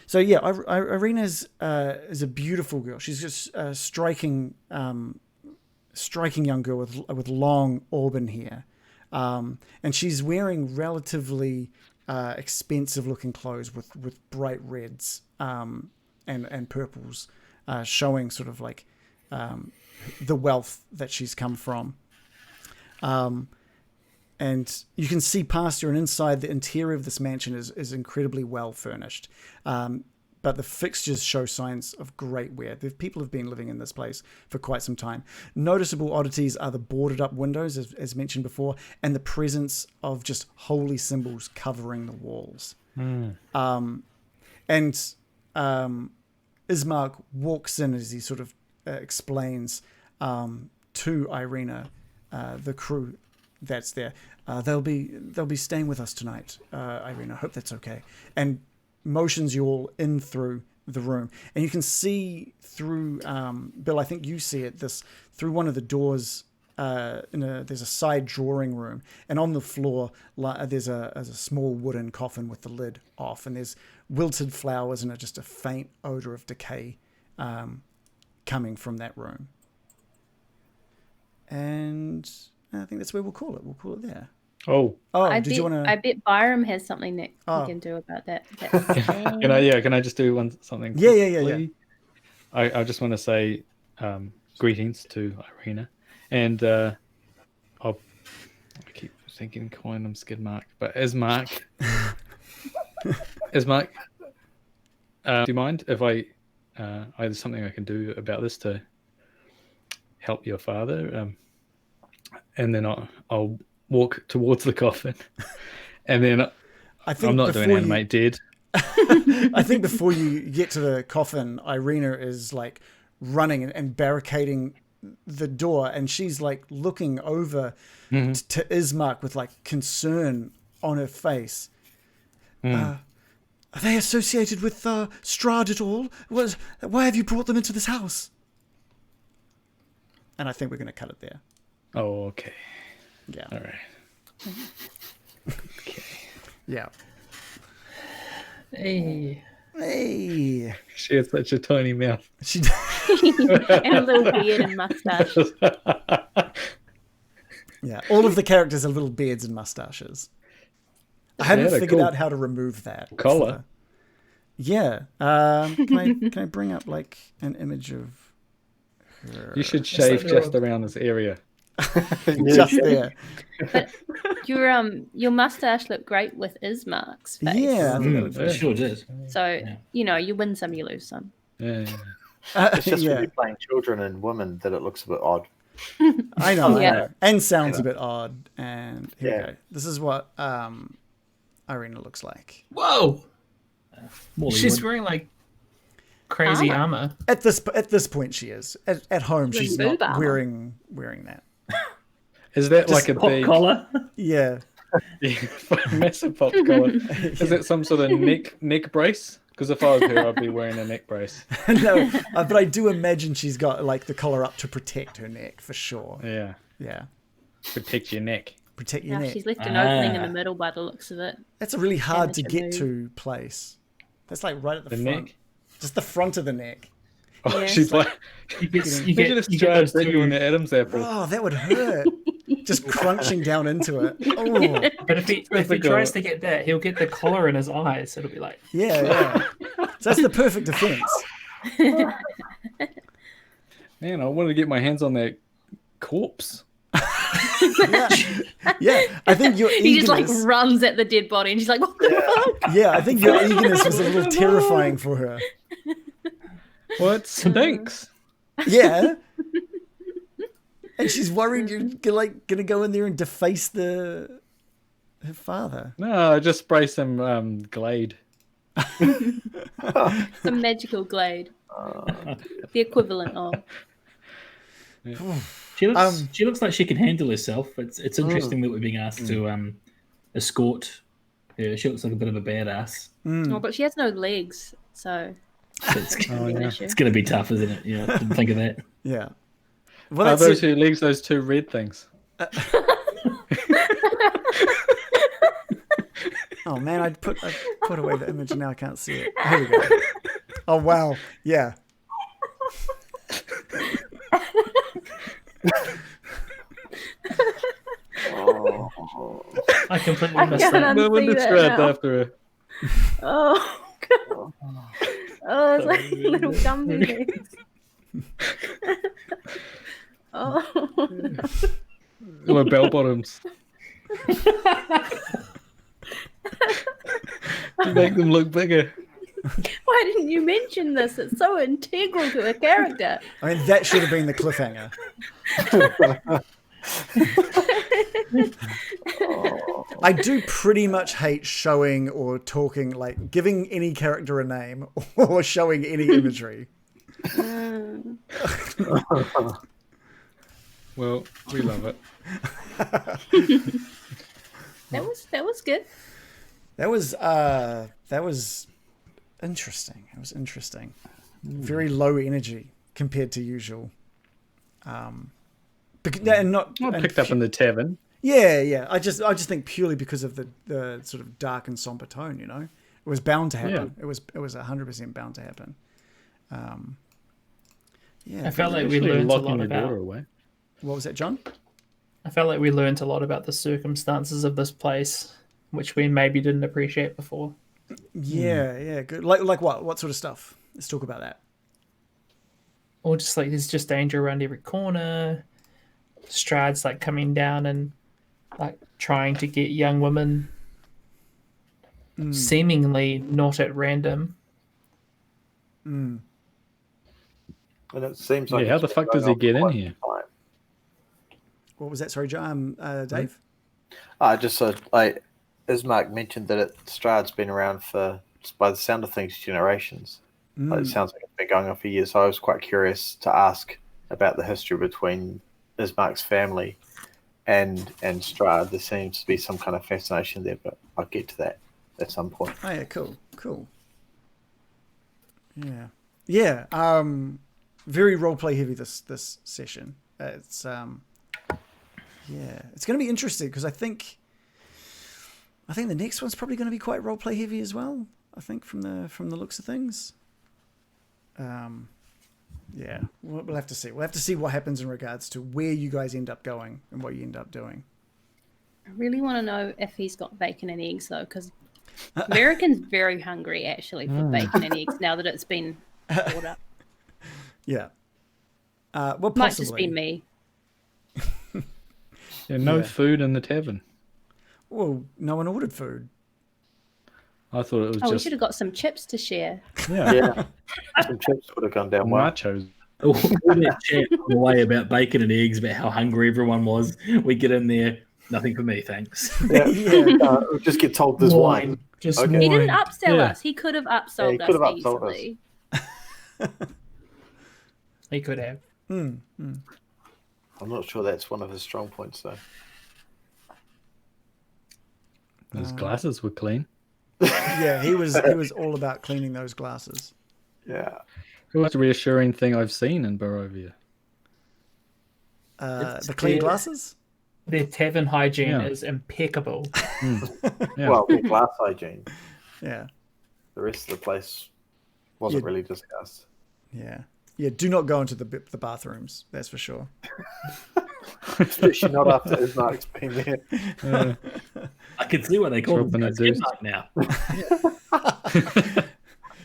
So yeah, Irina is a beautiful girl. She's just a striking young girl with long auburn hair, and she's wearing relatively expensive looking clothes with bright reds and purples, showing sort of like the wealth that she's come from. And you can see past her, and inside the interior of this mansion is incredibly well furnished. but the fixtures show signs of great wear. The people have been living in this place for quite some time. Noticeable oddities are the boarded up windows, as mentioned before, and the presence of just holy symbols covering the walls. Ismark walks in as he sort of explains to Irina, the crew that's there. They'll be staying with us tonight, Irina. I hope that's okay. And motions you all in through the room, and you can see through. Bill, I think you see it. Through one of the doors. There's a side drawing room, and on the floor there's a small wooden coffin with the lid off, and there's wilted flowers and just a faint odor of decay coming from that room. And I think that's where we'll call it. We'll call it there. Did you want to? I bet Byram has something that he can do about that. Can I just do something? Yeah. I just want to say greetings to Irina. And I keep thinking calling him Skidmark, but Ismark. Ismark, do you mind if there's something I can do about this to help your father? And then I'll walk towards the coffin, and then I'm not doing animate dead. I think before you get to the coffin, Irina is like running and barricading the door, and she's like looking over to Ismark with like concern on her face. Are they associated with Strahd at all? Why have you brought them into this house? And I think we're going to cut it there. Oh, okay. Yeah. All right. Okay. Yeah. Hey. She has such a tiny mouth. And a little beard and mustache. Yeah, all of the characters are little beards and mustaches. I haven't figured out how to remove that collar. Can I bring up like an image of her? You should shave just around this area. Just there. But your mustache looked great with Ismark's face. Yeah, it sure did. So you win some, you lose some. Yeah. It's just when you're playing children and women that it looks a bit odd. I know. And sounds a bit odd. And here we go. This is what Irina looks like. Whoa! She's wearing like crazy armor. At this point, she is. At home, she's not wearing that. Is that just like a big collar? Yeah. Massive pop collar. Is it some sort of neck brace? Because if I was her, I'd be wearing a neck brace. No, but I do imagine she's got like the collar up to protect her neck for sure. Yeah. Yeah. Protect your neck. Protect your neck. She's left an opening in the middle by the looks of it. That's a really hard to get to place. That's like right at the front. Neck? Just the front of the neck. Oh, yeah, she's like you get you in the Adam's apple. Oh, that would hurt. Just crunching down into it. Oh. But if he tries to get that, he'll get the collar in his eyes. It'll be like yeah. So that's the perfect defense. Man, I wanted to get my hands on that corpse. Yeah. I think your eagerness... He just like runs at the dead body and she's like, what the fuck? Yeah, I think your eagerness was a little terrifying for her. What stinks? Yeah. And she's worried you're like gonna go in there and deface her father. No, just spray some Glade. Some magical Glade. The equivalent of. Yeah. She looks like she can handle herself. It's interesting that we're being asked to escort her. She looks like a bit of a badass. Oh, but she has no legs, so it's going to be tough, isn't it? Yeah, didn't think of that. Yeah. Well, are those two legs, those two red things? Oh man, I put away the image and now I can't see it. Here we go. Oh wow, yeah. I completely missed that. No wonder Strahd after her. Oh god. Oh, it's like little Gumby legs. Oh. Little bell bottoms. You make them look bigger. Why didn't you mention this? It's so integral to a character. I mean, that should have been the cliffhanger. I do pretty much hate showing or talking, like giving any character a name or showing any imagery. Well, we love it. That was good. That was interesting. It was interesting. Very low energy compared to usual. And Picked up in the tavern. Yeah. I just think purely because of the sort of dark and somber tone. You know, it was bound to happen. Yeah. It was 100% bound to happen. I felt like we learned a lot about. What was that, John? I felt like we learned a lot about the circumstances of this place, which we maybe didn't appreciate before. Yeah, good. Like what? What sort of stuff? Let's talk about that. Or just like there's just danger around every corner. Strahd's like coming down and like trying to get young women, seemingly not at random. And it seems like how the fuck does he get in here? What was that? Sorry, John, Dave? As Mark mentioned, that Strahd's been around for, by the sound of things, generations. Like, it sounds like it's been going on for years. So I was quite curious to ask about the history between Ismark's family and Strahd. There seems to be some kind of fascination there, but I'll get to that at some point. Oh yeah, cool. Yeah. Very roleplay heavy this session. It's it's going to be interesting because I think the next one's probably going to be quite roleplay heavy as well. I think from the looks of things. We'll have to see. We'll have to see what happens in regards to where you guys end up going and what you end up doing. I really want to know if he's got bacon and eggs though, because American's very hungry actually for bacon and eggs now that it's been brought up. Yeah. Well, might just be me. No food in the tavern. Well, no one ordered food. I thought it was we just should have got some chips to share. Yeah. Some chips would have gone down well. nachos. All that chat on the way about bacon and eggs, about how hungry everyone was. We get in there, nothing for me, thanks. We'll just get told there's wine. Just Okay. wine. He didn't upsell Yeah. us. He could have upsold he could have us upsold easily. He could have. I'm not sure that's one of his strong points, though. His glasses were clean. Yeah, he was all about cleaning those glasses. Yeah. It was a reassuring thing I've seen in Barovia. The clean glasses? Their tavern hygiene Yeah. is impeccable. Yeah. Well, the glass hygiene. Yeah. The rest of the place wasn't really discussed. Yeah. Yeah, do not go into the bathrooms, that's for sure. Especially not after Ismark's been there. I can see why they call Dropping him a deuce. now.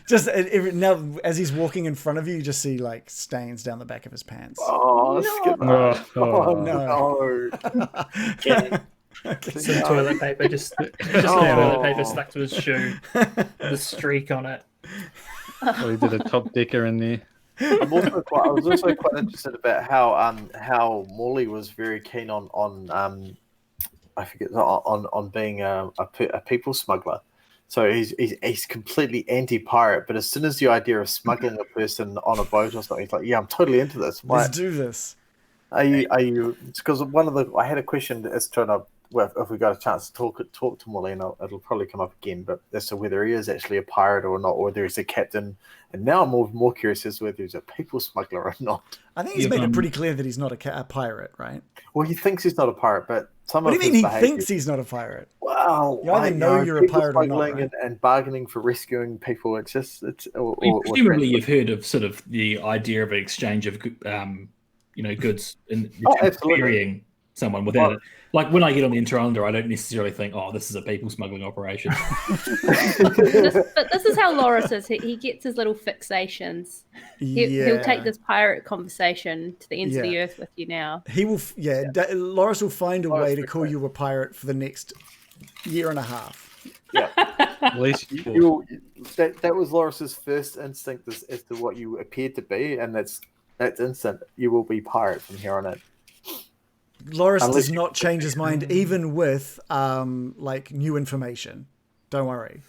Just now, as he's walking in front of you, you just see like stains down the back of his pants. Oh, Oh, no. Some toilet paper toilet paper stuck to his shoe. The streak on it. Oh, he did a top decker in there. I was also quite interested about how Morley was very keen on being a people smuggler. So he's completely anti-pirate, but as soon as the idea of smuggling a person on a boat or something, he's like, yeah, I'm totally into this. Let's do this. Are you? Because I had a question as to if we got a chance to talk to Morley, and it'll probably come up again, but as to whether he is actually a pirate or not, or whether he's a captain. And now I'm more curious as to whether he's a people smuggler or not. I think he's made it pretty clear that he's not a pirate, right? Well, he thinks he's not a pirate, but What do you mean he thinks he's not a pirate? Well, You either know you're a pirate or not, right? and bargaining for rescuing people. Presumably, you've heard of sort of the idea of an exchange of, goods and absolutely. carrying someone without it. Like when I get on the Interlander, I don't necessarily think, "Oh, this is a people smuggling operation." But this is how Loris is. He gets his little fixations. He'll take this pirate conversation to the ends of the earth with you now. He will. Loris will find a way to call you a pirate for the next year and a half. Yeah. At least that was Loris's first instinct as to what you appeared to be, and that's instant. You will be pirate from here on in. Loris does not change his mind even with new information. Don't worry.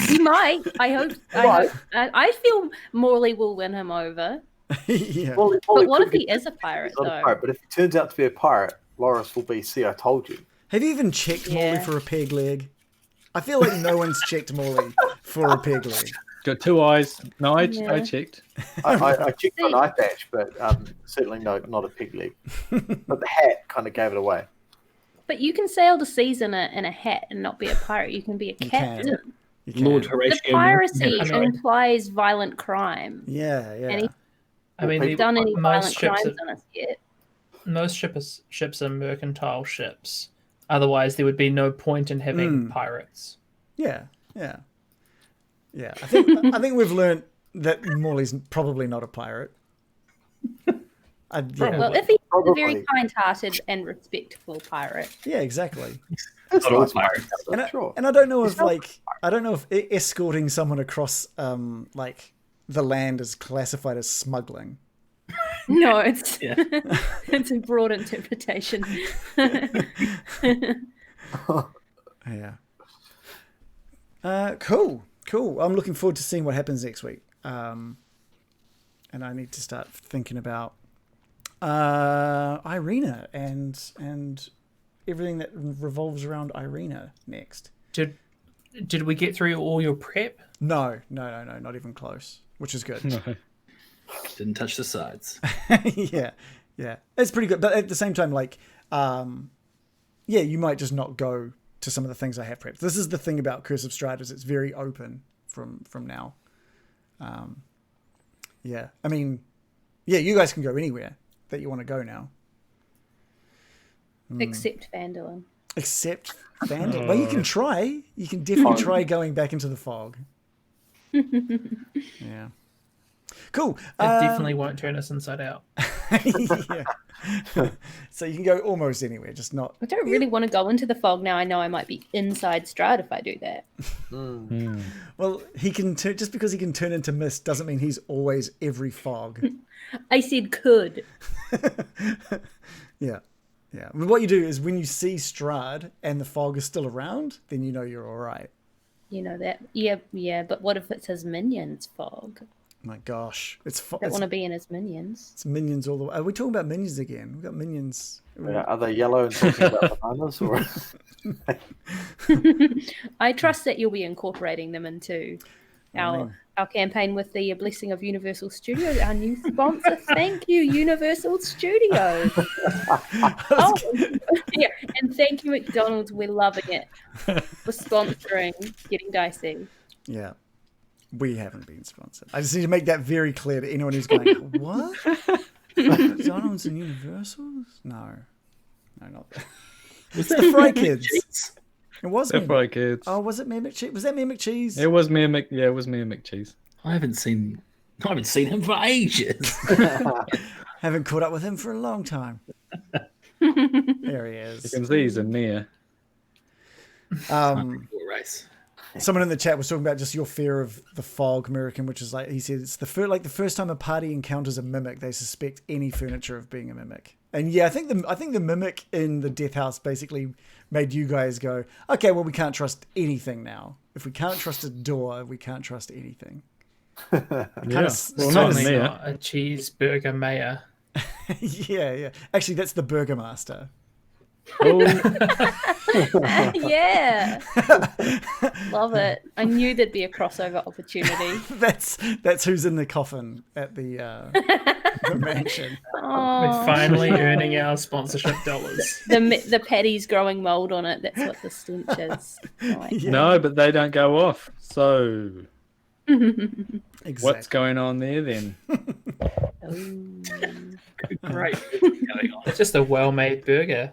He might. I hope. I feel Morley will win him over. Yeah. Well, But what if he is a pirate, he's not though? a pirate, but if he turns out to be a pirate, Loris will be, see, I told you. Have you even checked Morley Yeah. for a peg leg? I feel like no one's checked Morley for a peg leg. got 2 eyes. No, I Yeah. checked. I checked an eye patch, but certainly not a pig leg. But the hat kind of gave it away. But you can sail the seas in a hat and not be a pirate. You can be a captain. You can. Lord The Horatio. piracy Yeah. implies violent crime. Yeah, yeah. And he I mean, hasn't done any violent most ships crimes on us yet. most ships are mercantile ships. Otherwise, there would be no point in having pirates. Yeah. I think we've learned that Morley's probably not a pirate. Well, if he's a Probably. very kind-hearted and respectful pirate. Yeah, exactly. That's Not all nice, pirates. mate. Sure. And I don't know if escorting someone across the land is classified as smuggling. No, it's Yeah. it's a broad interpretation. Yeah. Cool. I'm looking forward to seeing what happens next week. And I need to start thinking about Irina and everything that revolves around Irina next. Did we get through all your prep? No, not even close, which is good. No. Didn't touch the sides. yeah, it's pretty good. But at the same time, you might just not go to some of the things I have prepped. This is the thing about Curse of Strahd, is it's very open from now. Yeah, I mean, you guys can go anywhere that you want to go now. Except Vandalin. Except Vandal. Well, you can try. You can definitely try going back into the fog. Yeah. Cool. It definitely won't turn us inside out. Yeah. So you can go almost anywhere, just not. I don't really want to go into the fog now. I know I might be inside Strahd if I do that. Well, he can turn, just because he can turn into mist doesn't mean he's always every fog. I said could. Yeah. I mean, what you do is when you see Strahd and the fog is still around, then you know you're all right. You know that. Yeah. But what if it's his minions fog? My gosh, I don't want to be in his minions. It's minions all the way. Are we talking about minions again? We've got minions. Are they yellow and talking about bananas? Or... I trust that you'll be incorporating them into our campaign with the blessing of Universal Studios, our new sponsor. Thank you, Universal Studios. Yeah, and thank you, McDonald's. We're loving it for sponsoring Getting Dicey. Yeah. We haven't been sponsored. I just need to make that very clear to anyone who's going, what? McDonald's and Universals? No, not that. Was It's the Fry Kids. It was The me. Fry Kids. Oh, was it Mayor McCheese? Was that Mayor McCheese? It was Mayor it was Mayor McCheese. I haven't seen him for ages. Haven't caught up with him for a long time. There he You is. can see he's a near. Race. Someone in the chat was talking about just your fear of the fog, American, which is like, he said, it's the first time a party encounters a mimic, they suspect any furniture of being a mimic. And yeah, I think the mimic in the Death House basically made you guys go, okay, well, we can't trust anything now. If we can't trust a door, we can't trust anything. Yeah. Well, Certainly not not a cheeseburger mayor. Yeah. Actually, that's the Burgermaster. Oh, Yeah. Love it. I knew there'd be a crossover opportunity. That's who's in the coffin at the mansion. We're Oh, finally earning our sponsorship dollars. the patty's growing mold on it. That's what the stench is. Like, Yeah. no, but they don't go off. So Exactly. what's going on there then? Great. Going on. It's just a well-made burger.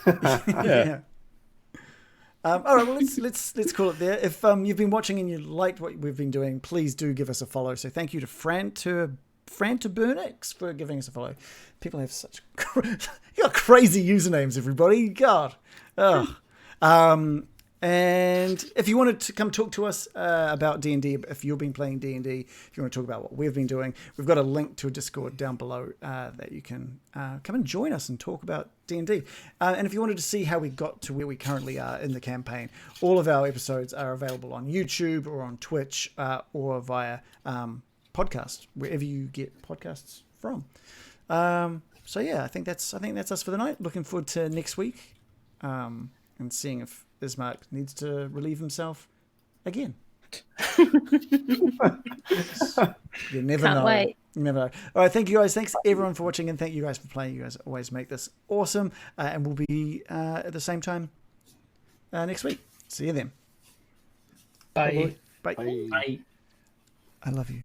Yeah. All right, well, let's call it there. If you've been watching and you liked what we've been doing, please do give us a follow. So thank you to Frantoburnix for giving us a follow. People have such you got crazy usernames, everybody. God. Ugh. And if you wanted to come talk to us about D&D, if you've been playing D&D, if you want to talk about what we've been doing, we've got a link to a Discord down below that you can come and join us and talk about D&D. And if you wanted to see how we got to where we currently are in the campaign, all of our episodes are available on YouTube or on Twitch or via podcast, wherever you get podcasts from. So yeah, I think that's us for the night. Looking forward to next week and seeing if Ismark needs to relieve himself again. You never Can't know. wait. You never know. All right, thank you guys. Thanks everyone for watching, and thank you guys for playing. You guys always make this awesome. And we'll be at the same time next week. See you then. Bye. Bye. Bye. Bye. I love you.